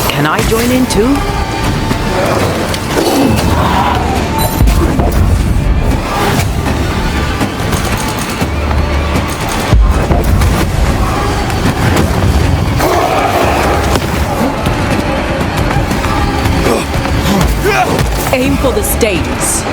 Can I join in too? Aim for the stains.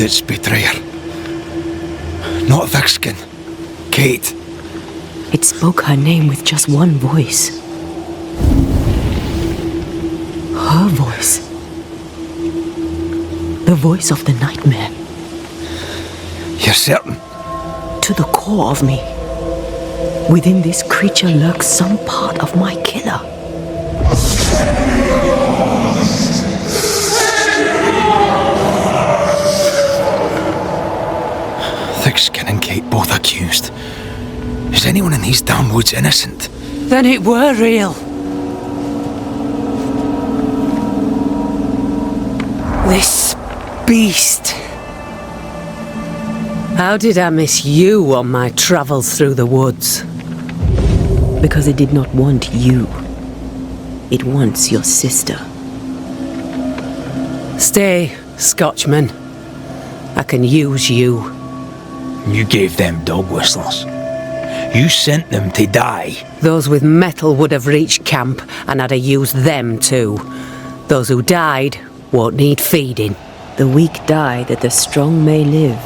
its betrayer. Not Thickskin. Kate. It spoke her name with just one voice. Her voice. The voice of the nightmare. You're certain? To the core of me. Within this creature lurks some part of my killer. Thickskin and Kate both accused. Is anyone in these damn woods innocent? Then it were real. This beast. How did I miss you on my travels through the woods? Because it did not want you. It wants your sister. Stay, Scotchman. I can use you. You gave them dog whistles. You sent them to die. Those with metal would have reached camp, and I'd have used them too. Those who died won't need feeding. The weak die that the strong may live.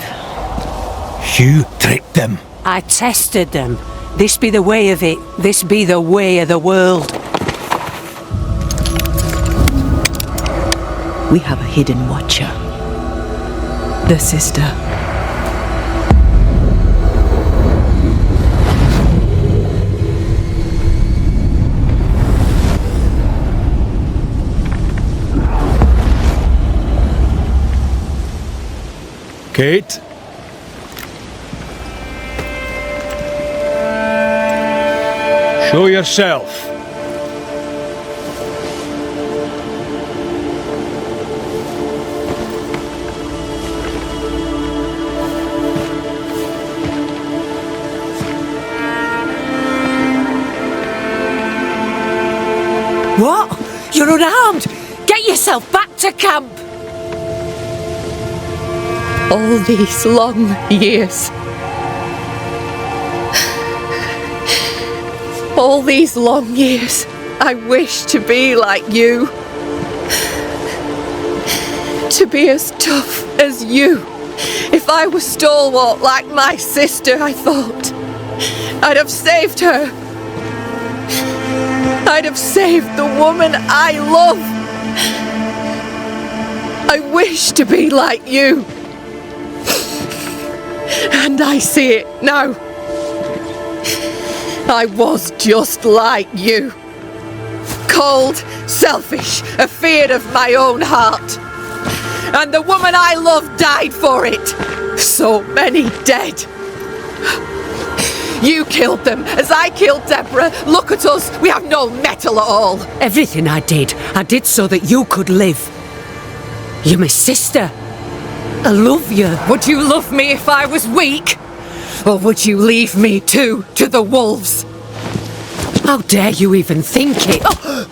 You tricked them. I tested them. This be the way of it. This be the way of the world. We have a hidden watcher. The sister. Kate? Show yourself. What? You're unarmed! Get yourself back to camp! All these long years. All these long years, I wish to be like you. To be as tough as you. If I was stalwart like my sister, I thought, I'd have saved her. I'd have saved the woman I love. I wish to be like you. And I see it now. I was just like you. Cold, selfish, afeard of my own heart. And the woman I loved died for it. So many dead. You killed them, as I killed Deborah. Look at us, we have no mettle at all. Everything I did so that you could live. You're my sister. I love you. Would you love me if I was weak? Or would you leave me too to the wolves? How dare you even think it? Oh.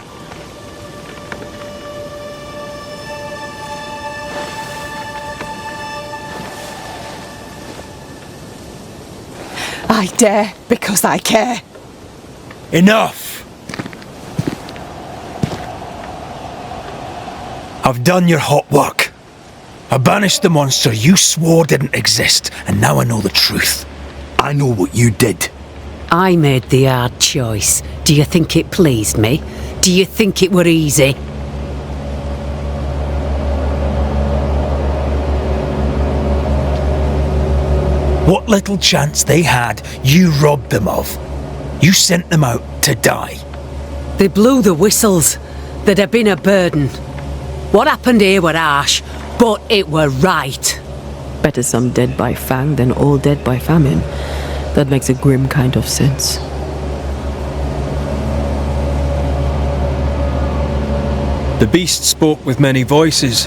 I dare because I care. Enough! I've done your hot work. I banished the monster you swore didn't exist, and now I know the truth. I know what you did. I made the hard choice. Do you think it pleased me? Do you think it were easy? What little chance they had, you robbed them of. You sent them out to die. They blew the whistles. They'd have been a burden. What happened here were harsh, but it were right. Better some dead by fang than all dead by famine. That makes a grim kind of sense. The beast spoke with many voices.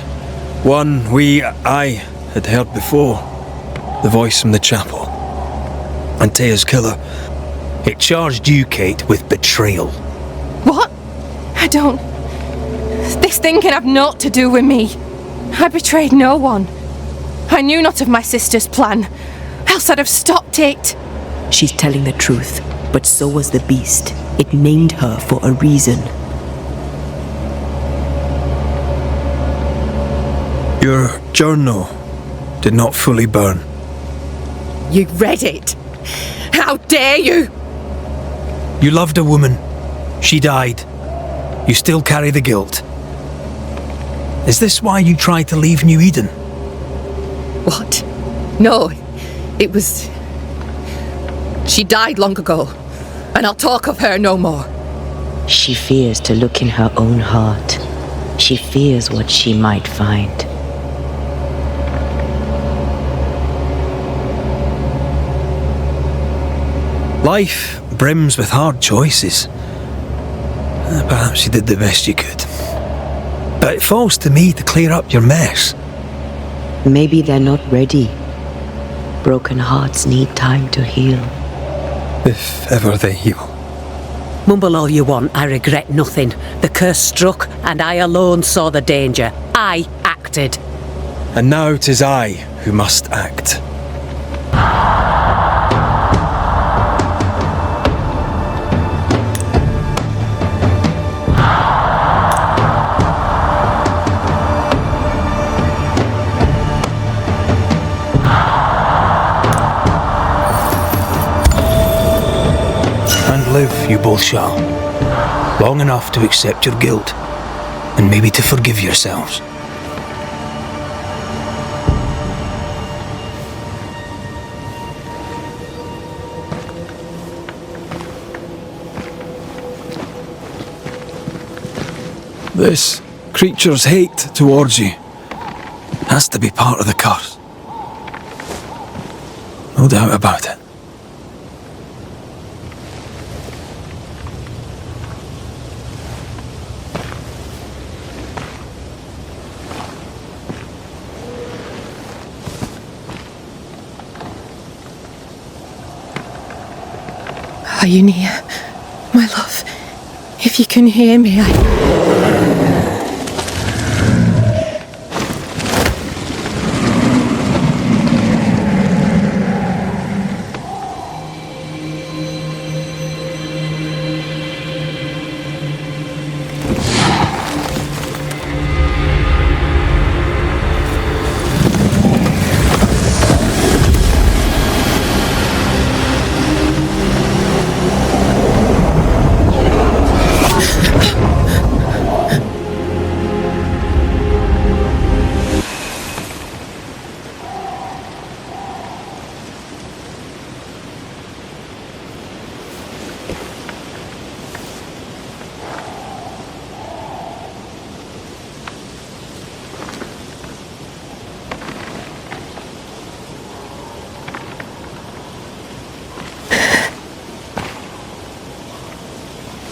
One I had heard before. The voice from the chapel. Antea's killer. It charged you, Kate, with betrayal. What? I don't... This thing can have naught to do with me. I betrayed no one. I knew not of my sister's plan, else I'd have stopped it. She's telling the truth, but so was the beast. It named her for a reason. Your journal, did not fully burn. You read it! How dare you! You loved a woman. She died. You still carry the guilt. Is this why you tried to leave New Eden? What? No, it was... She died long ago, and I'll talk of her no more. She fears to look in her own heart. She fears what she might find. Life brims with hard choices. Perhaps you did the best you could. But it falls to me to clear up your mess. Maybe they're not ready. Broken hearts need time to heal. If ever they heal. Mumble all you want, I regret nothing. The curse struck, and I alone saw the danger. I acted. And now 'tis I who must act. Live, you both shall. Long enough to accept your guilt, and maybe to forgive yourselves. This creature's hate towards you has to be part of the curse. No doubt about it. Are you near, my love? If you can hear me,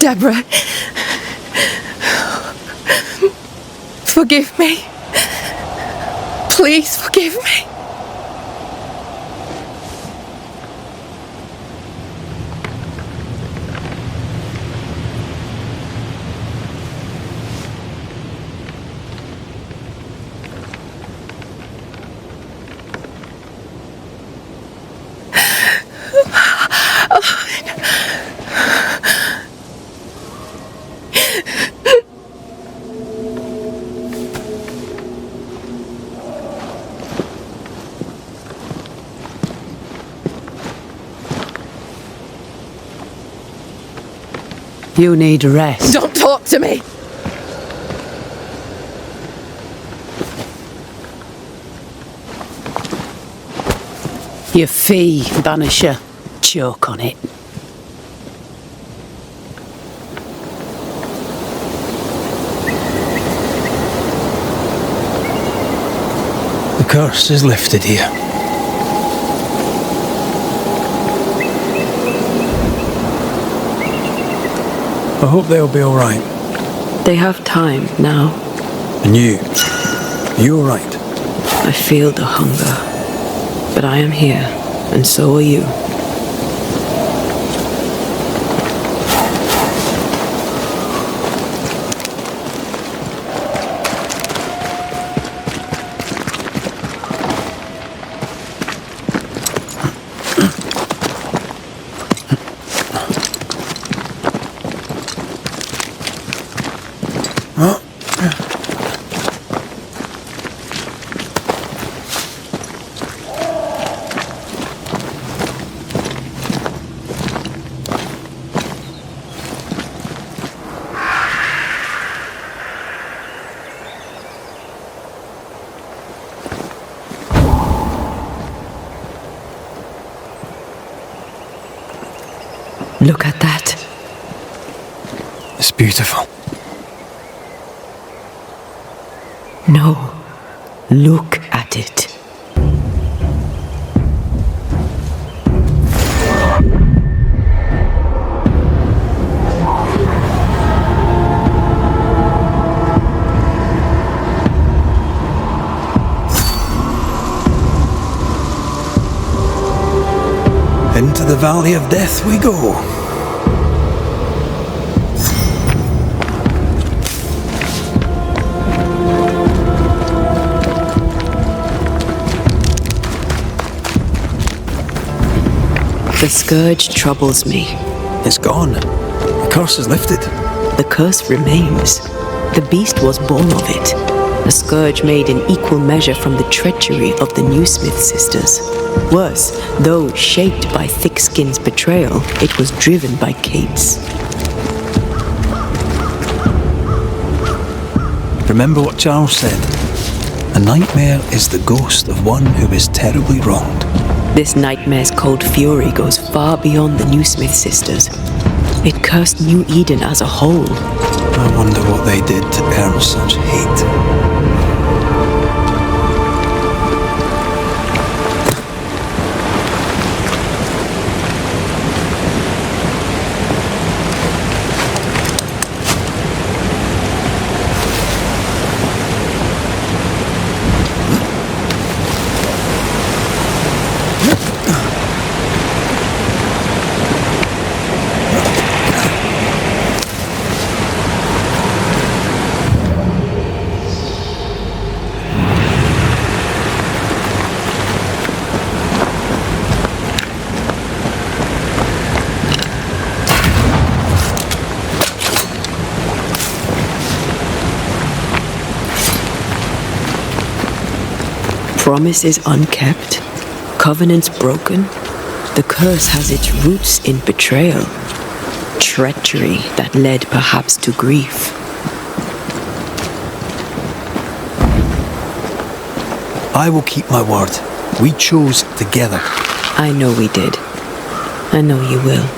Deborah, forgive me. Please forgive me. You need rest. Don't talk to me! Your fee, Banisher. Choke on it. The curse is lifted here. I hope they'll be all right. They have time now. And you all right? I feel the hunger, but I am here, and so are you. Look at that. It's beautiful. No. Look at it. Into the Valley of Death we go. The scourge troubles me. It's gone. The curse is lifted. The curse remains. The beast was born of it. A scourge made in equal measure from the treachery of the Newsmith sisters. Worse, though shaped by Thickskin's betrayal, it was driven by Kate's. Remember what Charles said. A nightmare is the ghost of one who is terribly wronged. This nightmare's cold fury goes far beyond the Newsmith sisters. It cursed New Eden as a whole. I wonder what they did to earn such hate. Promises unkept, covenants broken. The curse has its roots in betrayal, treachery that led perhaps to grief. I will keep my word. We chose together. I know we did. I know you will.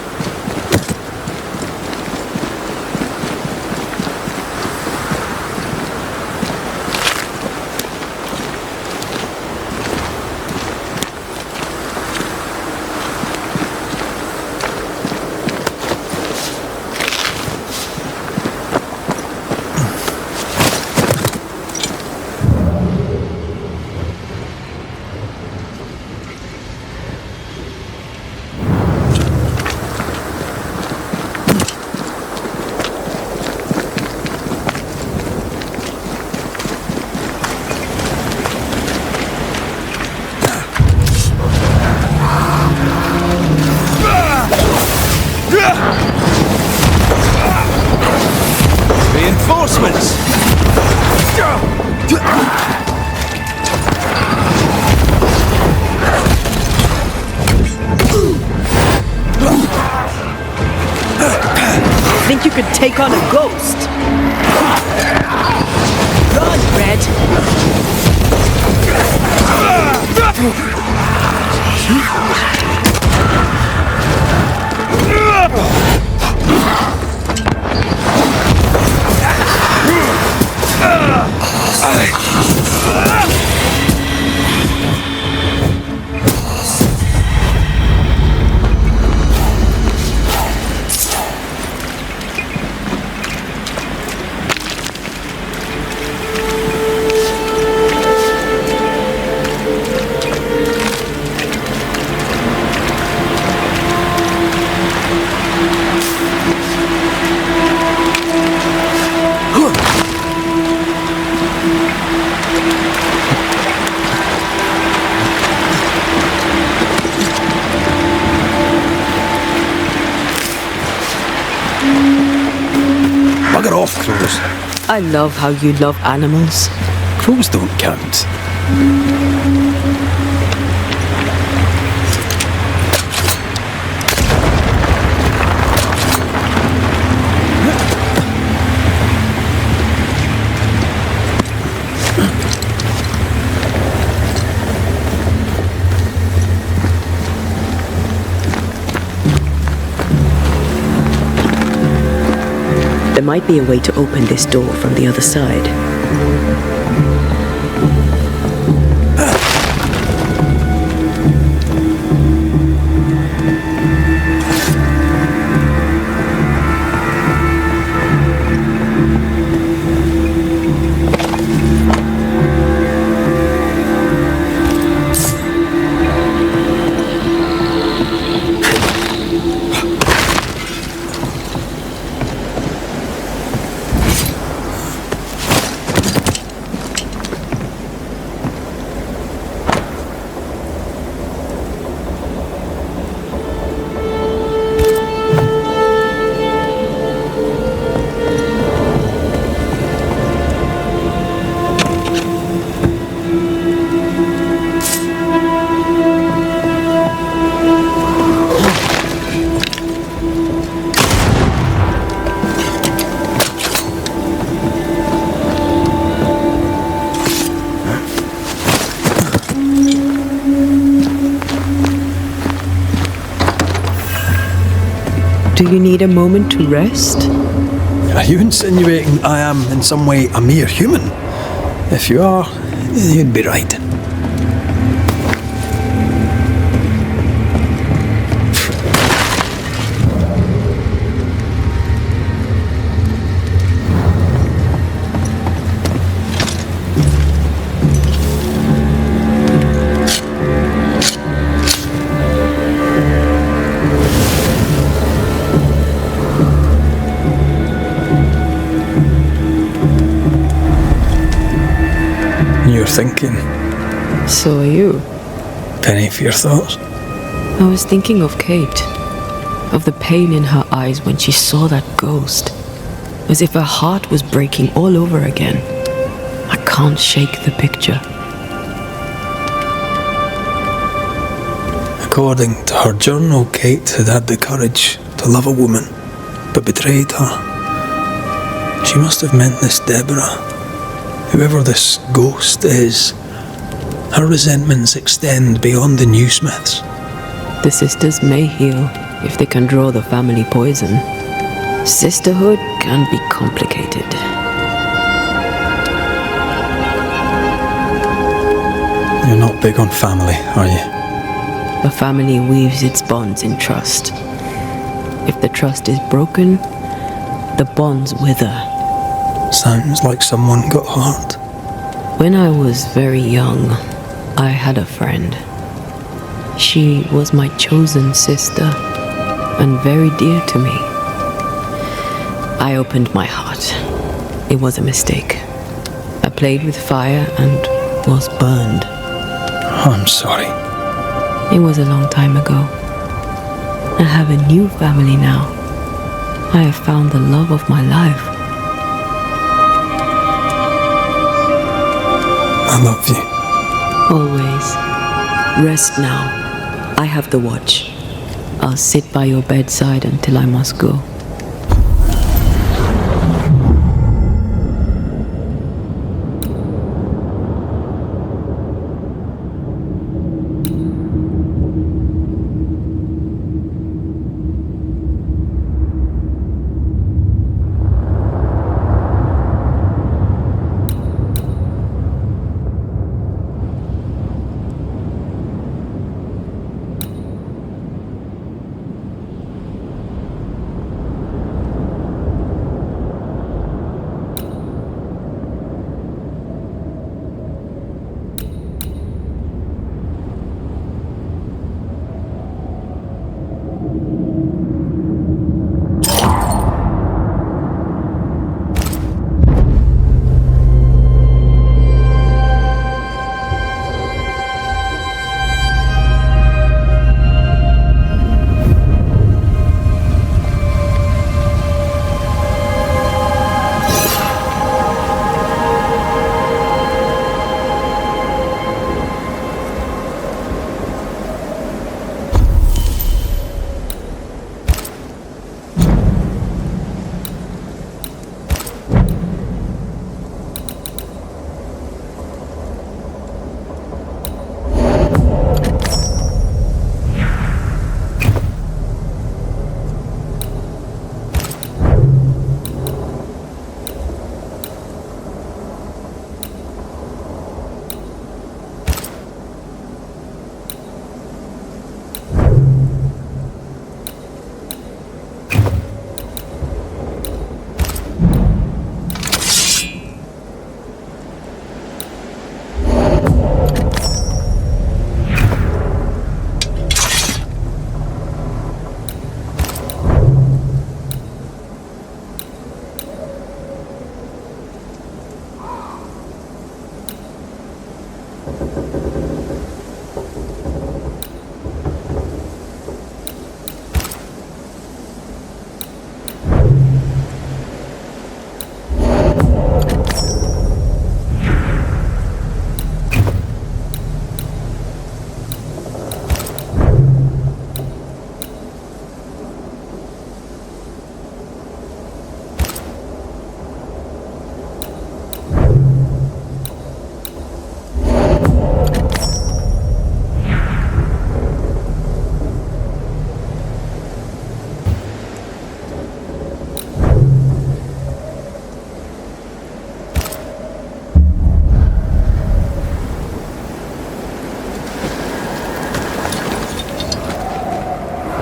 Reinforcements! Think you could take on a ghost? Run, Red! Bugger off, crows. I love how you love animals. Crows don't count. There might be a way to open this door from the other side. Do you need a moment to rest? Are you insinuating I am in some way a mere human? If you are, you'd be right. You're thinking. So are you. Penny for your thoughts? I was thinking of Kate. Of the pain in her eyes when she saw that ghost. As if her heart was breaking all over again. I can't shake the picture. According to her journal, Kate had had the courage to love a woman, but betrayed her. She must have meant this Deborah. Whoever this ghost is, her resentments extend beyond the new Smiths. The sisters may heal if they can draw the family poison. Sisterhood can be complicated. You're not big on family, are you? A family weaves its bonds in trust. If the trust is broken, the bonds wither. Sounds like someone got hurt. When I was very young, I had a friend. She was my chosen sister, and very dear to me. I opened my heart. It was a mistake. I played with fire and was burned. I'm sorry. It was a long time ago. I have a new family now. I have found the love of my life. I love you. Always. Rest now. I have the watch. I'll sit by your bedside until I must go.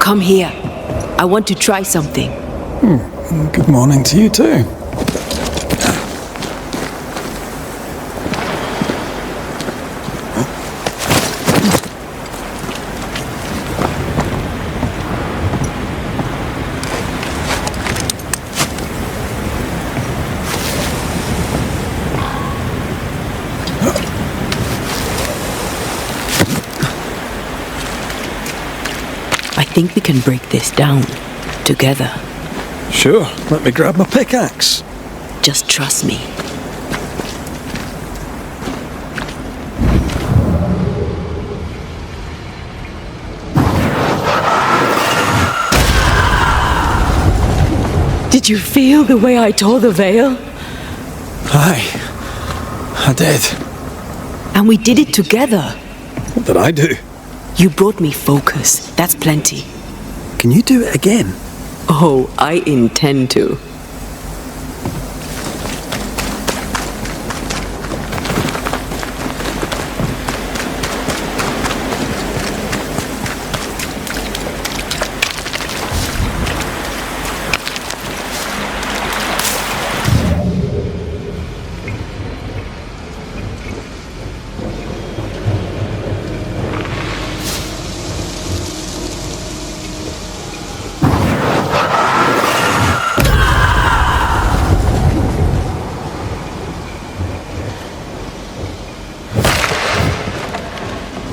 Come here. I want to try something. Good morning to you too. I think we can break this down together. Sure, let me grab my pickaxe. Just trust me. Did you feel the way I tore the veil? Aye, I did. And we did it together. What did I do? You brought me focus. That's plenty. Can you do it again? Oh, I intend to.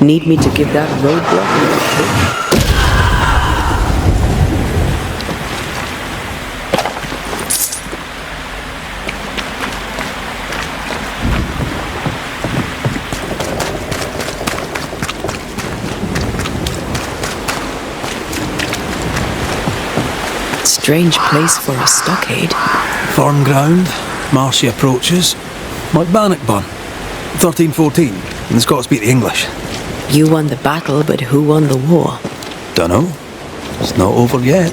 Need me to give that roadblock a little strange place for a stockade. Farm ground, marshy approaches. Like Bannockburn, 1314, and the Scots beat the English. You won the battle, but who won the war? Dunno. It's not over yet.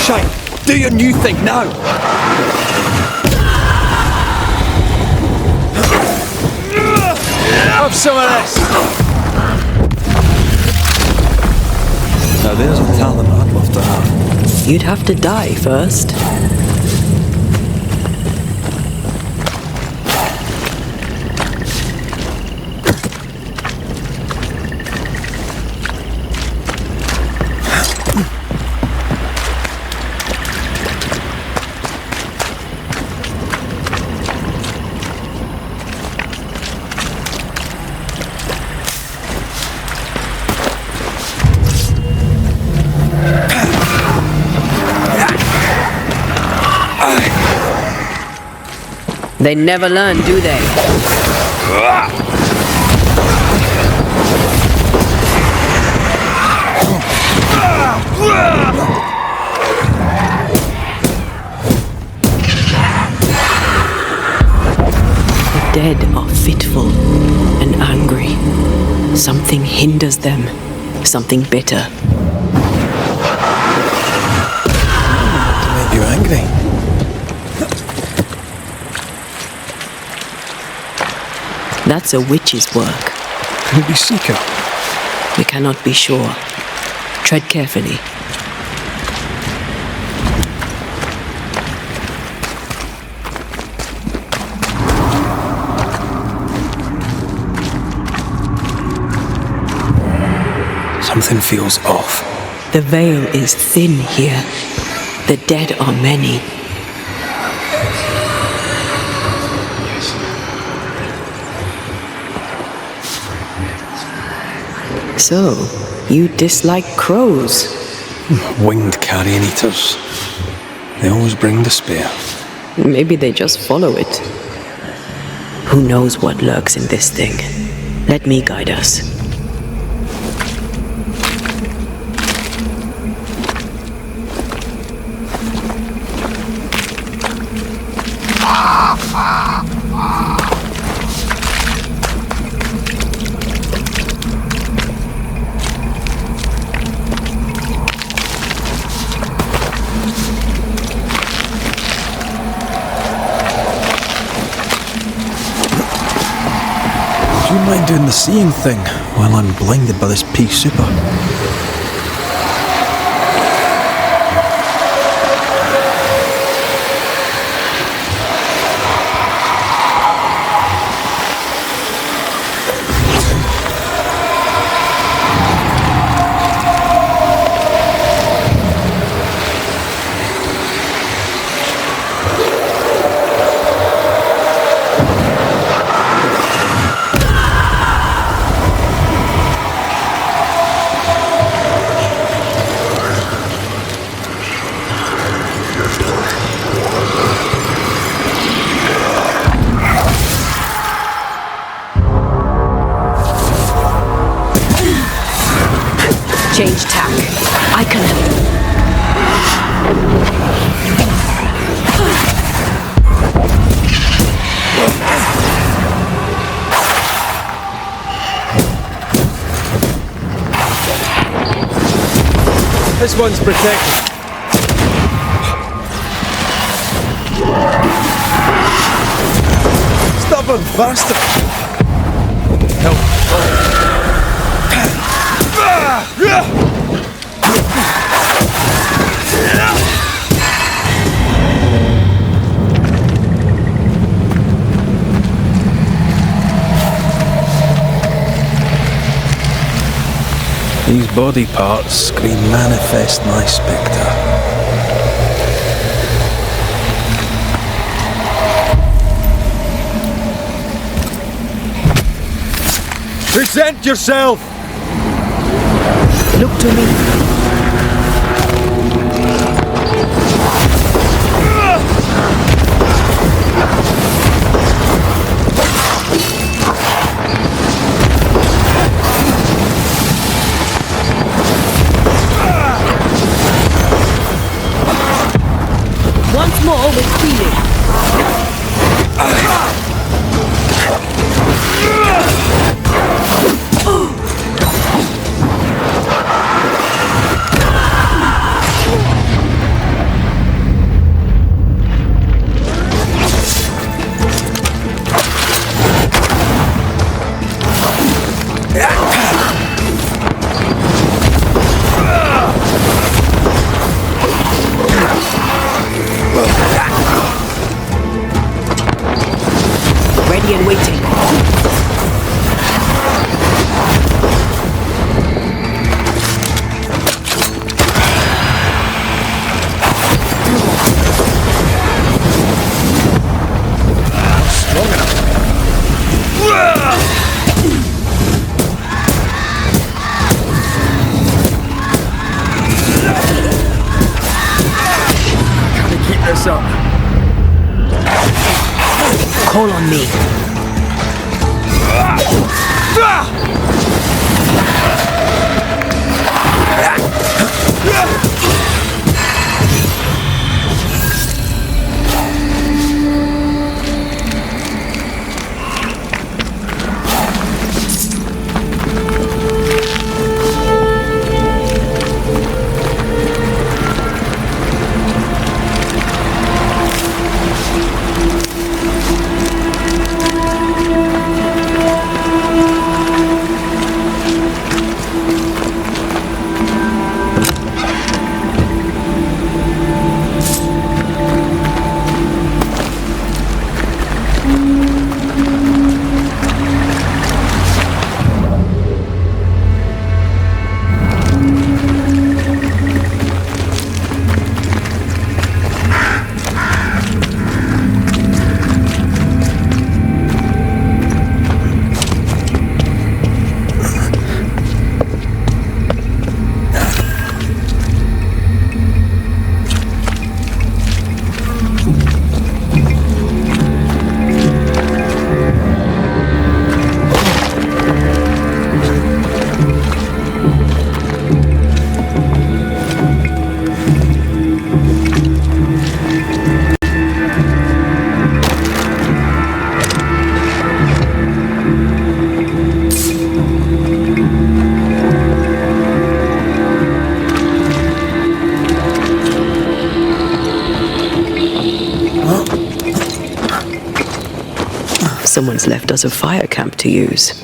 Shane, do your new thing now! Have some of this! Now there's a talent I'd love to have. You'd have to die first. They never learn, do they? The dead are fitful and angry. Something hinders them, something bitter. To make you angry. That's a witch's work. Could it be Seeker? We cannot be sure. Tread carefully. Something feels off. The veil is thin here. The dead are many. So, you dislike crows? Winged carrion eaters. They always bring despair. Maybe they just follow it. Who knows what lurks in this thing? Let me guide us. you mind doing the seeing thing while I'm blinded by this pea super? Change tack. I can... This one's protected. Stubborn bastard! Help. These body parts scream manifest my spectre. Present yourself! Look to me. Once more with feeling. Ready and waiting. Strong enough. Gotta keep this up. Call on me. locals left us a fire camp to use.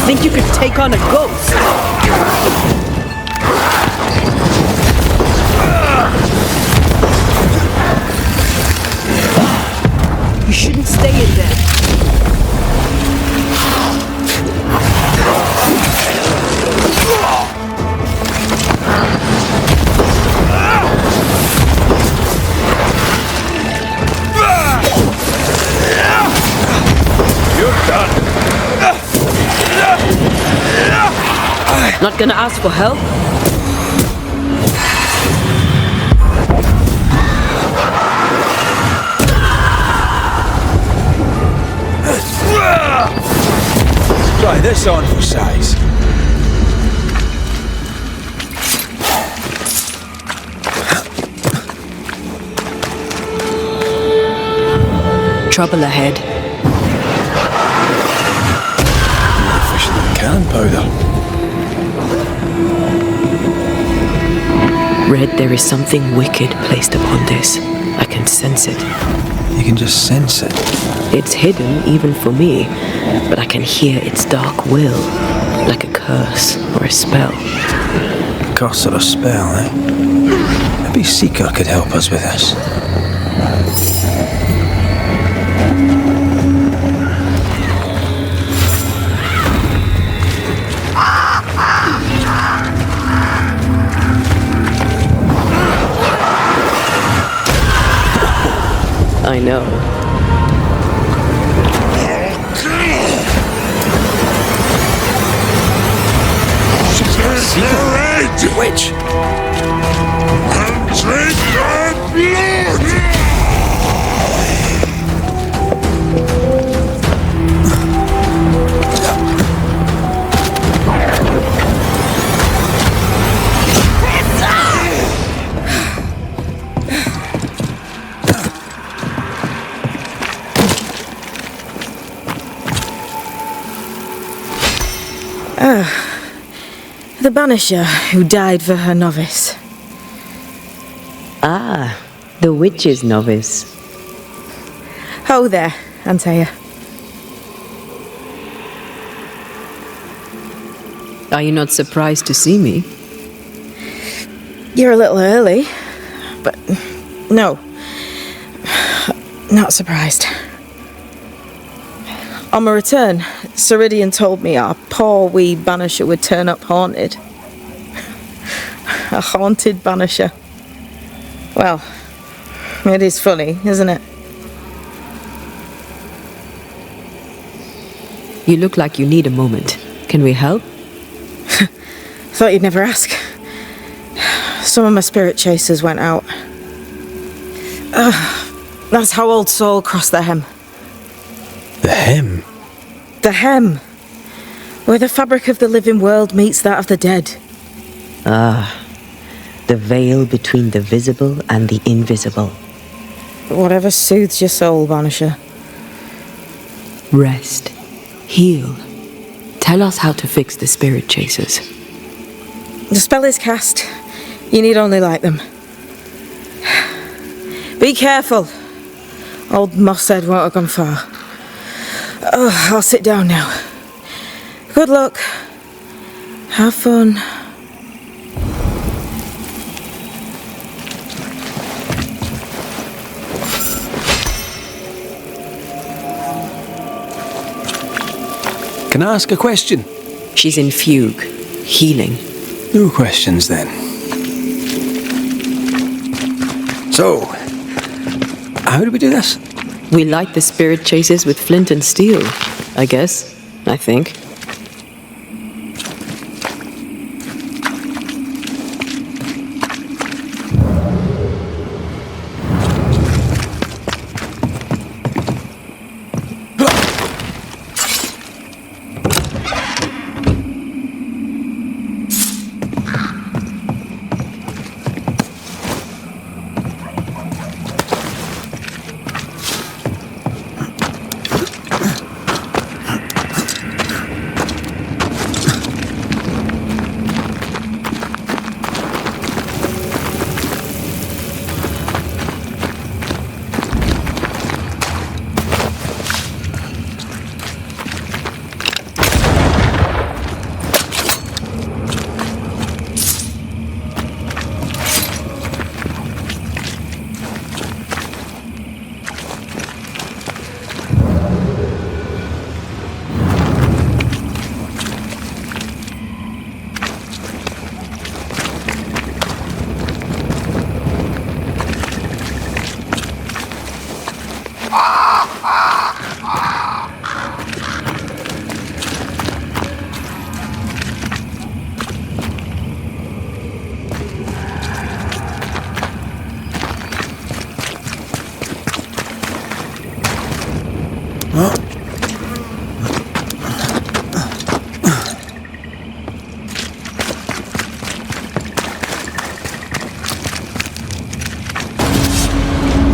Think you could take on a ghost? You shouldn't stay in there. You're done. Not gonna ask for help? Try this on for size. Trouble ahead. Fish in the can powder. Red, there is something wicked placed upon this. I can sense it. You can just sense it. It's hidden even for me, but I can hear its dark will, like a curse or a spell. A curse or a spell, eh? Maybe Seeker could help us with this. I know. Secret witch. And drink your blood! The Banisher who died for her novice. Ah, the witch's novice. Ho there, Antea. Are you not surprised to see me? You're a little early, but no, not surprised. On my return, Ceridian told me our poor wee Banisher would turn up haunted. A haunted Banisher. Well, it is funny, isn't it? You look like you need a moment. Can we help? Thought you'd never ask. Some of my spirit chasers went out. That's how old Saul crossed the hem. The hem? The hem. Where the fabric of the living world meets that of the dead. Ah, the veil between the visible and the invisible. Whatever soothes your soul, Banisher. Rest. Heal. Tell us how to fix the spirit chasers. The spell is cast. You need only light them. Be careful. Old Mosshead won't have gone far. Oh, I'll sit down now. Good luck. Have fun. Can I ask a question? She's in fugue. Healing. No questions then. So, how do we do this? We light the spirit chasers with flint and steel, I guess. I think.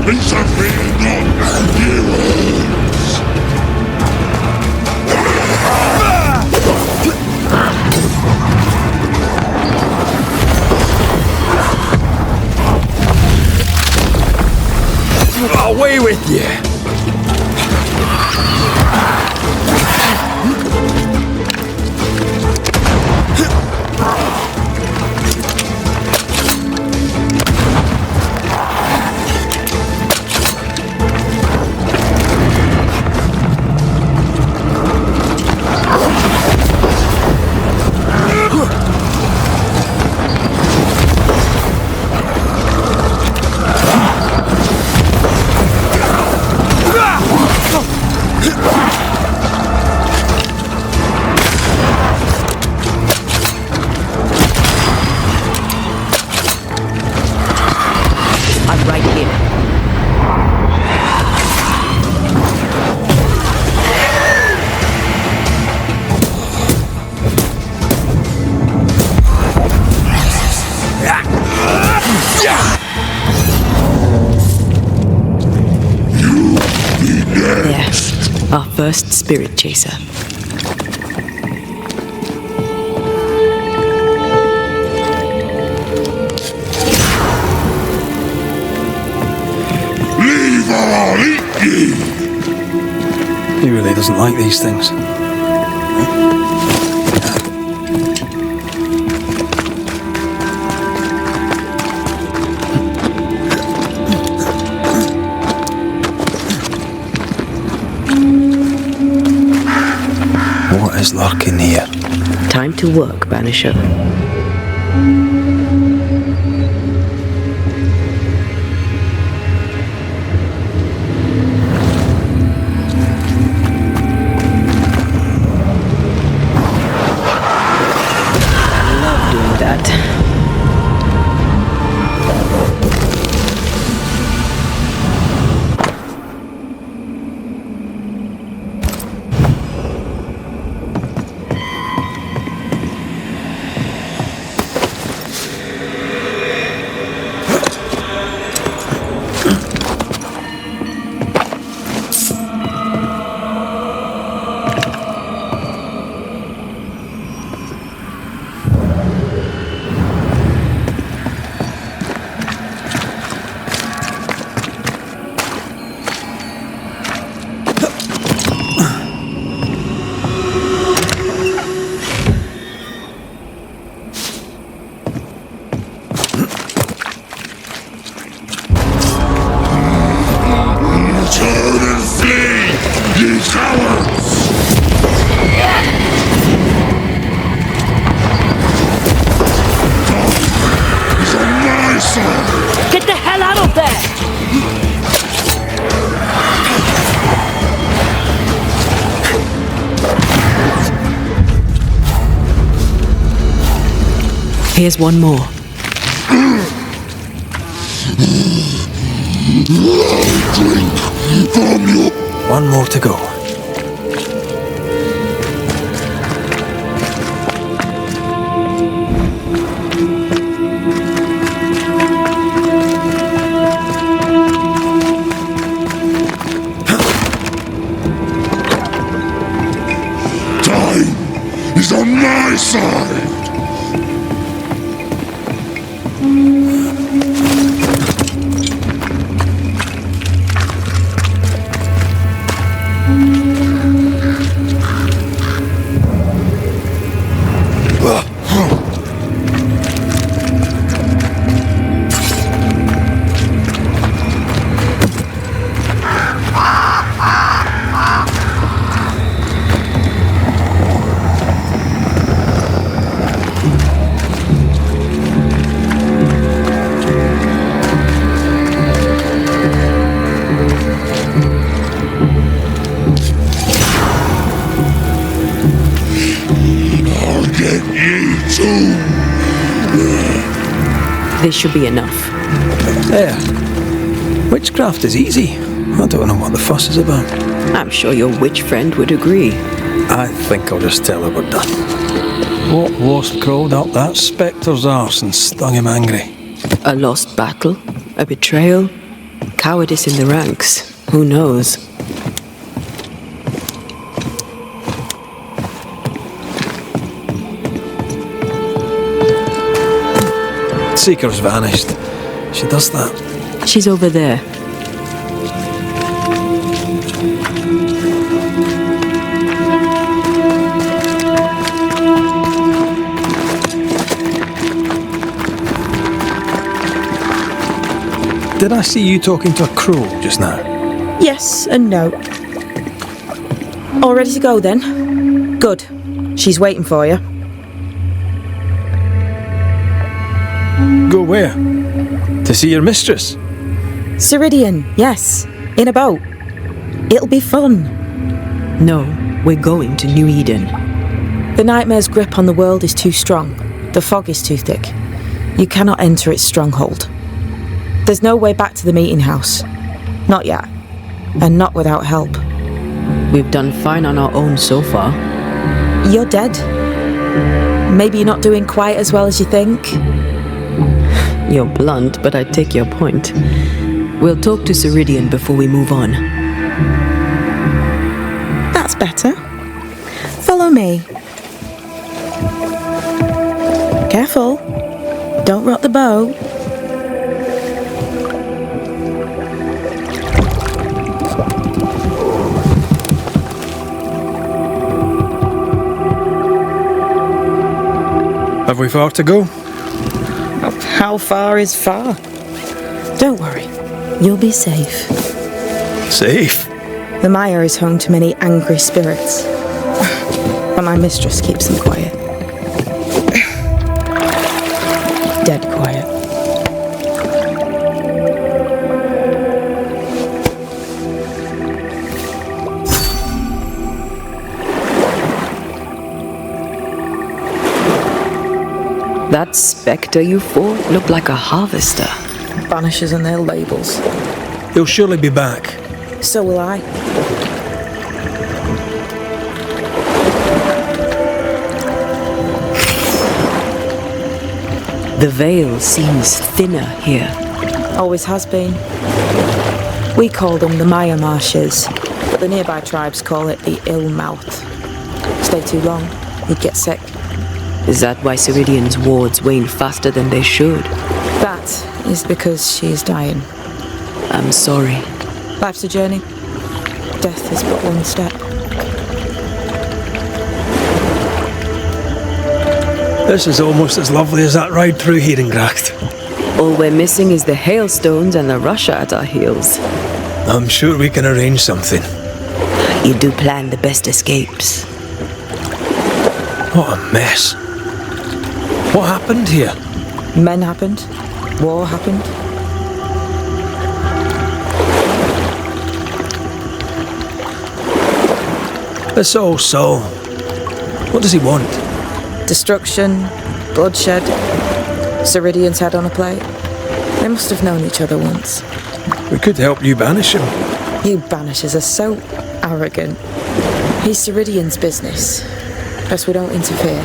These have been not heroes. Away with you! Our first spirit chaser. Leave or I'll eat you! He really doesn't like these things. What is lurking here? Time to work, Banisher. I love doing that. Turn and flee, ye cowards! He's on my side! Get the hell out of there! Here's one more. Drink from your... One more to go. Time is on my side! This should be enough. There. Witchcraft is easy. I don't know what the fuss is about. I'm sure your witch friend would agree. I think I'll just tell her we're done. What wasp crawled up that spectre's arse and stung him angry? A lost battle? A betrayal? Cowardice in the ranks? Who knows? Seeker's vanished. She does that. She's over there. Did I see you talking to a crow just now? Yes and no. All ready to go then? Good. She's waiting for you. Go where? To see your mistress? Ceridian, yes. In a boat. It'll be fun. No, we're going to New Eden. The nightmare's grip on the world is too strong. The fog is too thick. You cannot enter its stronghold. There's no way back to the meeting house. Not yet. And not without help. We've done fine on our own so far. You're dead. Maybe you're not doing quite as well as you think. You're blunt, but I take your point. We'll talk to Ceridian before we move on. That's better. Follow me. Careful. Don't rock the boat. Have we far to go? How far is far? Don't worry. You'll be safe. Safe? The mire is home to many angry spirits. But my mistress keeps them quiet. Dead quiet. That spectre you fought looked like a harvester. Banishers and their labels. He'll surely be back. So will I. The veil seems thinner here. Always has been. We call them the Maya Marshes, but the nearby tribes call it the Ill Mouth. Stay too long, you'd get sick. Is that why Ceridian's wards wane faster than they should? That is because she is dying. I'm sorry. Life's a journey. Death is but one step. This is almost as lovely as that ride through Herengracht. All we're missing is the hailstones and the Russia at our heels. I'm sure we can arrange something. You do plan the best escapes. What a mess. What happened here? Men happened. War happened. That's all Saul. What does he want? Destruction, bloodshed. Ceridian's head on a plate. They must have known each other once. We could help you banish him. You Banishers are so arrogant. He's Ceridian's business. Best we don't interfere.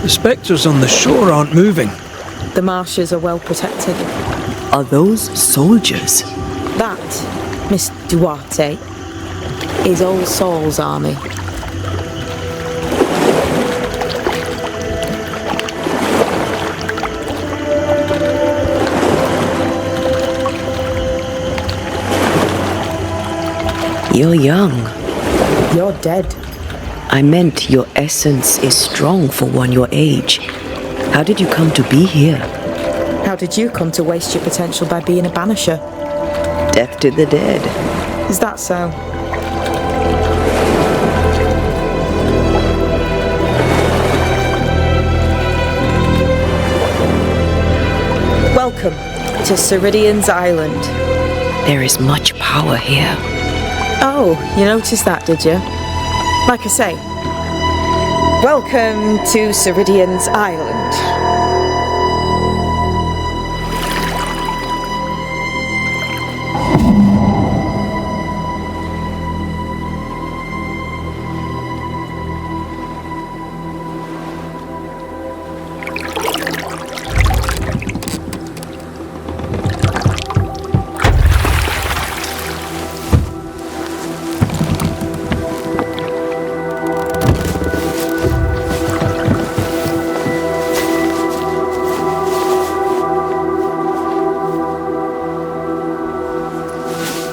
The spectros on the shore aren't moving. The marshes are well protected. Are those soldiers? That, Miss Duarte, is Old Saul's army. You're young. You're dead. I meant your essence is strong for one your age. How did you come to be here? How did you come to waste your potential by being a banisher? Death to the dead. Is that so? Welcome to Ceridian's Island. There is much power here. Oh, you noticed that, did you? Like I say, welcome to Ceridian's Island.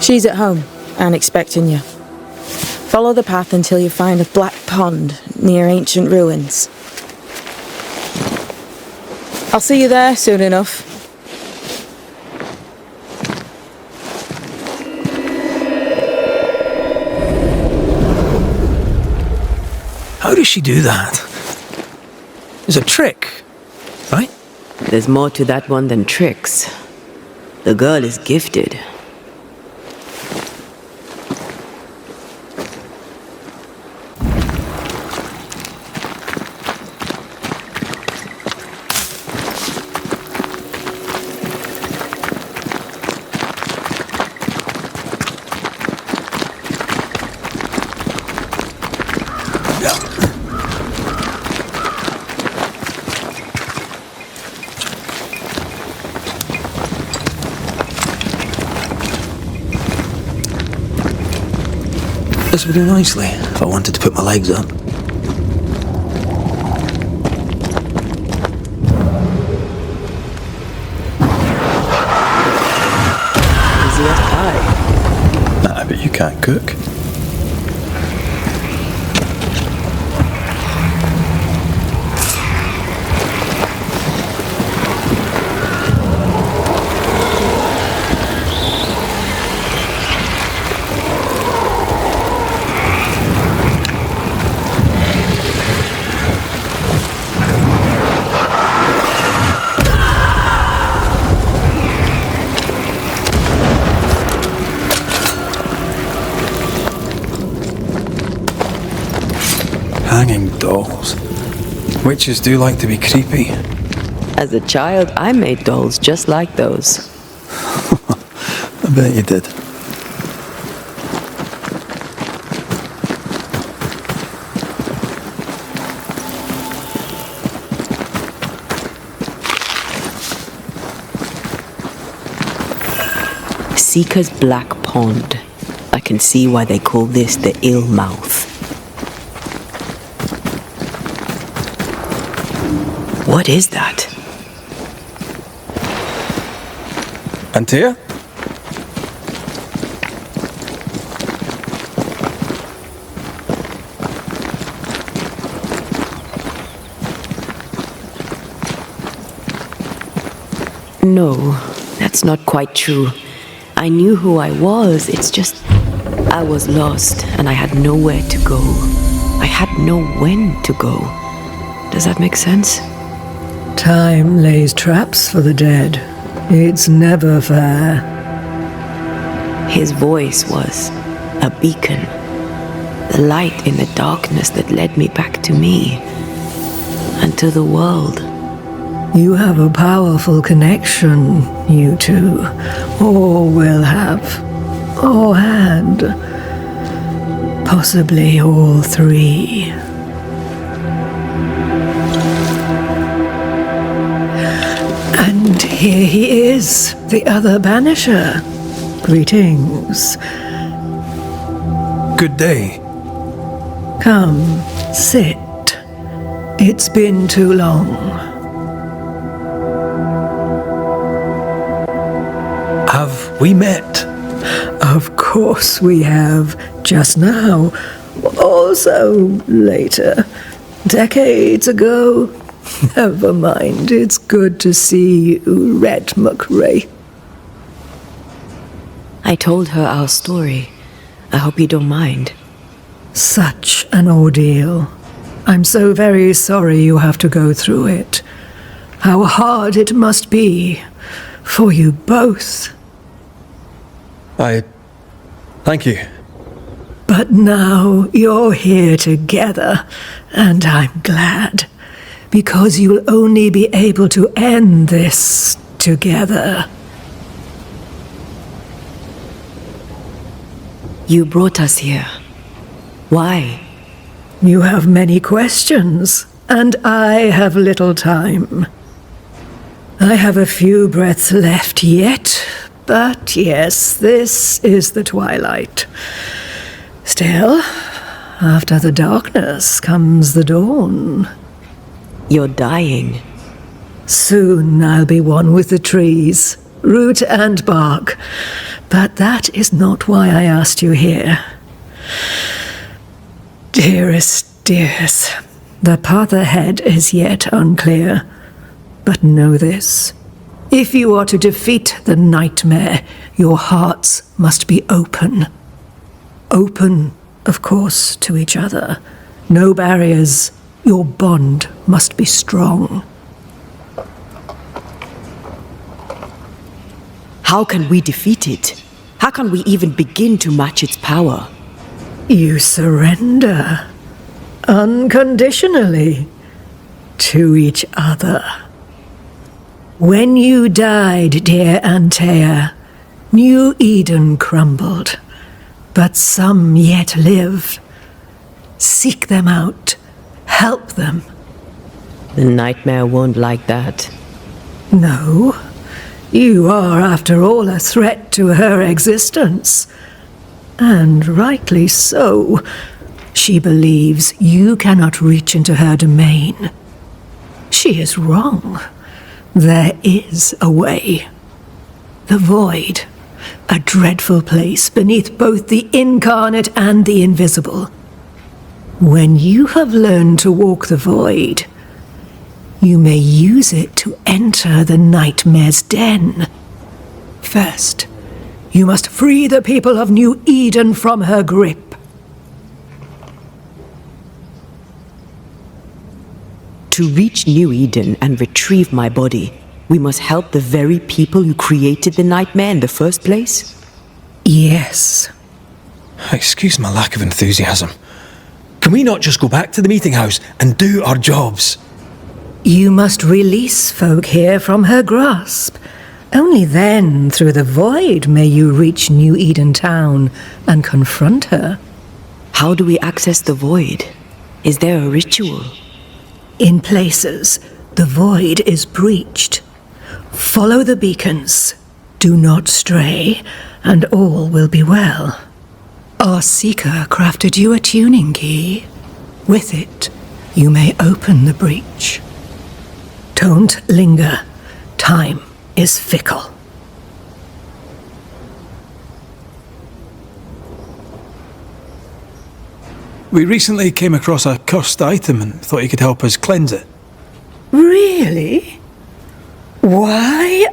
She's at home and expecting you. Follow the path until you find a black pond near ancient ruins. I'll see you there soon enough. How does she do that? It's a trick, right? There's more to that one than tricks. The girl is gifted. This would do nicely if I wanted to put my legs up. Easy as pie. Nah, but you can't cook. Hanging dolls. Witches do like to be creepy. As a child, I made dolls just like those. I bet you did. Seeker's Black Pond. I can see why they call this the Ill Mouth. What is that? Antea? No, that's not quite true. I knew who I was, it's just I was lost and I had nowhere to go. I had no when to go. Does that make sense? Time lays traps for the dead. It's never fair. His voice was a beacon. The light in the darkness that led me back to me. And to the world. You have a powerful connection, you two. Or will have. Or had. Possibly all three. And here he is, the other Banisher. Greetings. Good day. Come, sit. It's been too long. Have we met? Of course we have. Just now. Also later. Decades ago. Never mind. It's good to see you, Red McRae. I told her our story. I hope you don't mind. Such an ordeal. I'm so very sorry you have to go through it. How hard it must be for you both. Thank you. But now you're here together, and I'm glad, because you'll only be able to end this together. You brought us here. Why? You have many questions, and I have little time. I have a few breaths left yet, but yes, this is the twilight. Still, after the darkness comes the dawn. You're dying. Soon I'll be one with the trees, root and bark. But that is not why I asked you here. Dearest dears, the path ahead is yet unclear. But know this. If you are to defeat the nightmare, your hearts must be open. Open, of course, to each other. No barriers. Your bond must be strong. How can we defeat it? How can we even begin to match its power? You surrender. Unconditionally. To each other. When you died, dear Antea, New Eden crumbled. But some yet live. Seek them out. Help them. The nightmare won't like that. No. You are, after all, a threat to her existence. And rightly so. She believes you cannot reach into her domain. She is wrong. There is a way. The void. A dreadful place beneath both the incarnate and the invisible. When you have learned to walk the void, you may use it to enter the nightmare's den. First, you must free the people of New Eden from her grip. To reach New Eden and retrieve my body, we must help the very people who created the nightmare in the first place? Yes. Excuse my lack of enthusiasm. Can we not just go back to the meeting house and do our jobs? You must release folk here from her grasp. Only then, through the void, may you reach New Eden Town and confront her. How do we access the void? Is there a ritual? In places, the void is breached. Follow the beacons. Do not stray, and all will be well. Our seeker crafted you a tuning key. With it, you may open the breach. Don't linger. Time is fickle. We recently came across a cursed item and thought you could help us cleanse it. Really? Why,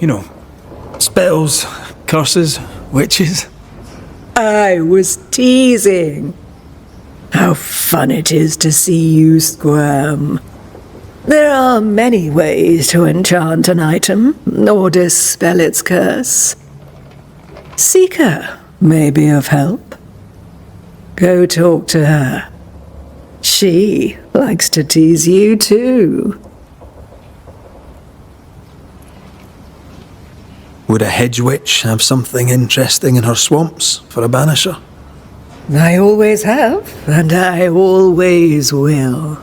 You know, spells, curses, witches. I was teasing. How fun it is to see you squirm. There are many ways to enchant an item or dispel its curse. Seeker may be of help. Go talk to her. She likes to tease you too. Would a hedge witch have something interesting in her swamps for a banisher? I always have, and I always will.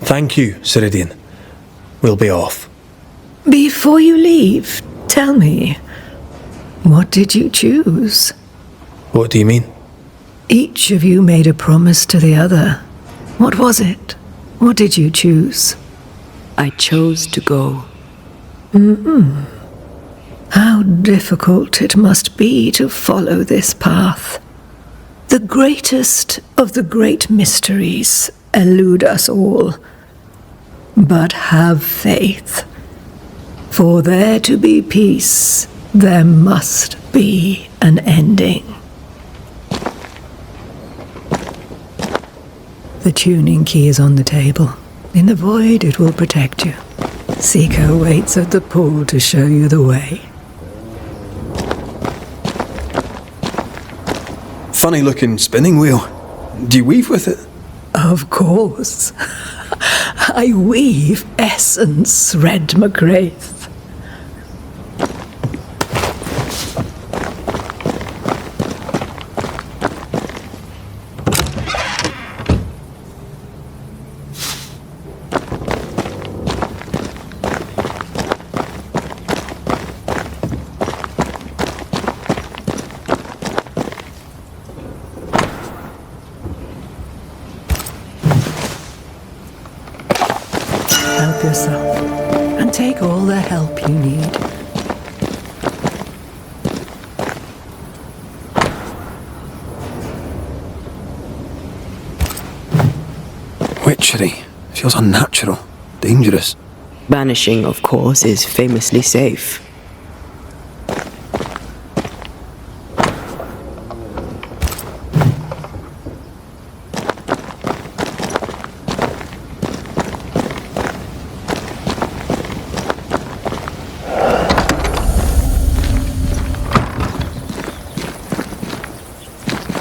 Thank you, Ceridian. We'll be off. Before you leave, tell me, what did you choose? What do you mean? Each of you made a promise to the other. What was it? What did you choose? I chose to go. How difficult it must be to follow this path. The greatest of the great mysteries elude us all. But have faith. For there to be peace, there must be an ending. The tuning key is on the table. In the void, it will protect you. Seeker waits at the pool to show you the way. Funny looking spinning wheel. Do you weave with it? Of course. I weave essence, Red McGrath. Help yourself, and take all the help you need. Witchery. Feels unnatural. Dangerous. Banishing, of course, is famously safe.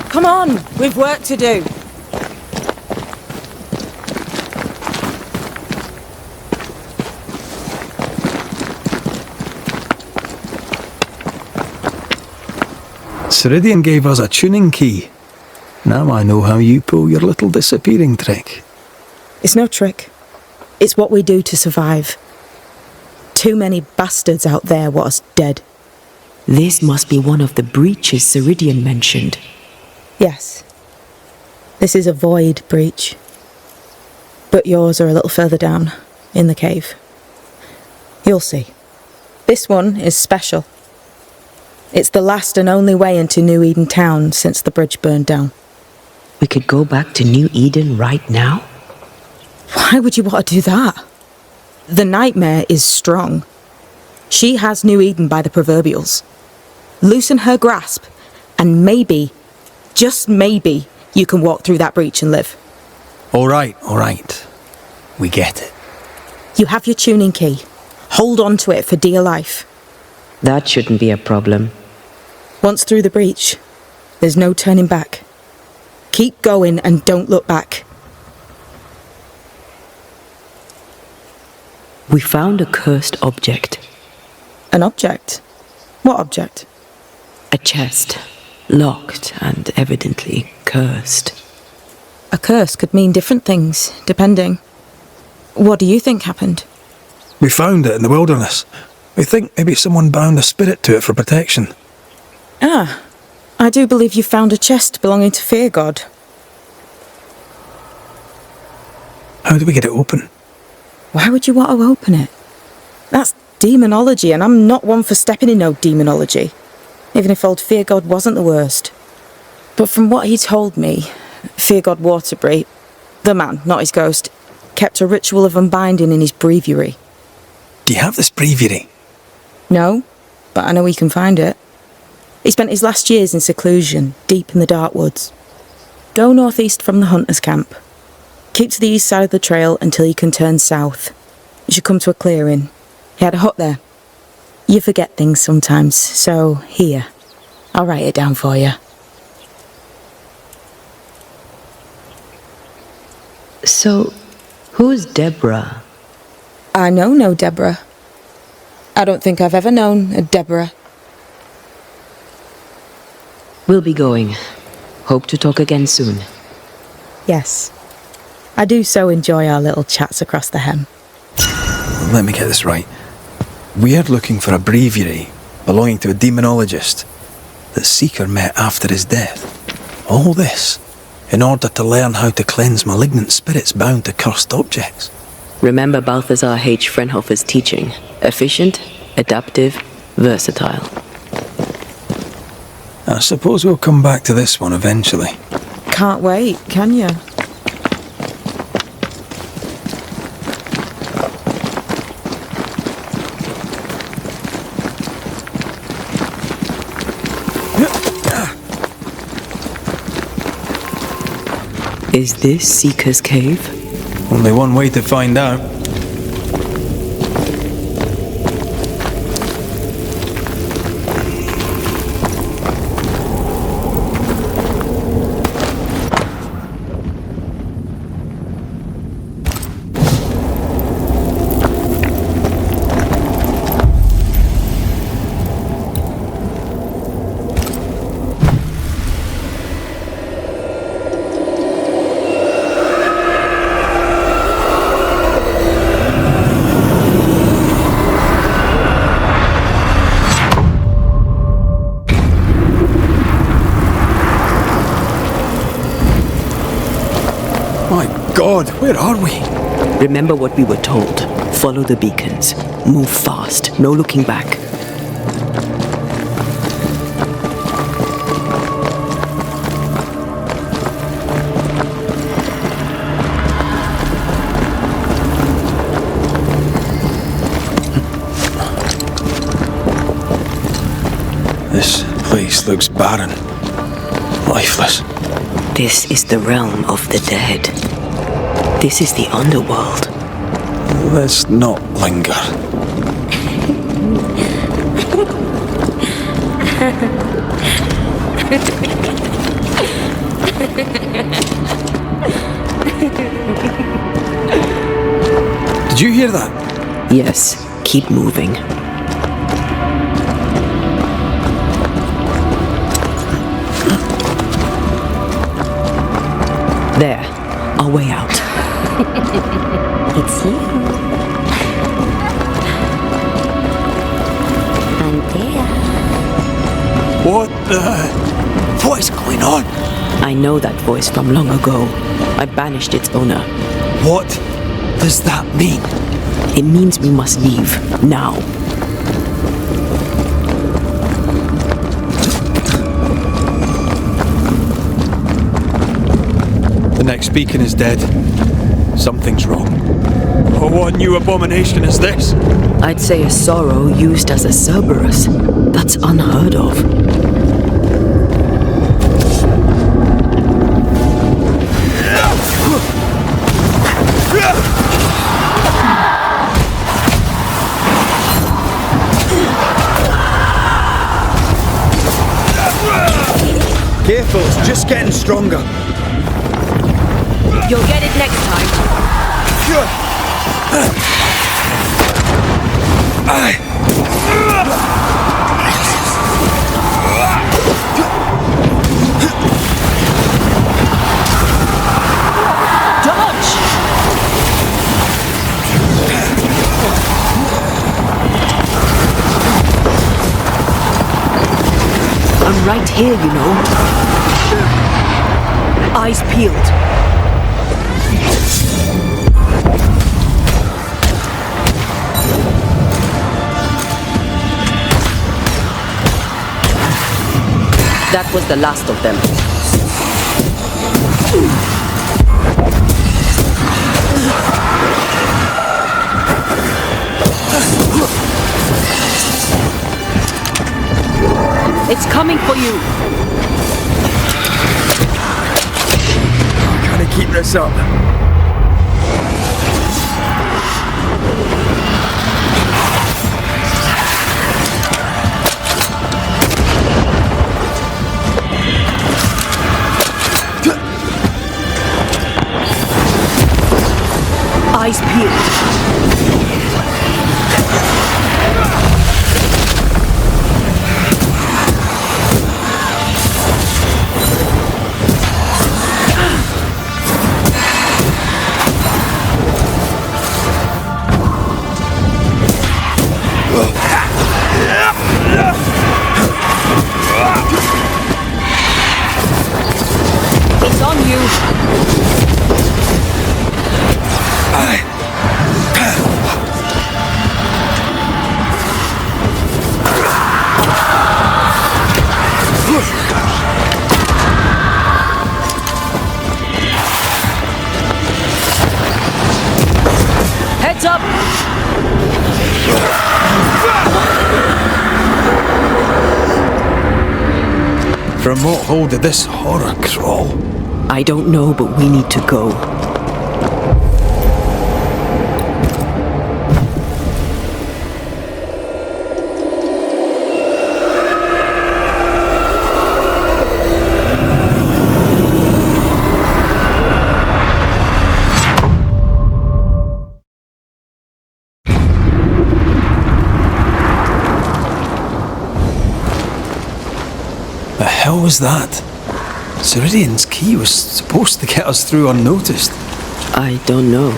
Come on, we've work to do. Ceridian gave us a tuning key. Now I know how you pull your little disappearing trick. It's no trick. It's what we do to survive. Too many bastards out there want us dead. This must be one of the breaches Ceridian mentioned. Yes. This is a void breach. But yours are a little further down, in the cave. You'll see. This one is special. It's the last and only way into New Eden town since the bridge burned down. We could go back to New Eden right now? Why would you want to do that? The nightmare is strong. She has New Eden by the proverbials. Loosen her grasp, and maybe, just maybe, you can walk through that breach and live. All right. We get it. You have your tuning key. Hold on to it for dear life. That shouldn't be a problem. Once through the breach, there's no turning back. Keep going and don't look back. We found a cursed object. An object? What object? A chest. Locked and evidently cursed. A curse could mean different things, depending. What do you think happened? We found it in the wilderness. We think maybe someone bound a spirit to it for protection. Ah, I do believe you found a chest belonging to Fear God. How do we get it open? Why would you want to open it? That's demonology, and I'm not one for stepping in no demonology, even if old Fear God wasn't the worst. But from what he told me, Fear God Waterbury, the man, not his ghost, kept a ritual of unbinding in his breviary. Do you have this breviary? No, but I know he can find it. He spent his last years in seclusion, deep in the dark woods. Go northeast from the hunter's camp. Keep to the east side of the trail until you can turn south. You should come to a clearing. He had a hut there. You forget things sometimes, so here, I'll write it down for you. So, who's Deborah? I know no Deborah. I don't think I've ever known a Deborah. We'll be going. Hope to talk again soon. Yes. I do so enjoy our little chats across the hem. Let me get this right. We're looking for a breviary belonging to a demonologist that Seeker met after his death. All this in order to learn how to cleanse malignant spirits bound to cursed objects. Remember Balthazar H. Frenhofer's teaching. Efficient, adaptive, versatile. I suppose we'll come back to this one eventually. Can't wait, can you? Is this Seeker's Cave? Only one way to find out. God, where are we? Remember what we were told. Follow the beacons. Move fast. No looking back. This place looks barren. Lifeless. This is the realm of the dead. This is the underworld. Let's not linger. Did you hear that? Yes, keep moving. There, our way out. It's you. Antea. What is going on? I know that voice from long ago. I banished its owner. What does that mean? It means we must leave, now. The next beacon is dead. Something's wrong. Oh, what new abomination is this? I'd say a sorrow used as a Cerberus. That's unheard of. Careful, it's just getting stronger. You'll get it next time. Dodge! I'm right here, you know. Eyes peeled. That was the last of them. It's coming for you. Gotta keep this up. Eyes peeled. It's on you. Heads up! From what hole did this horror crawl? I don't know, but we need to go. The hell was that? Ceridian's key was supposed to get us through unnoticed. I don't know.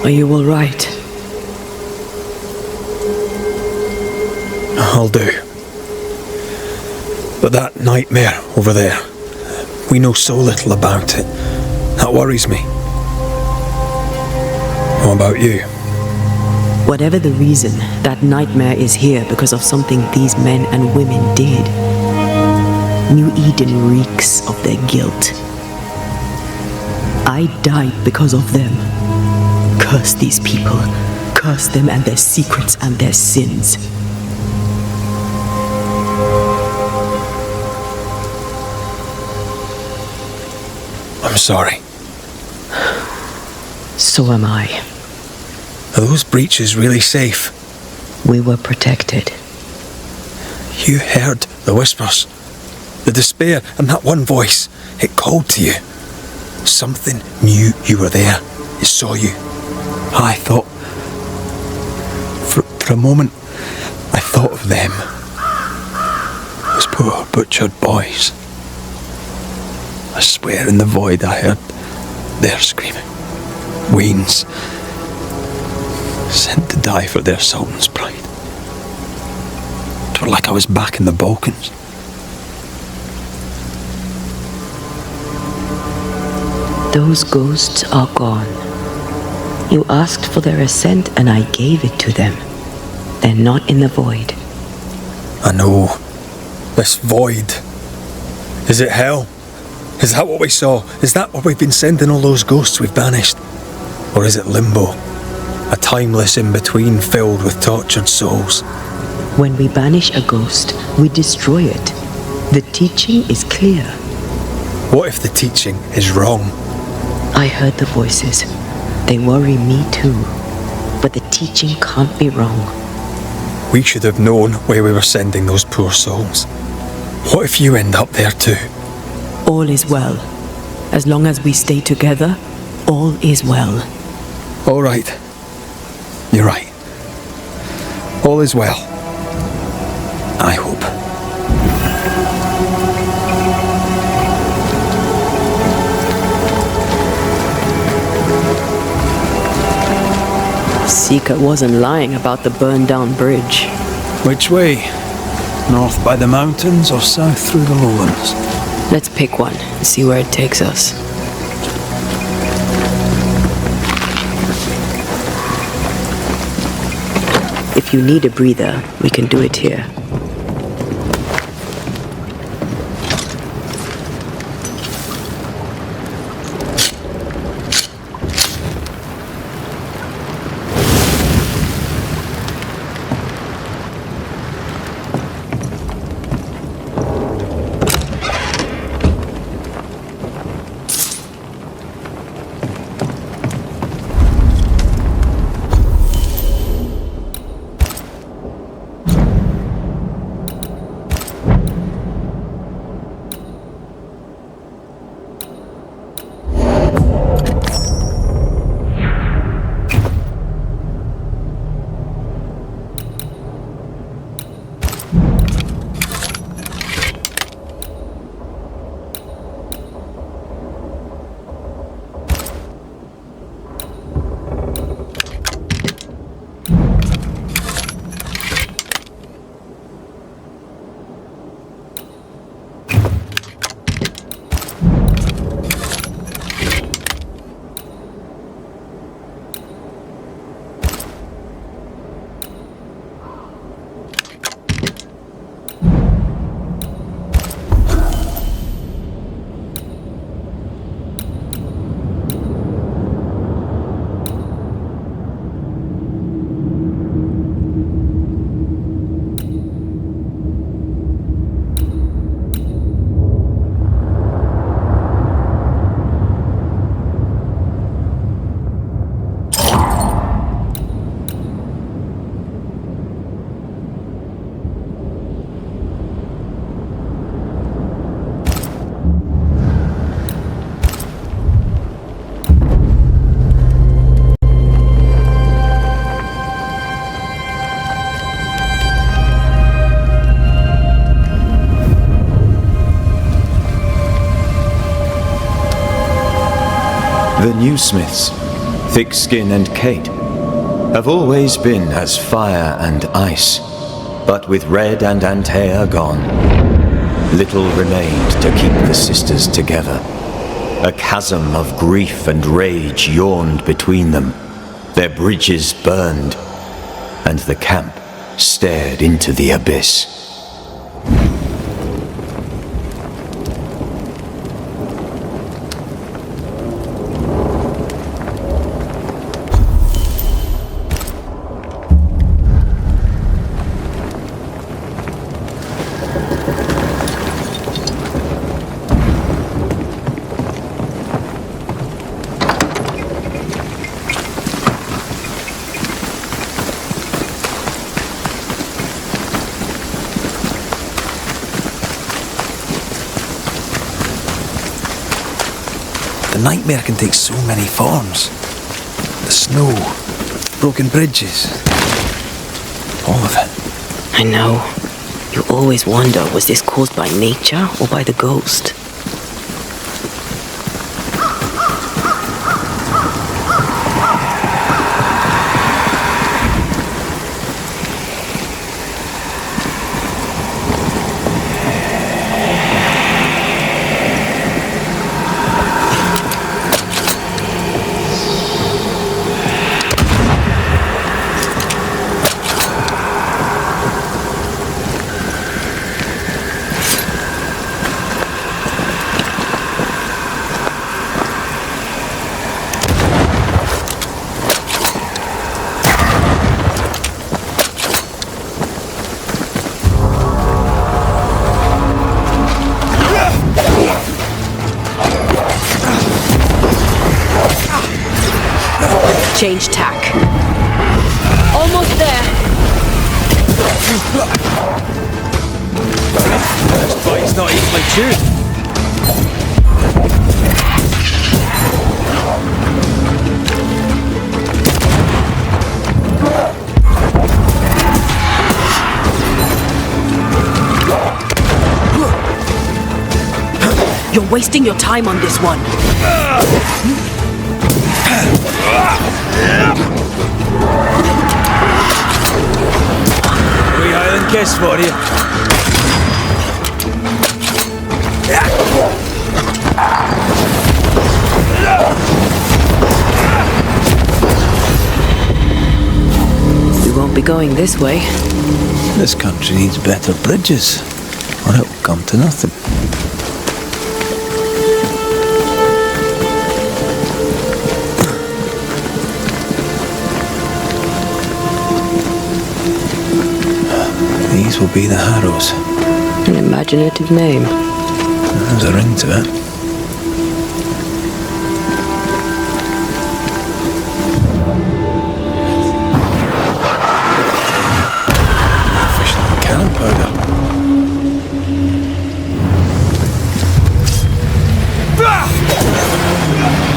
Are you all right? I'll do. But that nightmare over there, we know so little about it. That worries me. What about you? Whatever the reason, that nightmare is here because of something these men and women did. New Eden reeks of their guilt. I died because of them. Curse these people. Curse them and their secrets and their sins. I'm sorry. So am I. Are those breaches really safe? We were protected. You heard the whispers, the despair, and that one voice. It called to you. Something knew you were there. It saw you. I thought... For a moment, I thought of them. poor butchered boys. I swear in the void I heard their screaming. Weans, sent to die for their sultan's pride. It were like I was back in the Balkans. Those ghosts are gone. You asked for their assent and I gave it to them. They're not in the void. I know. This void. Is it hell? Is that what we saw? Is that what we've been sending all those ghosts we've banished? Or is it limbo? A timeless in-between filled with tortured souls? When we banish a ghost, we destroy it. The teaching is clear. What if the teaching is wrong? I heard the voices. They worry me too. But the teaching can't be wrong. We should have known where we were sending those poor souls. What if you end up there too? All is well. As long as we stay together, all is well. All right. You're right. All is well. I hope. Seeker wasn't lying about the burned-down bridge. Which way? North by the mountains or south through the lowlands? Let's pick one and see where it takes us. If you need a breather, we can do it here. The new Smiths, Thickskin and Kate, have always been as fire and ice, but with Red and Antea gone, little remained to keep the sisters together. A chasm of grief and rage yawned between them, their bridges burned, and the camp stared into the abyss. The nightmare can take so many forms. The snow, broken bridges, all of it. I know. You always wonder, was this caused by nature or by the ghost? Change tack. Almost there. First bite's not eating my tune. You're wasting your time on this one. Wee Highland kiss for you. We won't be going this way. This country needs better bridges, or it will come to nothing. These will be the Harrows. An imaginative name. There's a ring to it. Cannon powder.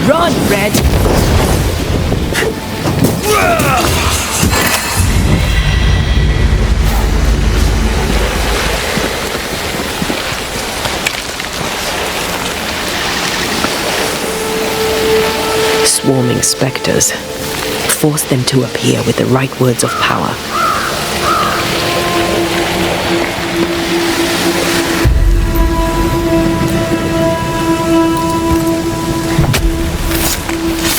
Run, Red! Swarming specters. Force them to appear with the right words of power.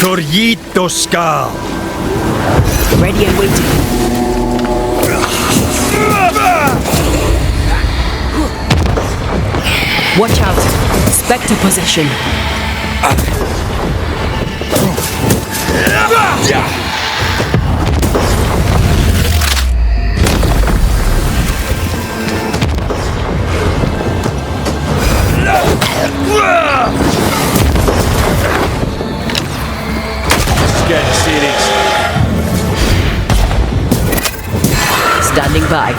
Torito Skal. Ready and waiting. Watch out. Spectre possession. Getting serious. Standing by.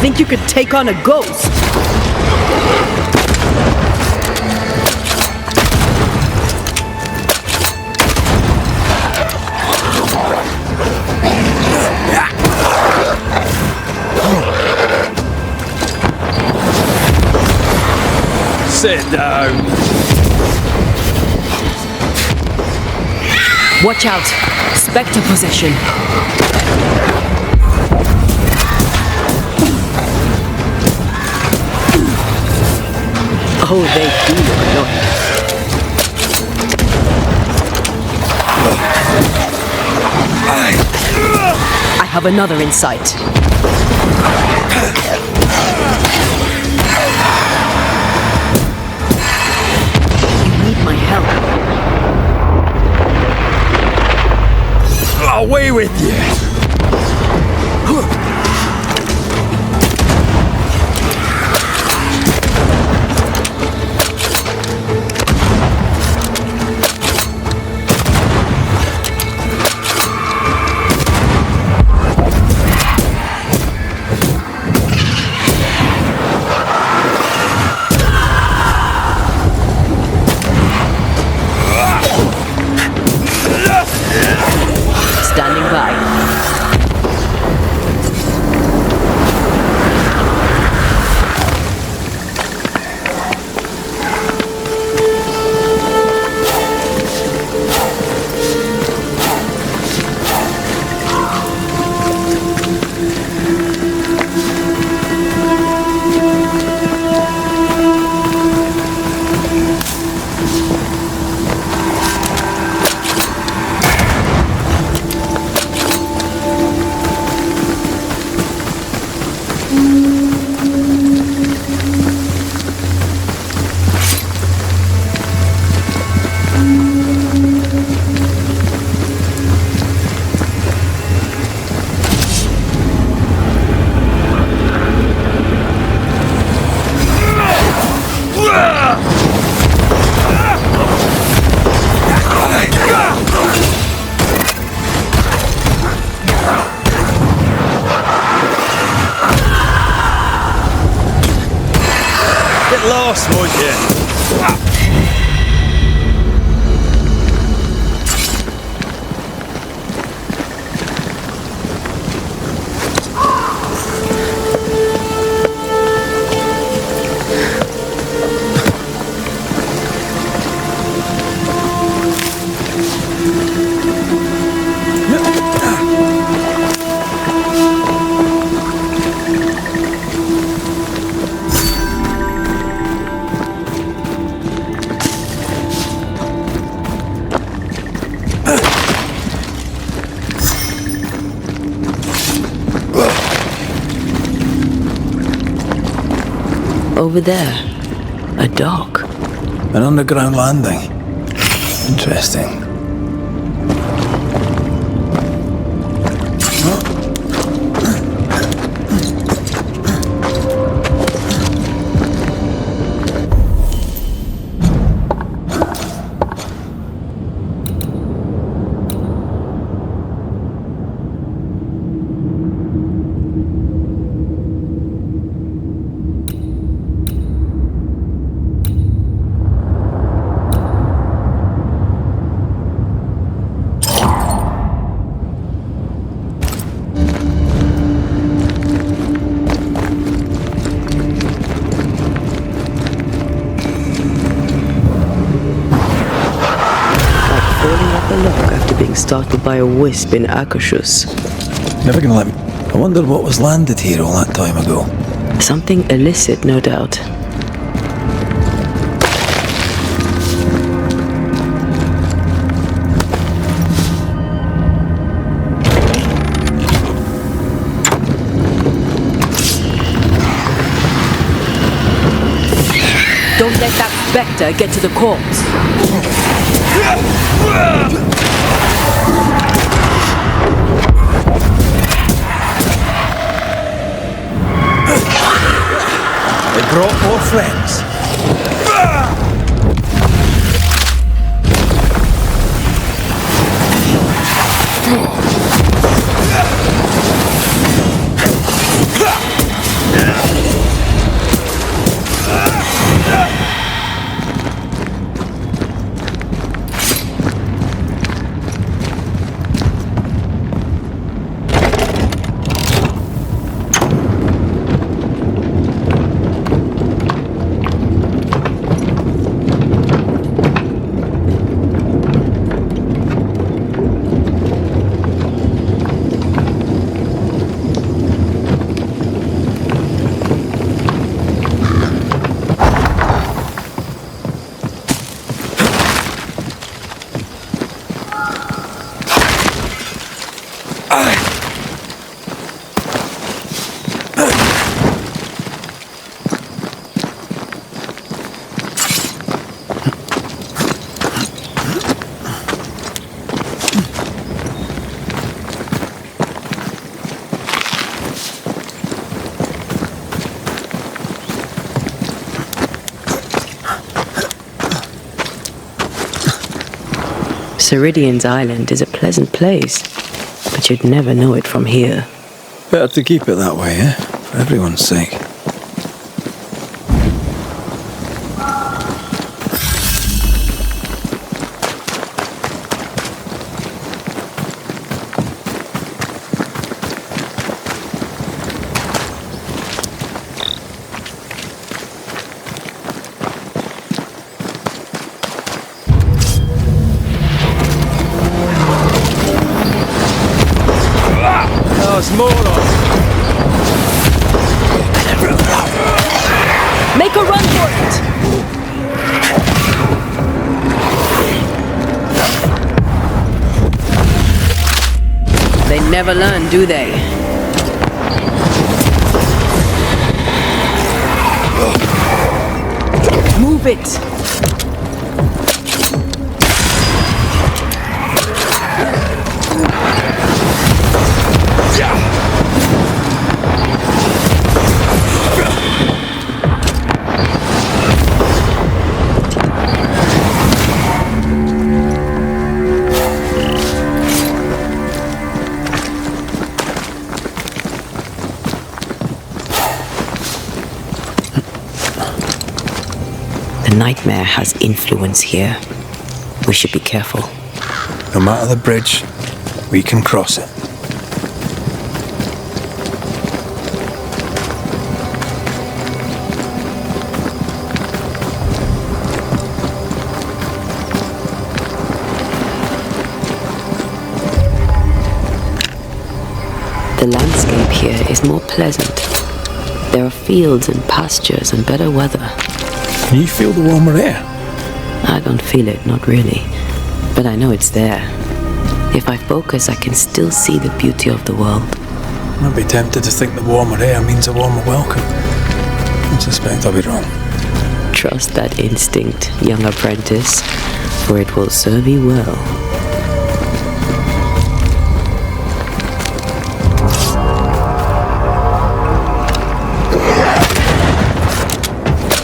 Think you could take on a ghost? Sit down. Watch out. Spectre possession. Oh, they do look annoying. I have another in sight. You need my help. Away with you! Over there, a dock. An underground landing. Interesting. Startled by a wisp in Akashus. Never gonna let me. I wonder what was landed here all that time ago. Something illicit, no doubt. Don't let that spectre get to the corpse. They brought more friends. Ceridian's island is a pleasant place, but you'd never know it from here. Better to keep it that way, eh? For everyone's sake. Make a run for it! They never learn, do they? Move it! nightmare has influence here. We should be careful. No matter the bridge, we can cross it. The landscape here is more pleasant. There are fields and pastures and better weather. Can you feel the warmer air? I don't feel it, not really. But I know it's there. If I focus, I can still see the beauty of the world. I'd be tempted to think the warmer air means a warmer welcome. I suspect I'll be wrong. Trust that instinct, young apprentice, for it will serve you well.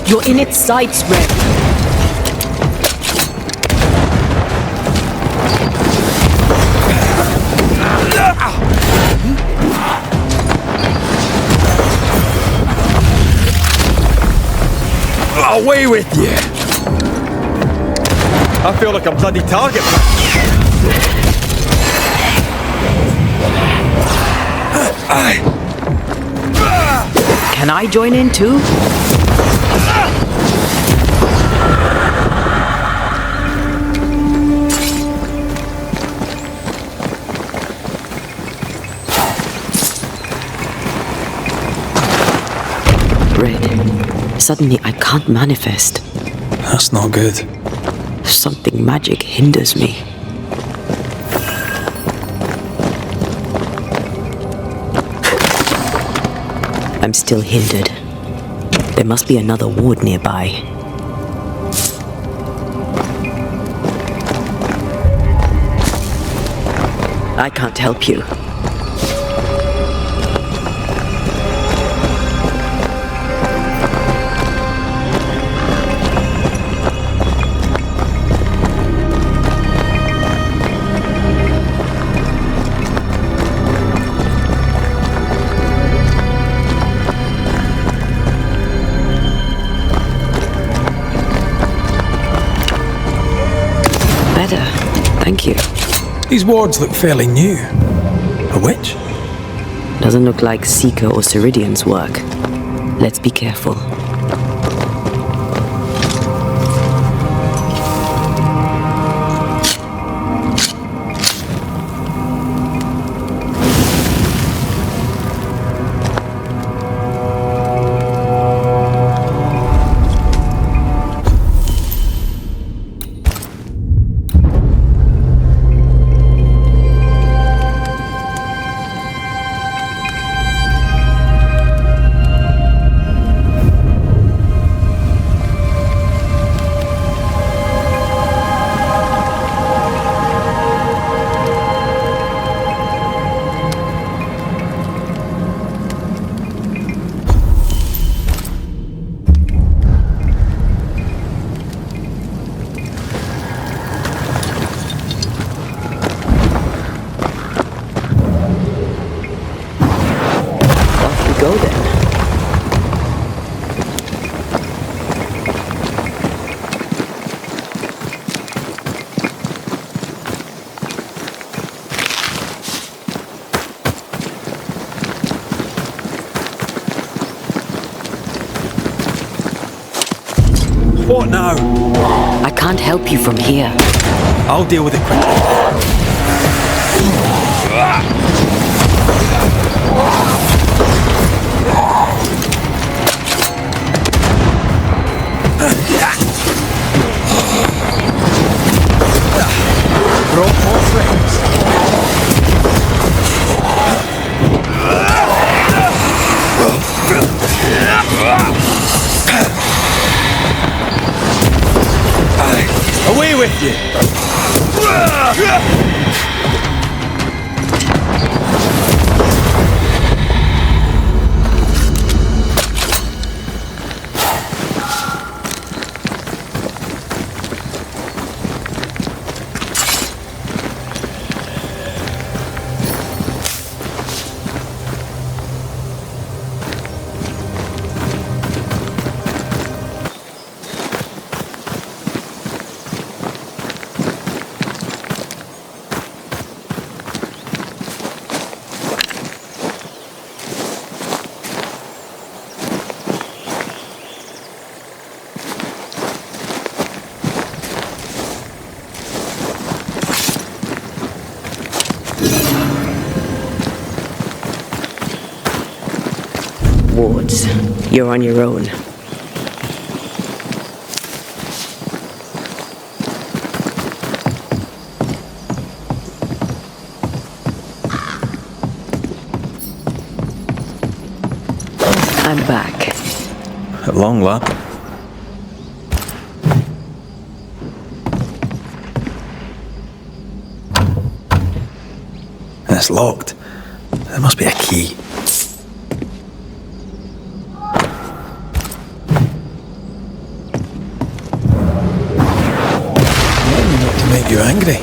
You're in its sights, Red. Away with you! I feel like a bloody target. Can I join in too? Red, suddenly I can't manifest. That's not good. Something magic hinders me. I'm still hindered. There must be another ward nearby. I can't help you. Thank you. These wards look fairly new. A witch? Doesn't look like Seeker or Ceridian's work. Let's be careful. Go then. What now? I can't help you from here. I'll deal with it quickly. Brought more friends. Away with you! woods. You're on your own. I'm back. At long lap. It's locked. There must be a key. Not to make you angry.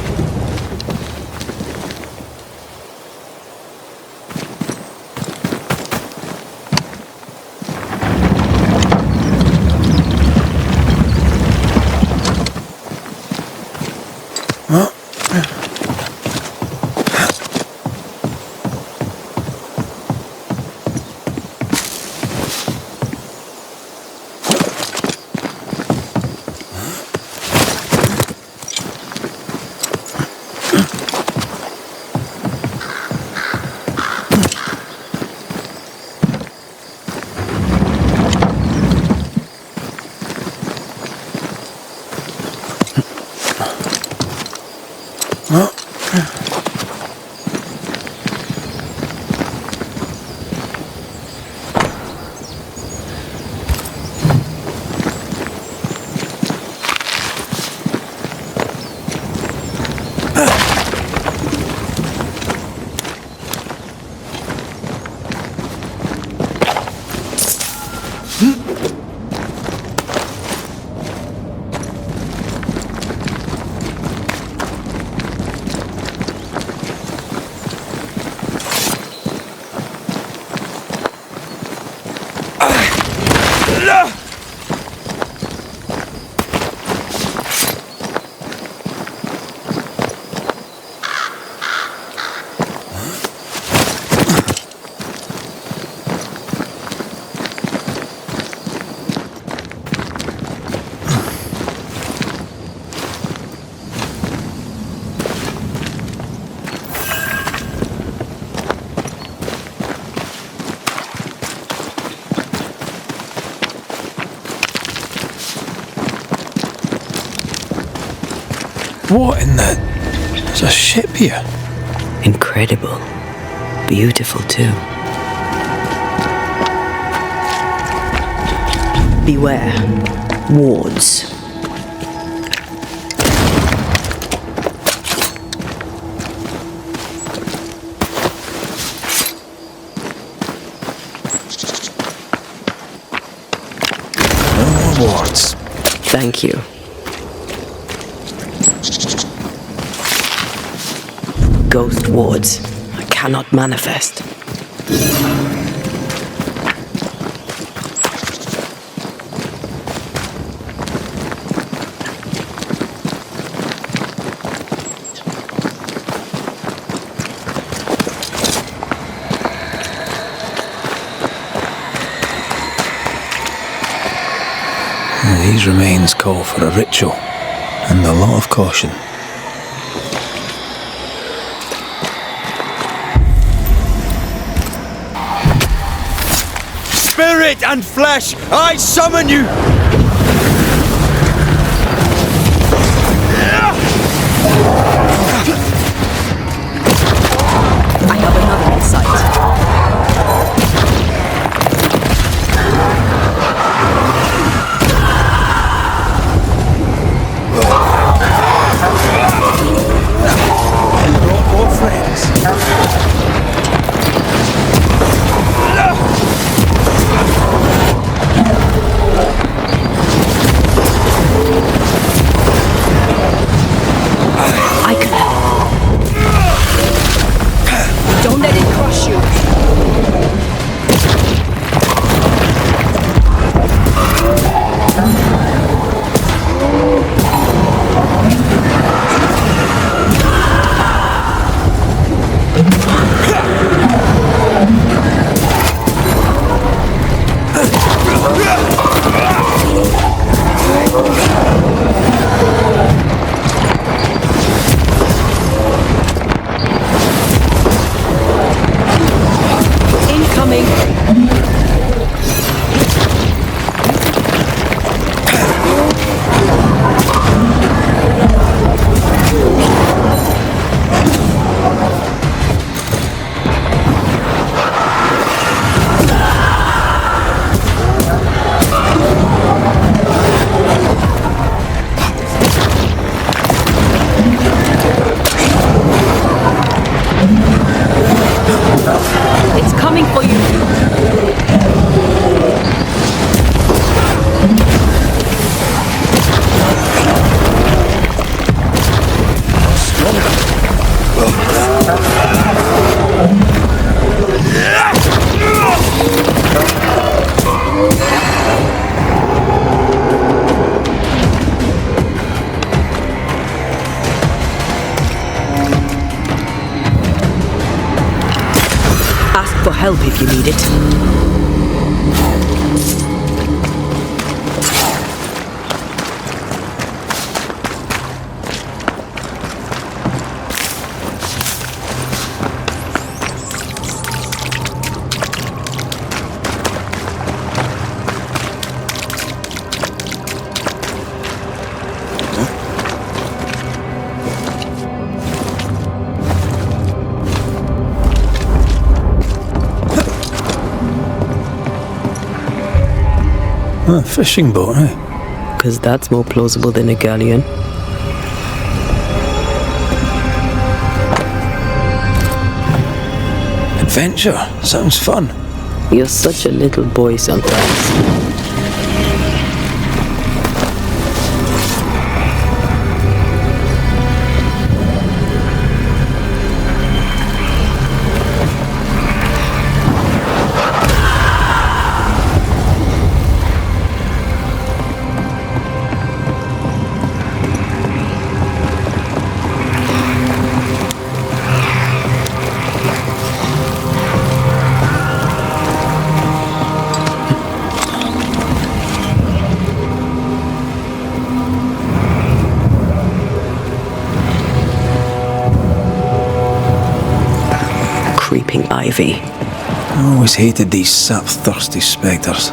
What in the... There's a ship here. Incredible. Beautiful too. Beware. Wards. No more wards. Thank you. Ghost wards. I cannot manifest. These remains call for a ritual and a lot of caution. Spirit and flesh, I summon you! I have another in sight. help if you need it. A fishing boat, eh? 'Cause that's more plausible than a galleon. Adventure. Sounds fun. You're such a little boy sometimes. Creeping ivy. I always hated these sap-thirsty spectres.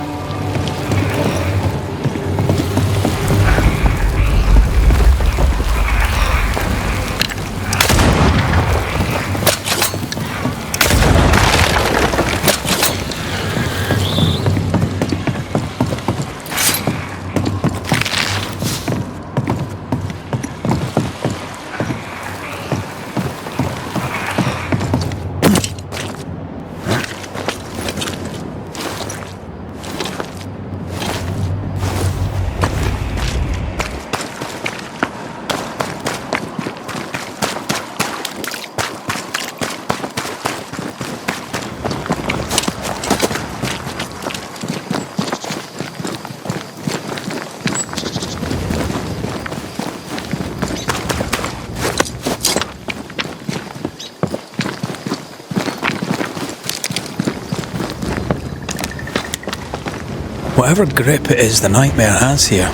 Whatever grip it is the nightmare has here,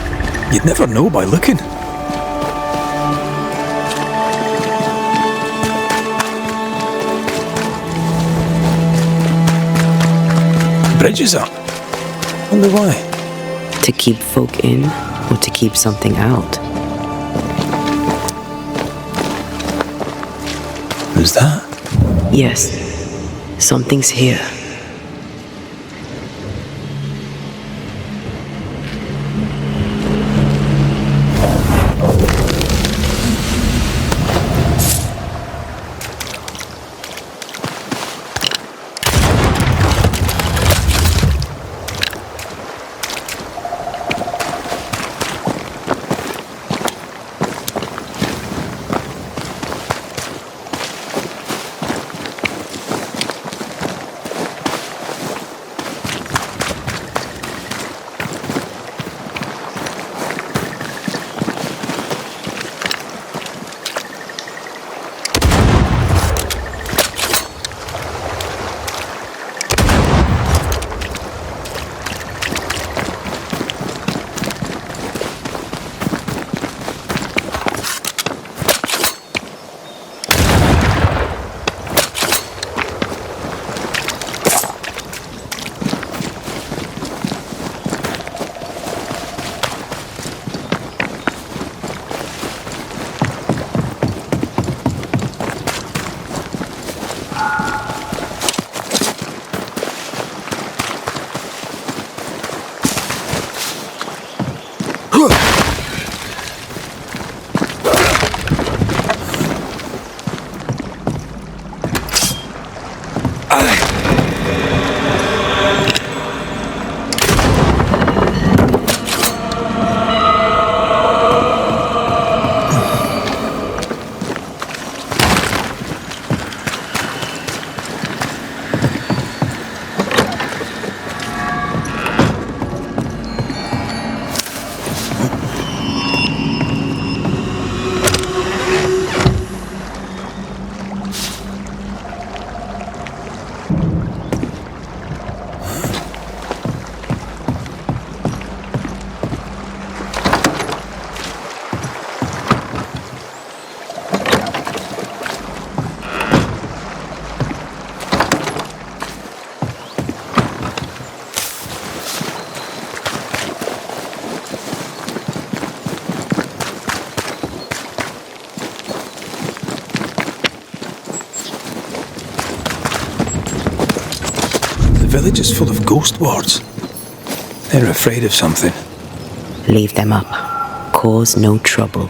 you'd never know by looking. Bridge is up. Wonder why? To keep folk in, or to keep something out? Who's that? Yes, something's here. village is full of ghost wards. They're afraid of something. Leave them up. Cause no trouble.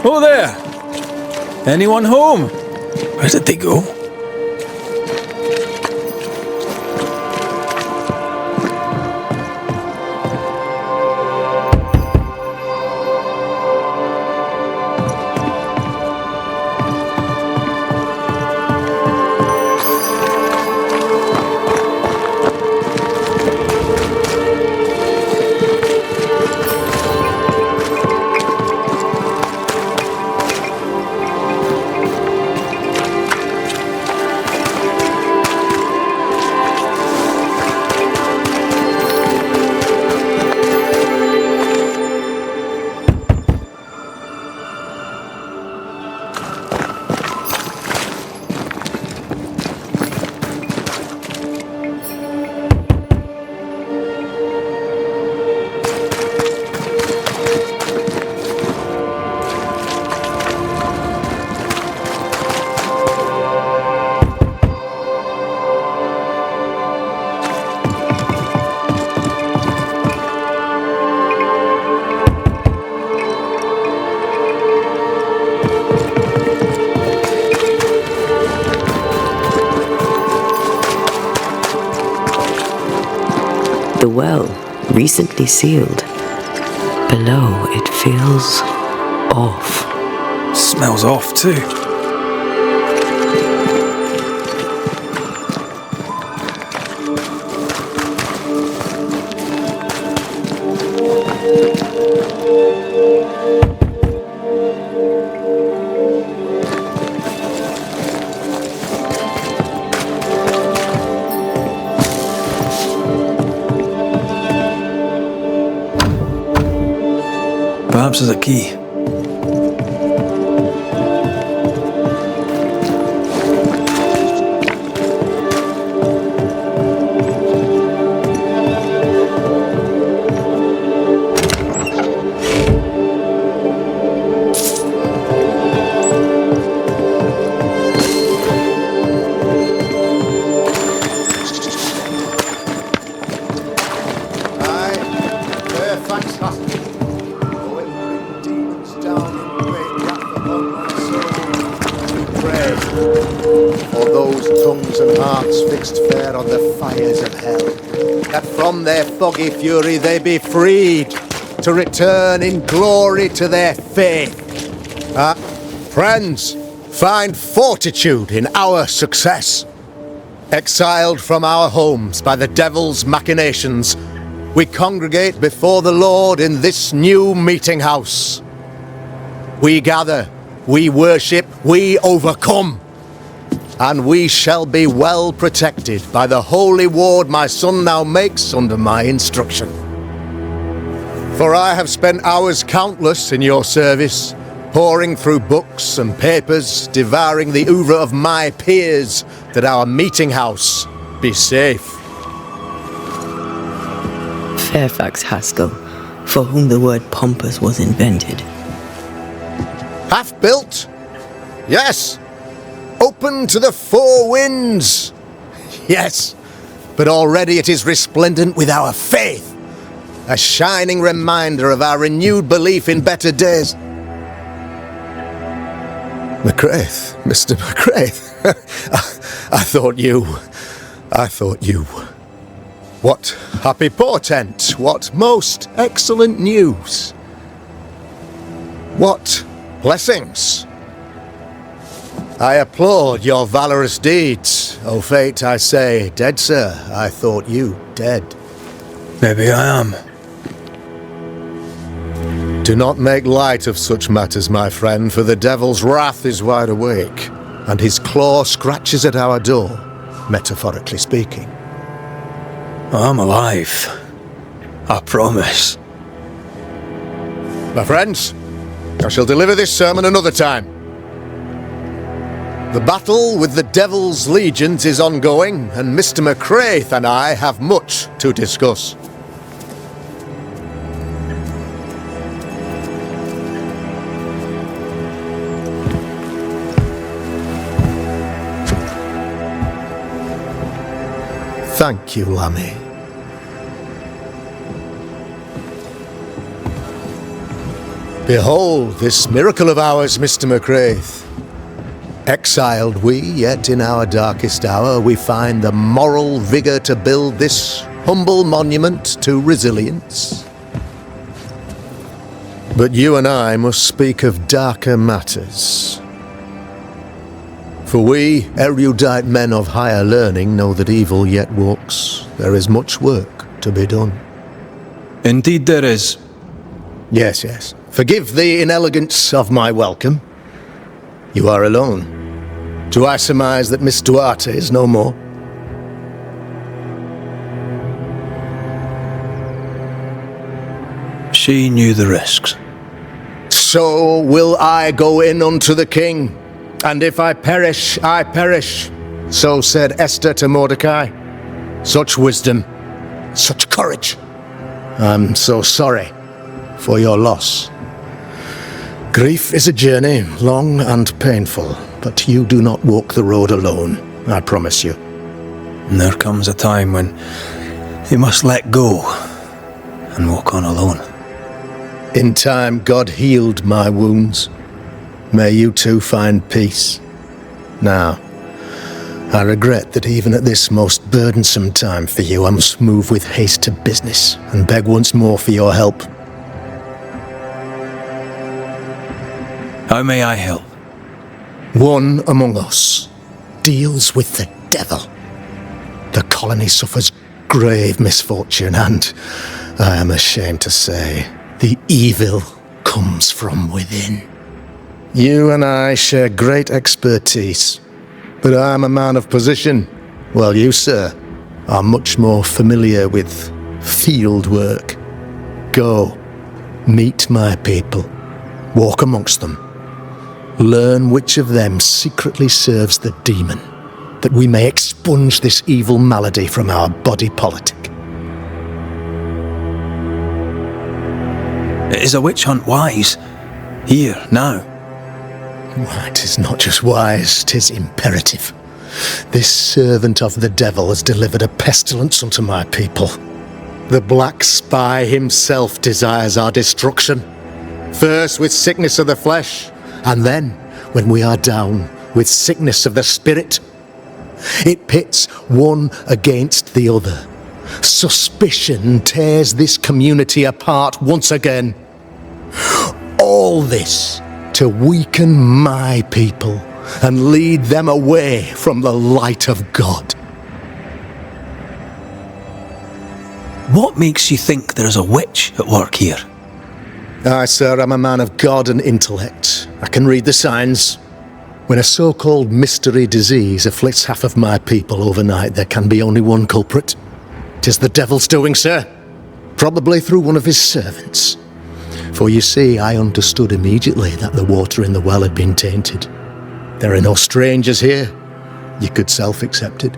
Oh there! Anyone home? Where did they go? The well, recently sealed. Below, it feels off. Smells off too. Perhaps there's a key. Their foggy fury they be freed to return in glory to their faith. Friends, find fortitude in our success. Exiled from our homes by the devil's machinations, we congregate before the Lord in this new meeting house. We gather, we worship, we overcome. And we shall be well protected by the holy ward my son now makes under my instruction. For I have spent hours countless in your service, poring through books and papers, devouring the oeuvre of my peers, that our meeting house be safe. Fairfax Haskell, for whom the word pompous was invented. Half-built? Yes. Open to the four winds! Yes, but already it is resplendent with our faith, a shining reminder of our renewed belief in better days. McCraith, Mr. McCraith, I thought you. What happy portent, what most excellent news. What blessings. I applaud your valorous deeds. O fate, I say, dead sir, I thought you dead. Maybe I am. Do not make light of such matters, my friend, for the devil's wrath is wide awake, and his claw scratches at our door, metaphorically speaking. I'm alive. I promise. My friends, I shall deliver this sermon another time. The battle with the Devil's legions is ongoing, and Mr. McCraith and I have much to discuss. Thank you, Lammy. Behold this miracle of ours, Mr. McRaith. Exiled we, yet in our darkest hour we find the moral vigour to build this humble monument to resilience. But you and I must speak of darker matters. For we, erudite men of higher learning, know that evil yet walks. There is much work to be done. Indeed there is. Yes, yes. Forgive the inelegance of my welcome. You are alone. Do I surmise that Miss Duarte is no more? She knew the risks. So will I go in unto the king, and if I perish, I perish. So said Esther to Mordecai. Such wisdom, such courage. I'm so sorry for your loss. Grief is a journey, long and painful, but you do not walk the road alone, I promise you. And there comes a time when you must let go and walk on alone. In time, God healed my wounds. May you too find peace. Now, I regret that even at this most burdensome time for you, I must move with haste to business and beg once more for your help. How may I help? One among us deals with the devil. The colony suffers grave misfortune, and I am ashamed to say, the evil comes from within. You and I share great expertise, but I am a man of position, while you, sir, are much more familiar with field work. Go, meet my people, walk amongst them, learn which of them secretly serves the demon, that we may expunge this evil malady from our body politic. Is a witch hunt wise? Here, now? Why, 'tis not just wise, 'tis imperative. This servant of the devil has delivered a pestilence unto my people. The black spy himself desires our destruction. First with sickness of the flesh, and then, when we are down, with sickness of the spirit. It pits one against the other. Suspicion tears this community apart once again. All this to weaken my people and lead them away from the light of God. What makes you think there is a witch at work here? I, sir, am a man of God and intellect. I can read the signs. When a so-called mystery disease afflicts half of my people overnight, there can be only one culprit. 'Tis the devil's doing, sir. Probably through one of his servants. For you see, I understood immediately that the water in the well had been tainted. There are no strangers here. You could self-accept it.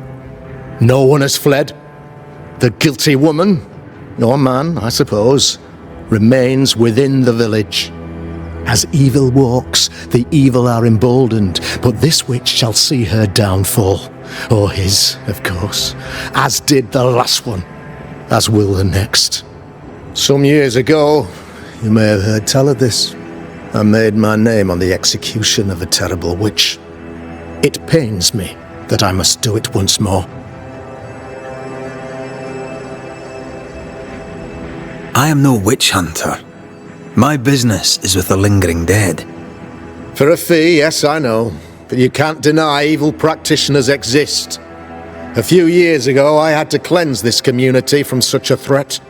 No one has fled. The guilty woman, or man, I suppose, remains within the village. As evil walks, the evil are emboldened, but this witch shall see her downfall, or his, of course, as did the last one, as will the next. Some years ago, you may have heard tell of this, I made my name on the execution of a terrible witch. It pains me that I must do it once more. I am no witch hunter. My business is with the lingering dead. For a fee, yes, I know, but you can't deny evil practitioners exist. A few years ago, I had to cleanse this community from such a threat.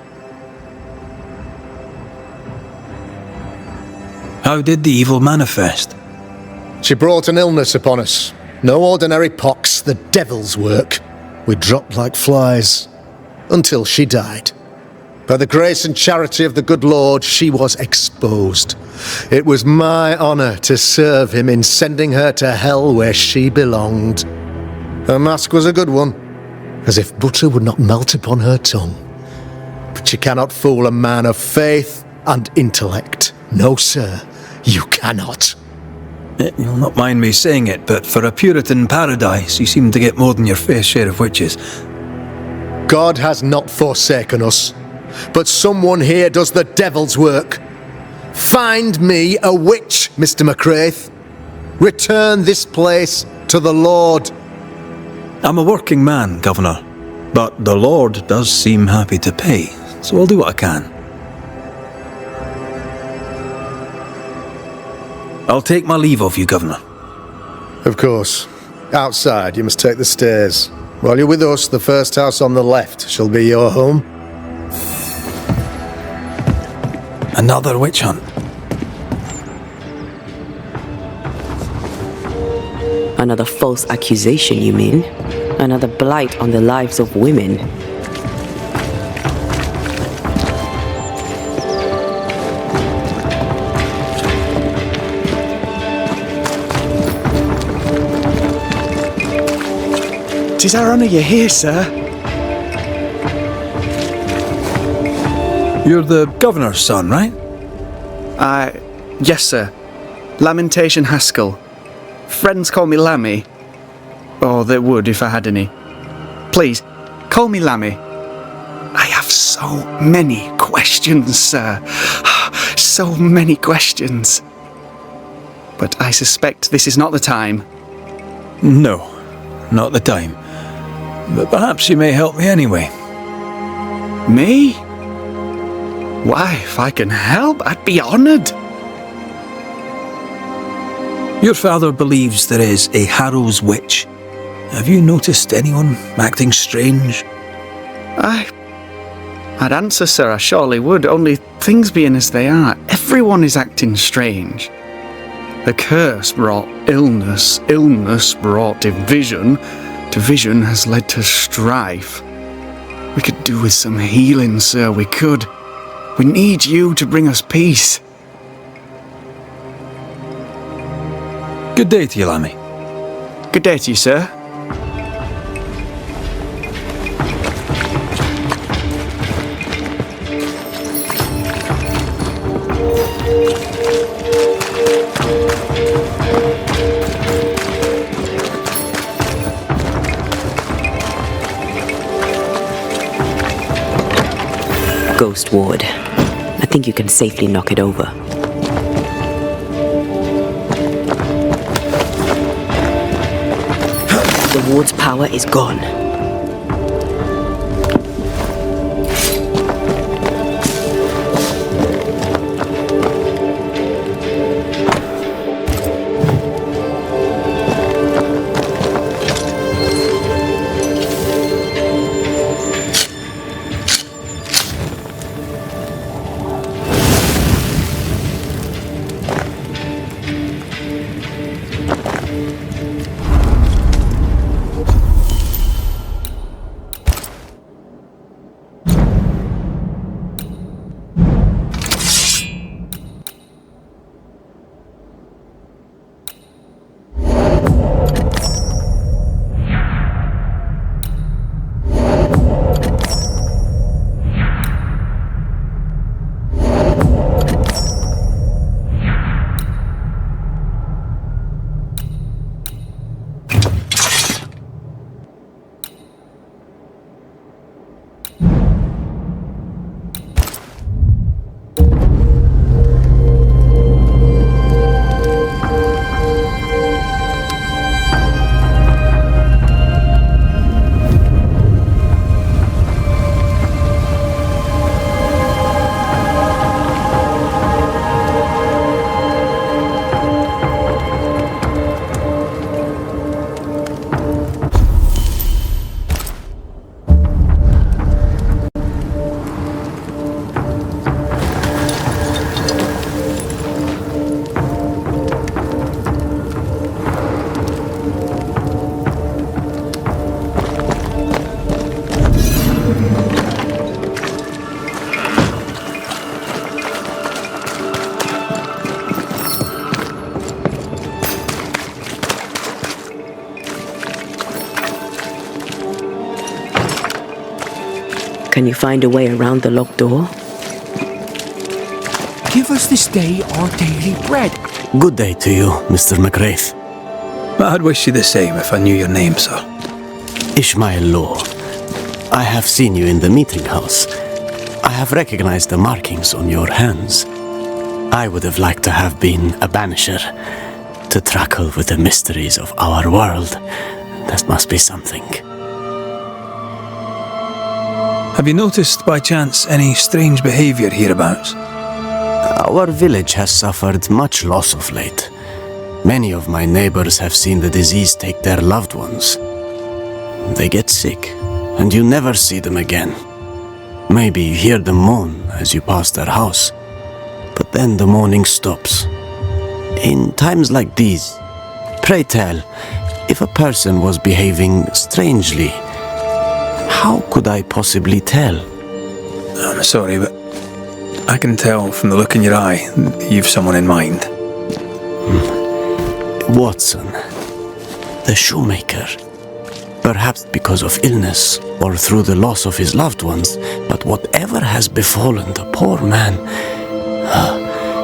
How did the evil manifest? She brought an illness upon us. No ordinary pox, the devil's work. We dropped like flies, until she died. By the grace and charity of the good Lord, she was exposed. It was my honor to serve him in sending her to hell where she belonged. Her mask was a good one, as if butter would not melt upon her tongue. But you cannot fool a man of faith and intellect. No, sir, you cannot. You'll not mind me saying it, but for a Puritan paradise, you seem to get more than your fair share of witches. God has not forsaken us, but someone here does the devil's work. Find me a witch, Mr. McCraith. Return this place to the Lord. I'm a working man, Governor, but the Lord does seem happy to pay, so I'll do what I can. I'll take my leave of you, Governor. Of course. Outside, you must take the stairs. While you're with us, the first house on the left shall be your home. Another witch hunt. Another false accusation, you mean? Another blight on the lives of women. Tis our honour you're here, sir. You're the Governor's son, right? Yes, sir. Lamentation Haskell. Friends call me Lammy. Or they would if I had any. Please, call me Lammy. I have so many questions, sir. So many questions. But I suspect this is not the time. No, not the time. But perhaps you may help me anyway. Me? Why, if I can help, I'd be honoured. Your father believes there is a Harrow's witch. Have you noticed anyone acting strange? I'd answer, sir, I surely would, only things being as they are, everyone is acting strange. The curse brought illness, illness brought division, division has led to strife. We could do with some healing, sir, we could. We need you to bring us peace. Good day to you, Lammy. Good day to you, sir. Ghost Ward. I think you can safely knock it over. The ward's power is gone. Can you find a way around the locked door? Give us this day our daily bread. Good day to you, Mr. McRaith. I'd wish you the same if I knew your name, sir. Ishmael Law. I have seen you in the meeting house. I have recognized the markings on your hands. I would have liked to have been a banisher, to tackle with the mysteries of our world. That must be something. Have you noticed, by chance, any strange behavior hereabouts? Our village has suffered much loss of late. Many of my neighbors have seen the disease take their loved ones. They get sick, and you never see them again. Maybe you hear them moan as you pass their house, but then the moaning stops. In times like these, pray tell, if a person was behaving strangely, how could I possibly tell? I'm sorry, but I can tell from the look in your eye that you've someone in mind. Watson, the shoemaker. Perhaps because of illness or through the loss of his loved ones, but whatever has befallen the poor man,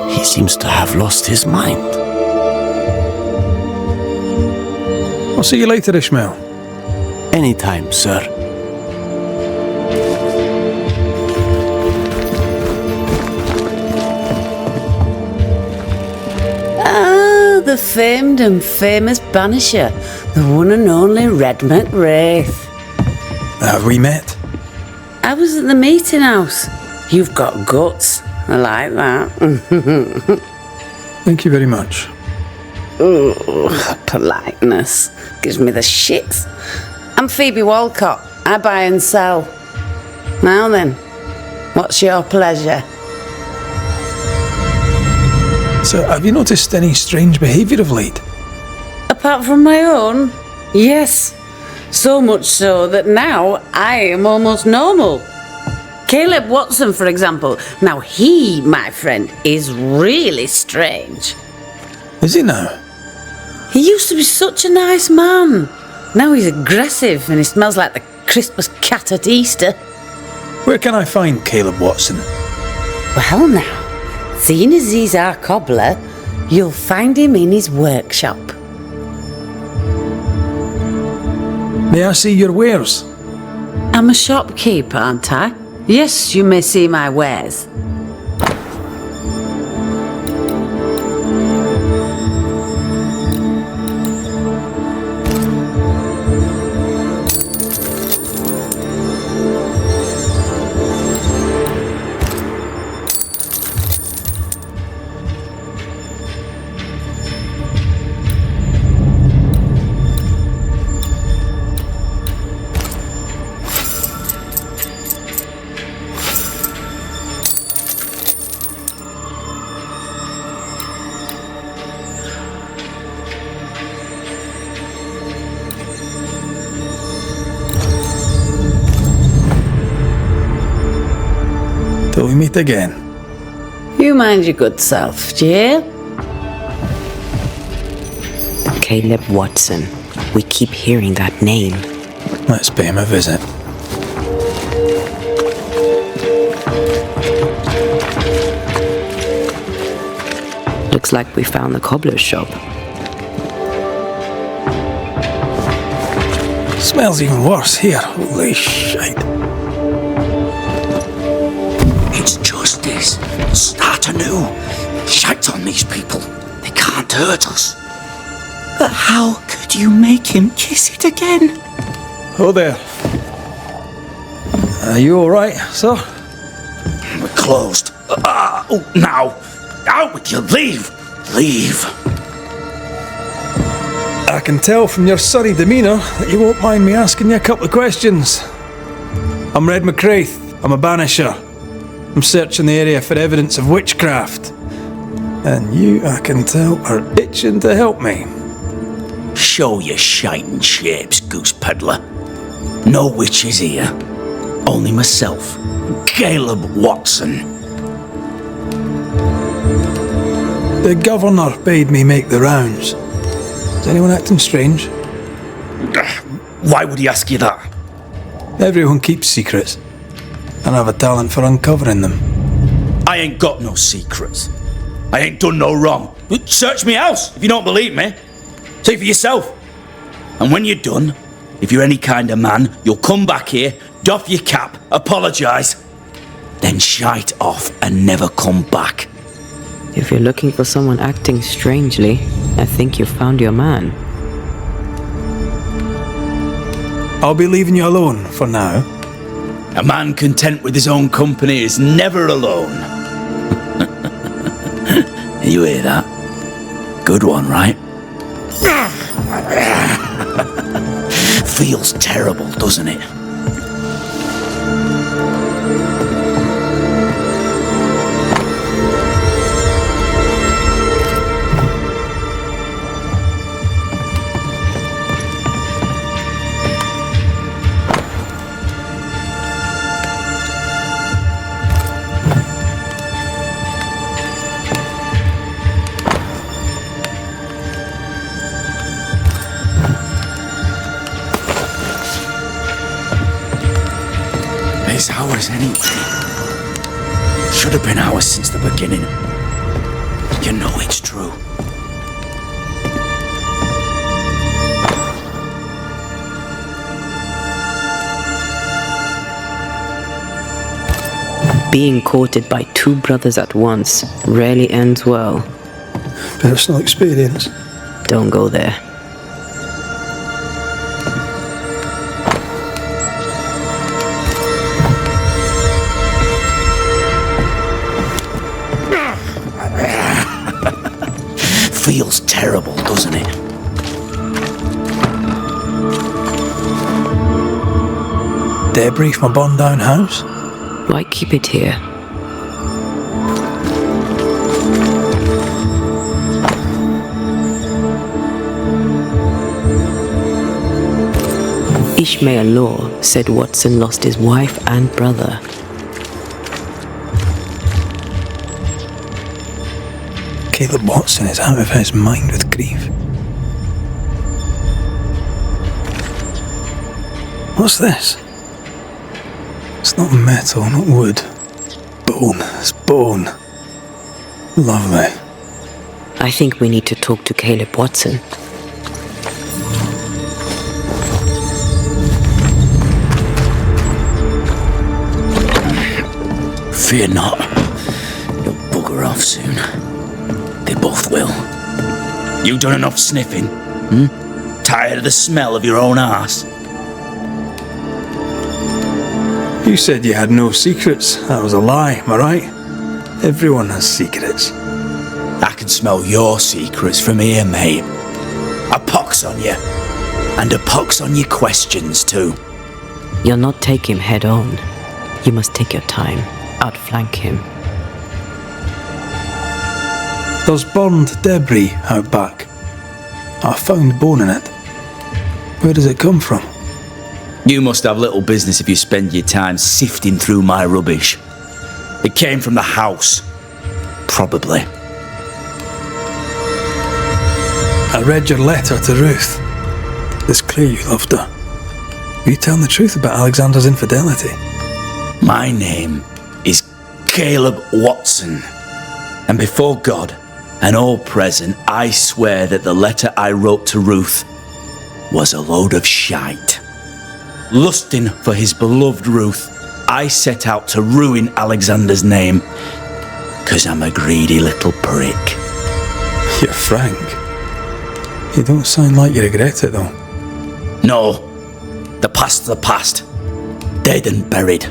he seems to have lost his mind. I'll see you later, Ishmael. Anytime, sir. Ah, the famed and famous Banisher, the one and only Red Raith. Have we met? I was at the meeting house. You've got guts. I like that. Thank you very much. Ooh, politeness. Gives me the shits. I'm Phoebe Walcott. I buy and sell. Now then, what's your pleasure? So, have you noticed any strange behaviour of late? Apart from my own? Yes. So much so that now I am almost normal. Caleb Watson, for example. Now he, my friend, is really strange. Is he now? He used to be such a nice man. Now he's aggressive and he smells like the Christmas cat at Easter. Where can I find Caleb Watson? Well now, seeing as he's our cobbler, you'll find him in his workshop. May I see your wares? I'm a shopkeeper, aren't I? Yes, you may see my wares. Till we meet again. You mind your good self, do you? Caleb Watson. We keep hearing that name. Let's pay him a visit. Looks like we found the cobbler's shop. Smells even worse here. Holy shite. It's justice. Start anew. Shite on these people. They can't hurt us. But how could you make him kiss it again? Oh there. Are you alright, sir? We're closed. Oh, now. Out with you. Leave. Leave. I can tell from your surly demeanour that you won't mind me asking you a couple of questions. I'm Red Raith. I'm a banisher. I'm searching the area for evidence of witchcraft. And you, I can tell, are itching to help me. Show your shining shapes, goose peddler. No witches here. Only myself, Caleb Watson. The governor bade me make the rounds. Is anyone acting strange? Why would he ask you that? Everyone keeps secrets, and I have a talent for uncovering them. I ain't got no secrets. I ain't done no wrong. Search me house if you don't believe me. See for yourself. And when you're done, if you're any kind of man, you'll come back here, doff your cap, apologise, then shite off and never come back. If you're looking for someone acting strangely, I think you've found your man. I'll be leaving you alone for now. A man content with his own company is never alone. You hear that? Good one, right? Feels terrible, doesn't it? It's ours anyway. Should have been ours since the beginning. You know it's true. Being courted by two brothers at once rarely ends well. Personal experience. Don't go there. Feels terrible, doesn't it? Debrief my burned down house? Why keep it here? Ishmael Law said Watson lost his wife and brother. Caleb Watson is out of his mind with grief. What's this? It's not metal, not wood. Bone. It's bone. Lovely. I think we need to talk to Caleb Watson. Fear not. You'll bugger off soon. They both will. You done enough sniffing? Tired of the smell of your own arse? You said you had no secrets. That was a lie, am I right? Everyone has secrets. I can smell your secrets from here, mate. A pox on you. And a pox on your questions, too. You'll not take him head on. You must take your time. Outflank him. There's burned debris out back. I found bone in it. Where does it come from? You must have little business if you spend your time sifting through my rubbish. It came from the house. Probably. I read your letter to Ruth. It's clear you loved her. Are you telling the truth about Alexander's infidelity? My name is Caleb Watson. And before God and all present, I swear that the letter I wrote to Ruth was a load of shite. Lusting for his beloved Ruth, I set out to ruin Alexander's name, 'cause I'm a greedy little prick. You're frank. You don't sound like you regret it, though. No. The past's the past. Dead and buried.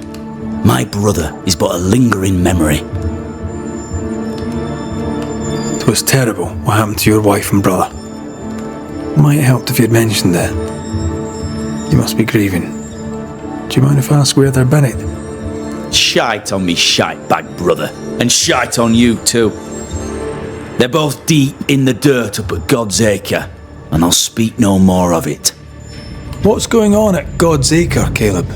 My brother is but a lingering memory. It was terrible what happened to your wife and brother. Might have helped if you'd mentioned it. You must be grieving. Do you mind if I ask where they're buried? Shite on me shite bag brother, and shite on you too. They're both deep in the dirt up at God's Acre, and I'll speak no more of it. What's going on at God's Acre, Caleb?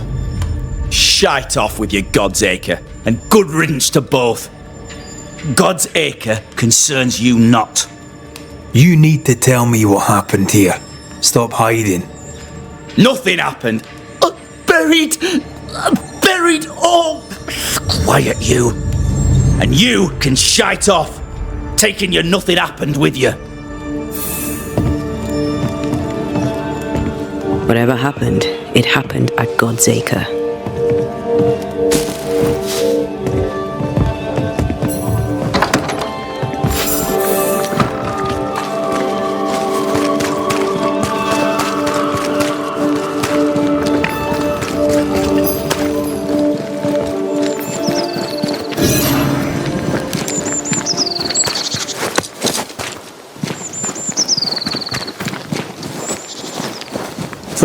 Shite off with your God's Acre, and good riddance to both. God's Acre concerns you not. You need to tell me what happened here. Stop hiding. Nothing happened. Buried all. Quiet you. And you can shite off, taking your nothing happened with you. Whatever happened, it happened at God's Acre.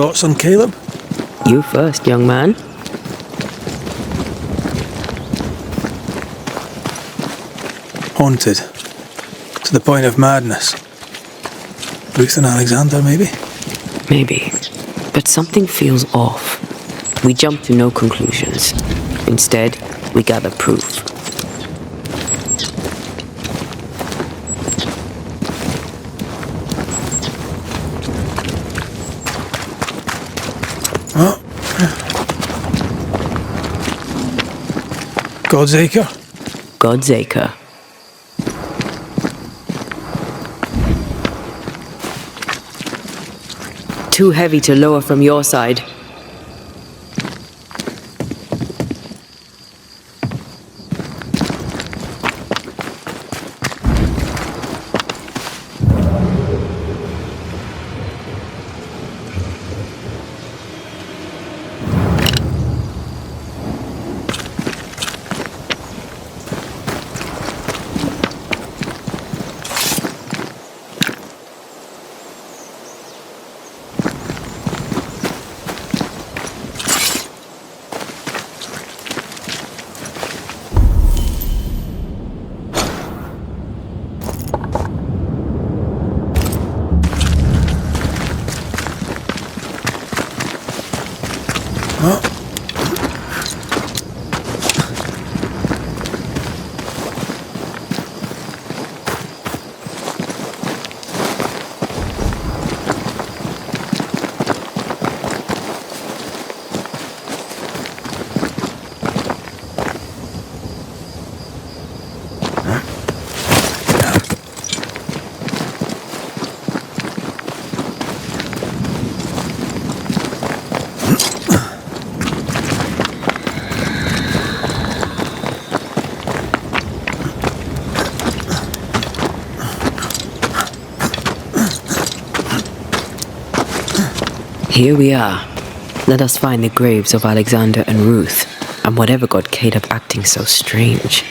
thoughts on Caleb? You first, young man. Haunted. To the point of madness. Ruth and Alexander, maybe? Maybe. But something feels off. We jump to no conclusions. Instead, we gather proof. Oh. God's Acre? God's Acre. Too heavy to lower from your side. Here we are. Let us find the graves of Alexander and Ruth, and whatever got Caleb acting so strange.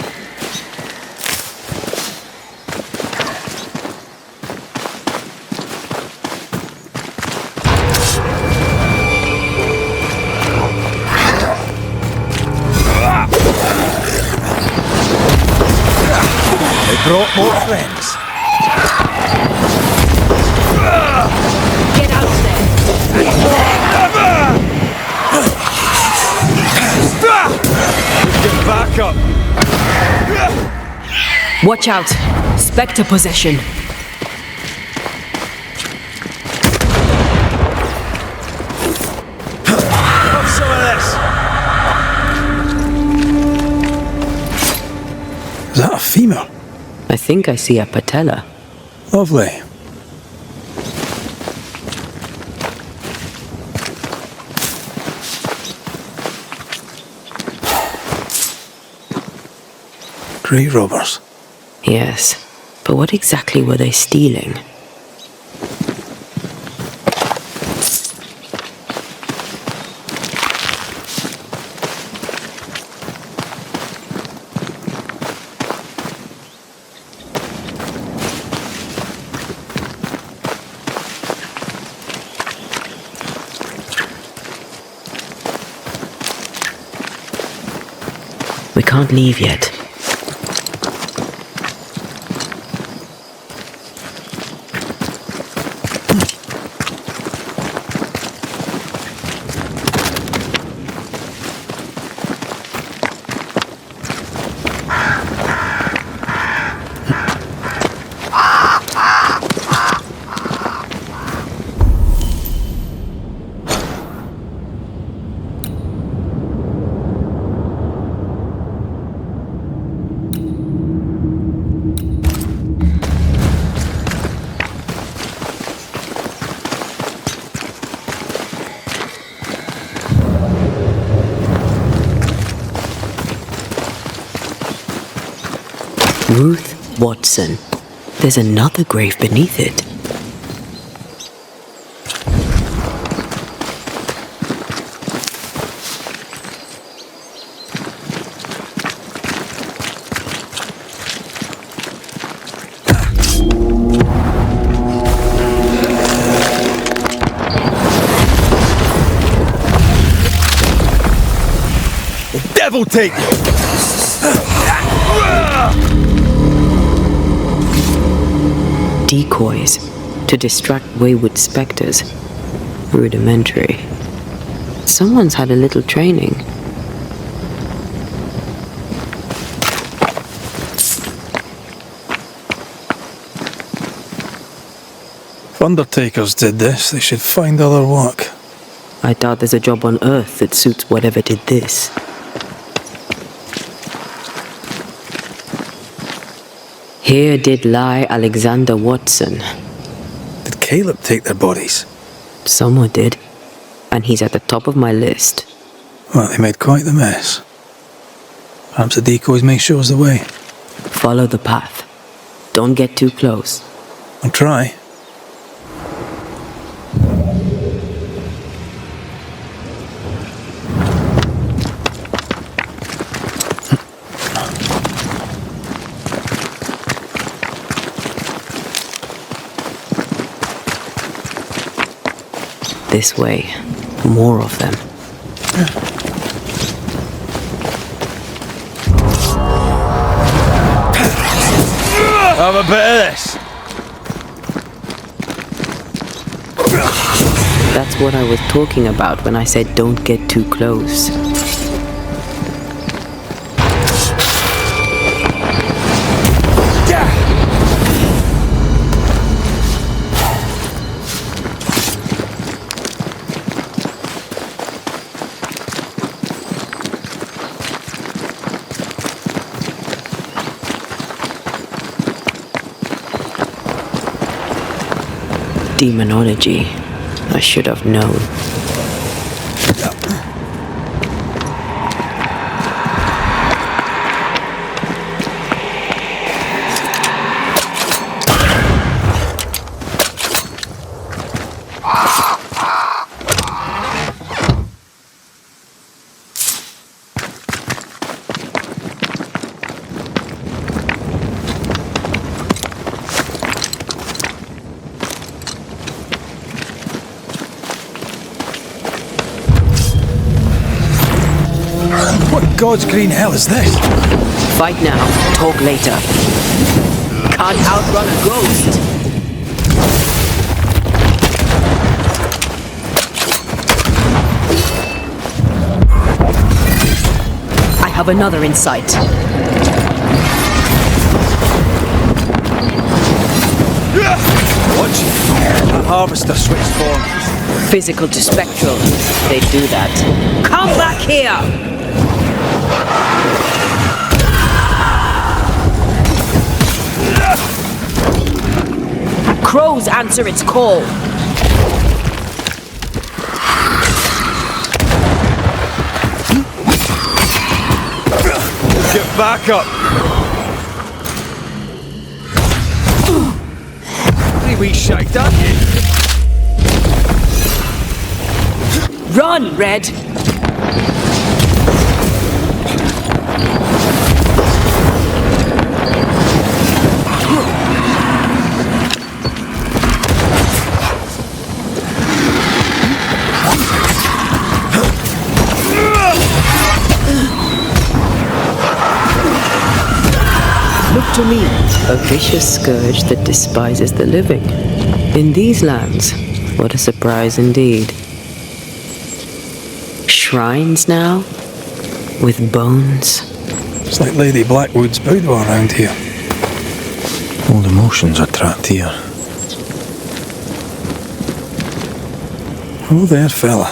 They brought more friends. Get out there! Get back up! Watch out! Spectre possession! Have some of this! Is that a femur? I think I see a patella. Lovely. Grave robbers. Yes, but what exactly were they stealing? We can't leave yet. Ruth Watson. There's another grave beneath it. devil take you! Decoys to distract wayward spectres. Rudimentary. Someone's had a little training. If undertakers did this, they should find other work. I doubt there's a job on Earth that suits whatever did this. Here did lie Alexander Watson. Did Caleb take their bodies? Someone did. And he's at the top of my list. Well, they made quite the mess. Perhaps the decoys may show us the way. Follow the path. Don't get too close. I'll try. This way. More of them. Have a bit of this. That's what I was talking about when I said don't get too close. Demonology. I should have known. God's green hell is this? Fight now, talk later. Can't outrun a ghost. I have another in sight. Watch it. The harvester switched form. Physical to spectral. They do that. Come back here! Crows answer its call. Get back up. Pretty wee shite, aren't you? Run, Red! Look to me, a vicious scourge that despises the living. In these lands, what a surprise indeed. Shrines now, with bones. It's like Lady Blackwood's boudoir around here. Old emotions are trapped here. Oh, there, fella.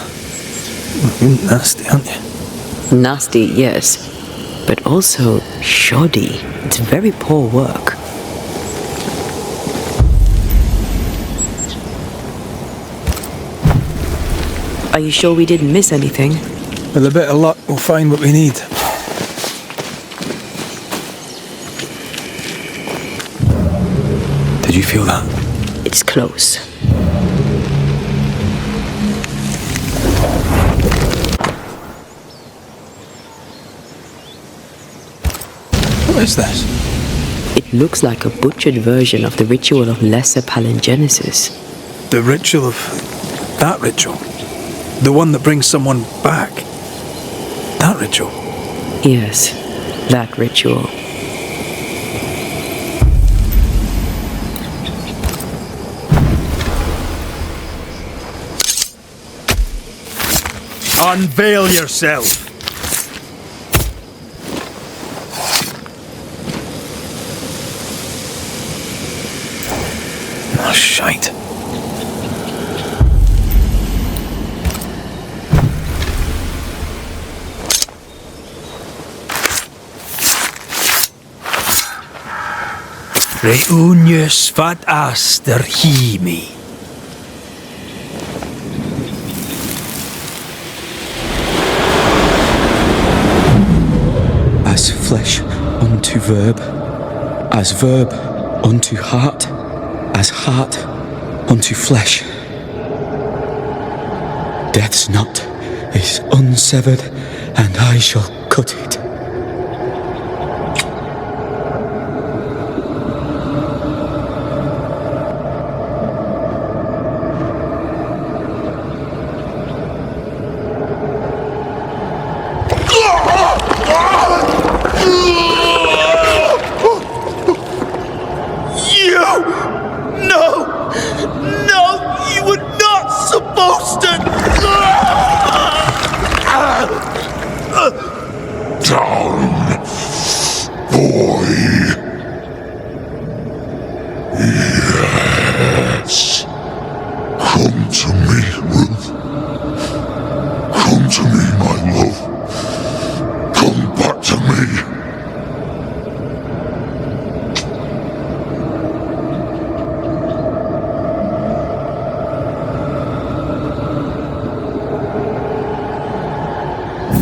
You're nasty, aren't you? Nasty, yes, but also shoddy. It's very poor work. Are you sure we didn't miss anything? With a bit of luck, we'll find what we need. Did you feel that? It's close. What is this? It looks like a butchered version of the ritual of Lesser Palingenesis. The ritual of... that ritual? The one that brings someone back? That ritual? Yes, that ritual. Unveil yourself! Oh, shite. Reunius vat aster himi. As flesh unto verb, as verb unto heart, as heart unto flesh. Death's knot is unsevered, and I shall cut it.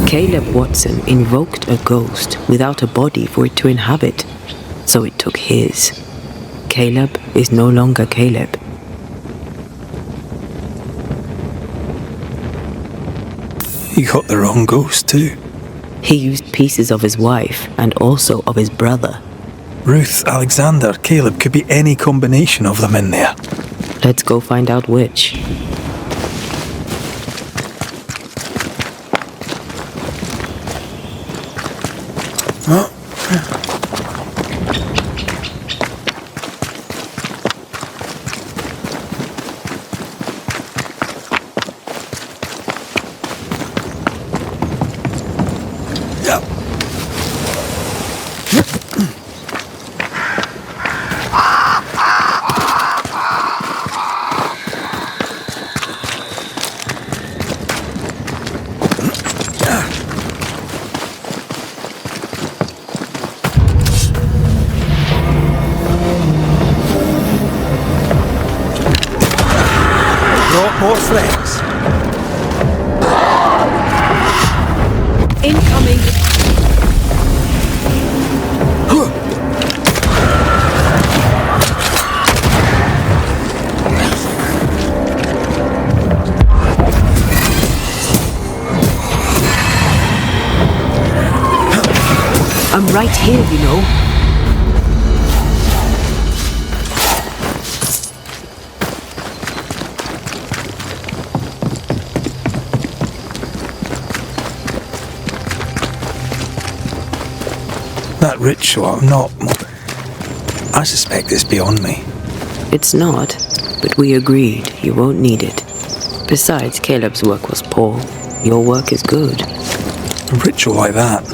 Caleb Watson invoked a ghost without a body for it to inhabit, so it took his. Caleb is no longer Caleb. He got the wrong ghost too. He used pieces of his wife and also of his brother. Ruth, Alexander, Caleb, could be any combination of them in there. Let's go find out which. More threats. Incoming. I'm right here, you know. That ritual, I suspect it's beyond me. It's not, but we agreed you won't need it. Besides, Caleb's work was poor. Your work is good. A ritual like that,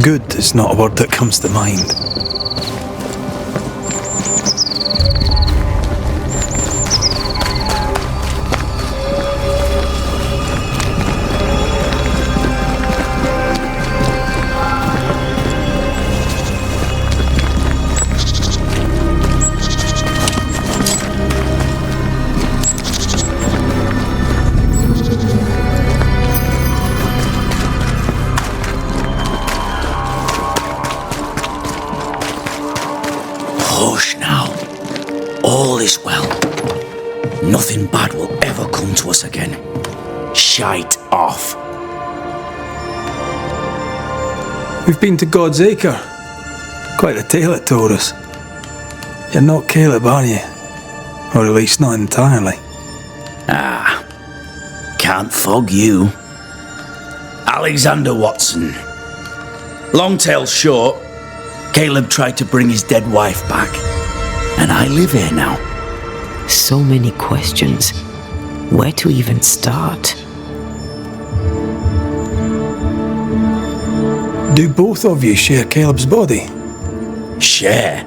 good is not a word that comes to mind. Hush now. All is well. Nothing bad will ever come to us again. Shite off. We've been to God's Acre. Quite a tale it told us. You're not Caleb, are you? Or at least not entirely. Ah, can't fog you. Alexander Watson. Long tale short, Caleb tried to bring his dead wife back. And I live here now. So many questions. Where to even start? Do both of you share Caleb's body? Share?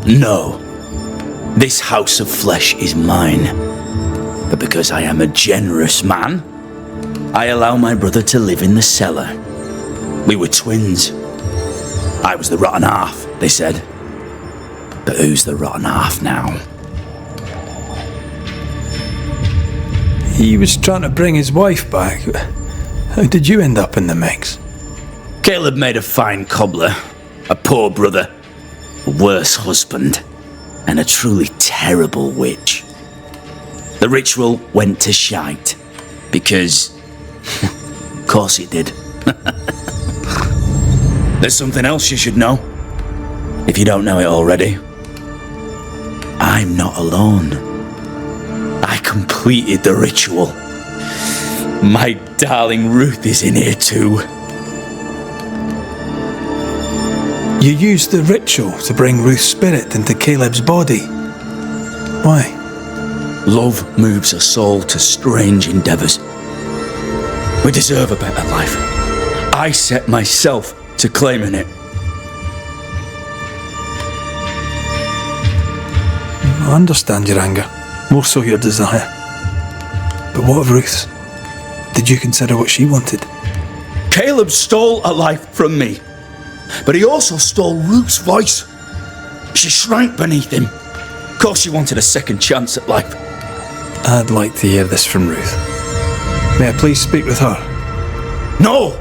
No. This house of flesh is mine. But because I am a generous man, I allow my brother to live in the cellar. We were twins. I was the rotten half, they said. But who's the rotten half now? He was trying to bring his wife back. How did you end up in the mix? Caleb made a fine cobbler, a poor brother, a worse husband, and a truly terrible witch. The ritual went to shite, because... of course it did. There's something else you should know, if you don't know it already. I'm not alone. I completed the ritual. My darling Ruth is in here too. You used the ritual to bring Ruth's spirit into Caleb's body. Why? Love moves a soul to strange endeavours. We deserve a better life. I set myself to claiming it. I understand your anger, more so your desire. But what of Ruth's? Did you consider what she wanted? Caleb stole a life from me, but he also stole Ruth's voice. She shrank beneath him. Of course she wanted a second chance at life. I'd like to hear this from Ruth. May I please speak with her? No!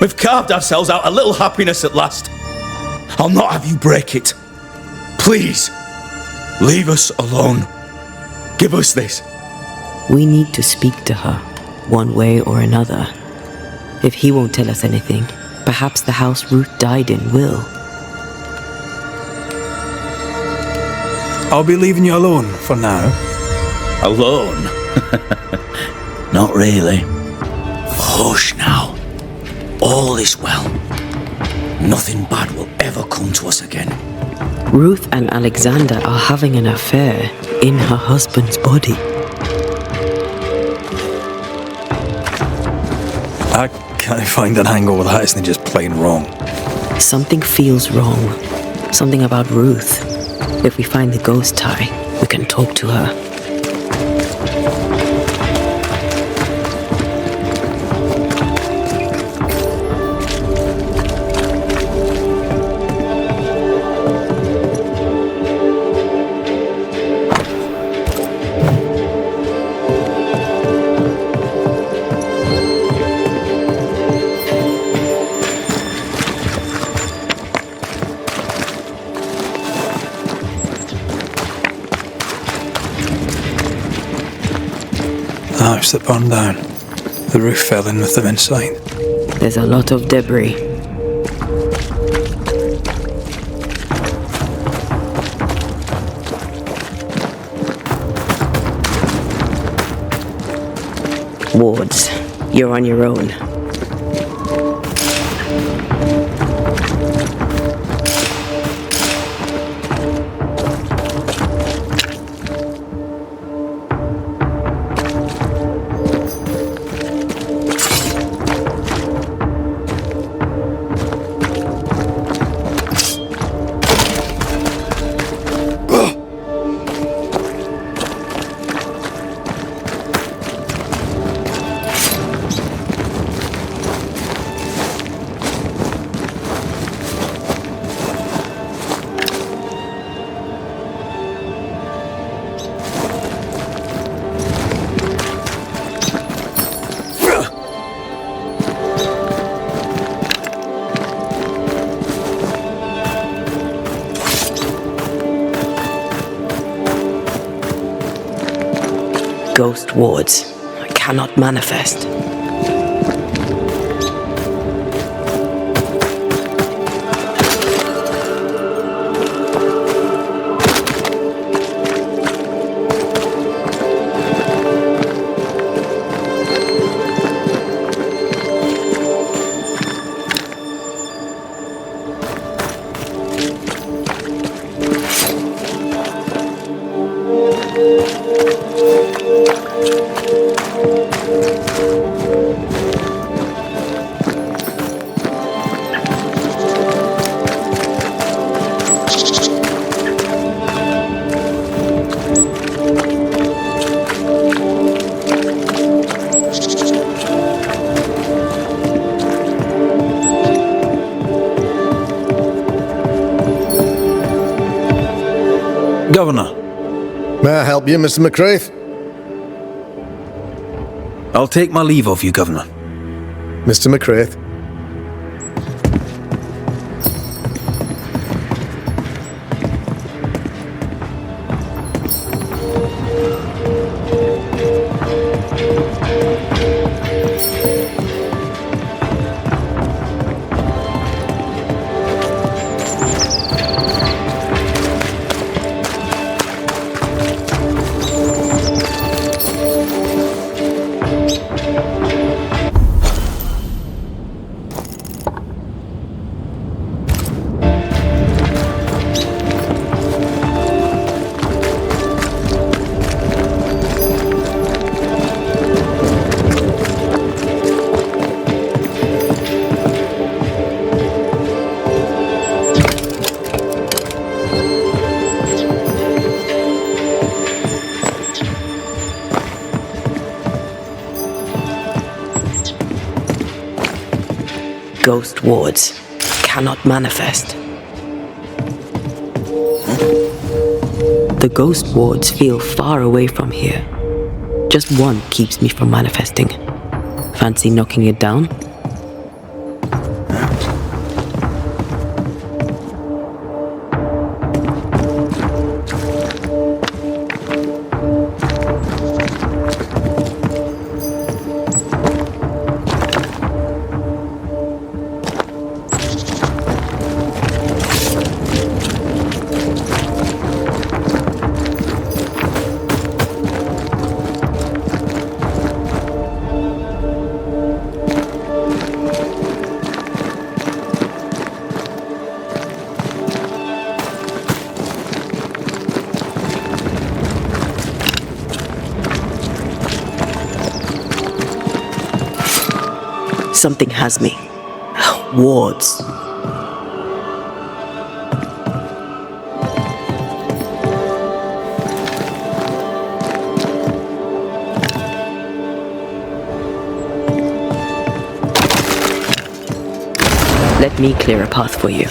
We've carved ourselves out a little happiness at last. I'll not have you break it. Please, leave us alone. Give us this. We need to speak to her, one way or another. If he won't tell us anything, perhaps the house Ruth died in will. I'll be leaving you alone for now. Alone? Not really. Hush now. All is well. Nothing bad will ever come to us again. Ruth and Alexander are having an affair in her husband's body. I can't find an angle with that, isn't it just plain wrong? Something feels wrong. Something about Ruth. If we find the ghost tie, we can talk to her. The house that burned down. The roof fell in with them inside. There's a lot of debris. Wards, you're on your own. Ghost wards. I cannot manifest. Governor. May I help you, Mr. McCraith? I'll take my leave of you, Governor. Mr. McCraith. Ghost wards cannot manifest. The ghost wards feel far away from here. Just one keeps me from manifesting. Fancy knocking it down? Something has me. Wards. Let me clear a path for you.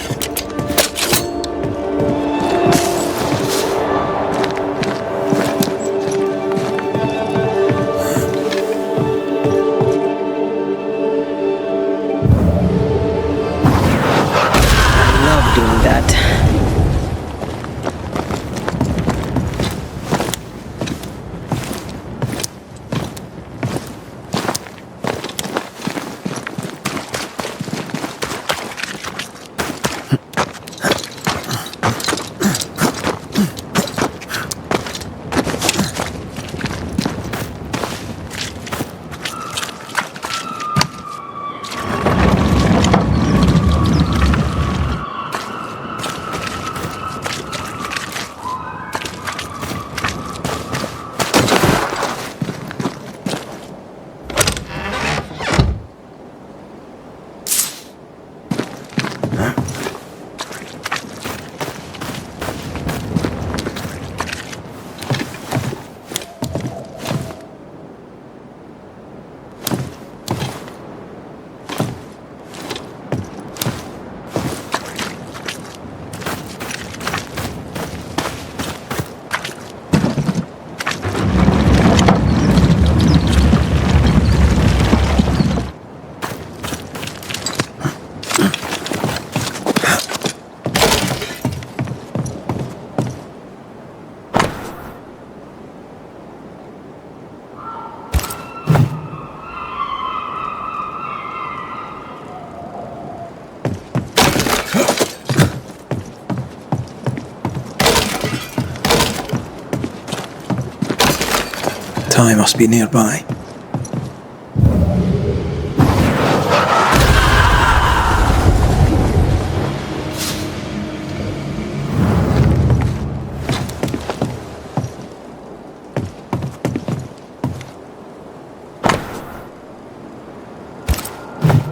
Time must be nearby.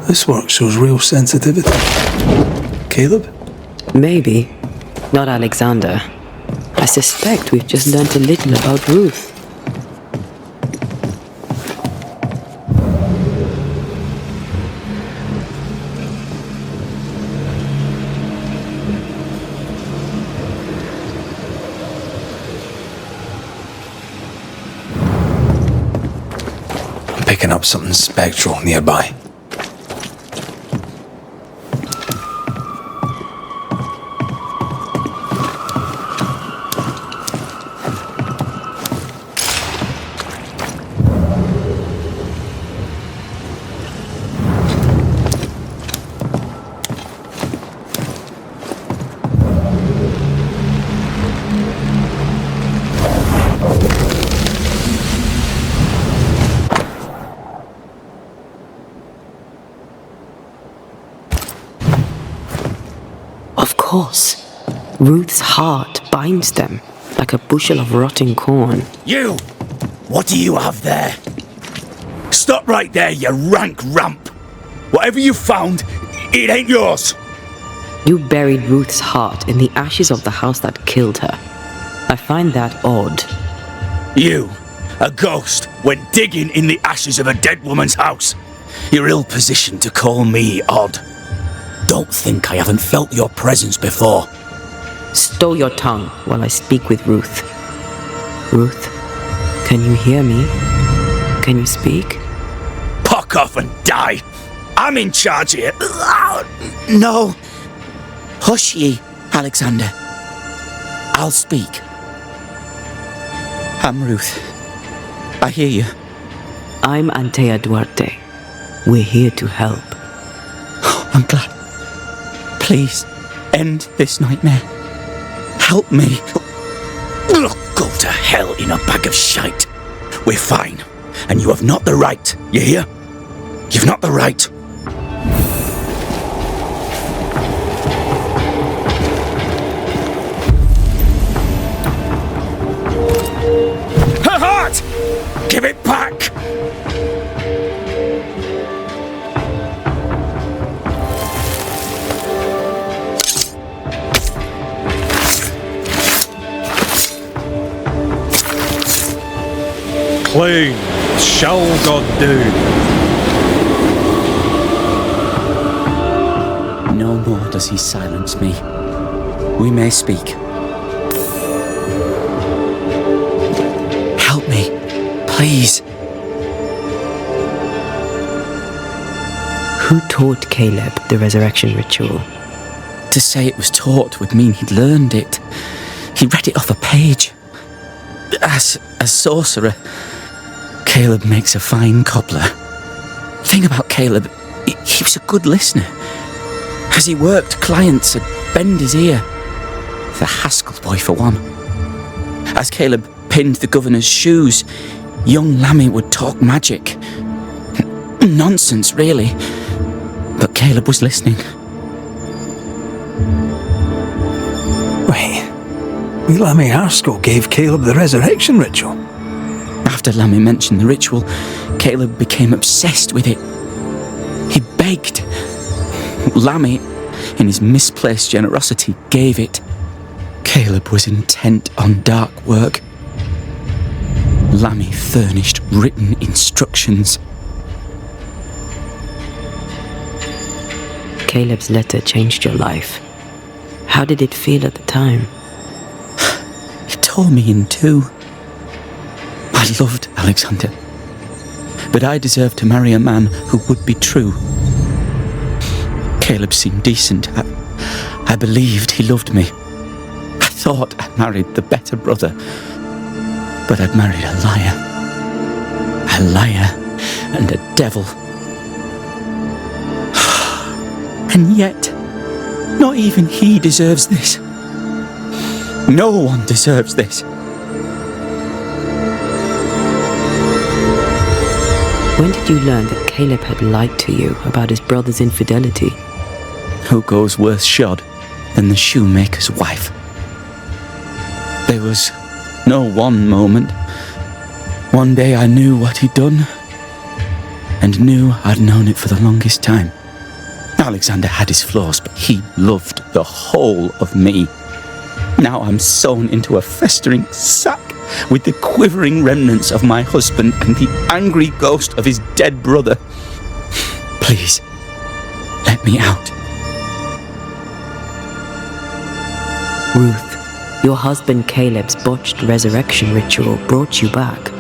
This work shows real sensitivity. Caleb? Maybe. Not Alexander. I suspect we've just learnt a little about Ruth. picking up something spectral nearby. Of course. Ruth's heart binds them like a bushel of rotting corn. You! What do you have there? Stop right there, you rank ramp! Whatever you found, it ain't yours! You buried Ruth's heart in the ashes of the house that killed her. I find that odd. You, a ghost, went digging in the ashes of a dead woman's house. You're ill-positioned to call me odd. Don't think I haven't felt your presence before. Stow your tongue while I speak with Ruth. Ruth, can you hear me? Can you speak? Pock off and die! I'm in charge here. No. Hush ye, Alexander. I'll speak. I'm Ruth. I hear you. I'm Antea Duarte. We're here to help. I'm glad. Please, end this nightmare. Help me. Go to hell in a bag of shite. We're fine. And you have not the right, you hear? You've not the right. Her heart! Give it back! Plain shall God do. No more does he silence me. We may speak. Help me, please. Who taught Caleb the resurrection ritual? To say it was taught would mean he'd learned it. He read it off a page. As a sorcerer, Caleb makes a fine cobbler. Thing about Caleb, he was a good listener. As he worked, clients would bend his ear. The Haskell boy, for one. As Caleb pinned the governor's shoes, young Lammy would talk magic. Nonsense, really. But Caleb was listening. Wait, Lammy Haskell gave Caleb the resurrection ritual? After Lammy mentioned the ritual, Caleb became obsessed with it. He begged. Lammy, in his misplaced generosity, gave it. Caleb was intent on dark work. Lammy furnished written instructions. Caleb's letter changed your life. How did it feel at the time? It tore me in two. I loved Alexander, but I deserved to marry a man who would be true. Caleb seemed decent. I believed he loved me. I thought I married the better brother, but I'd married a liar. A liar and a devil. And yet, not even he deserves this. No one deserves this. When did you learn that Caleb had lied to you about his brother's infidelity? Who goes worse shod than the shoemaker's wife? There was no one moment. One day I knew what he'd done, and knew I'd known it for the longest time. Alexander had his flaws, but he loved the whole of me. Now I'm sewn into a festering sack with the quivering remnants of my husband and the angry ghost of his dead brother. Please, let me out. Ruth, your husband Caleb's botched resurrection ritual brought you back.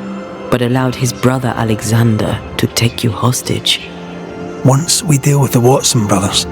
but allowed his brother Alexander to take you hostage. Once we deal with the Watson brothers,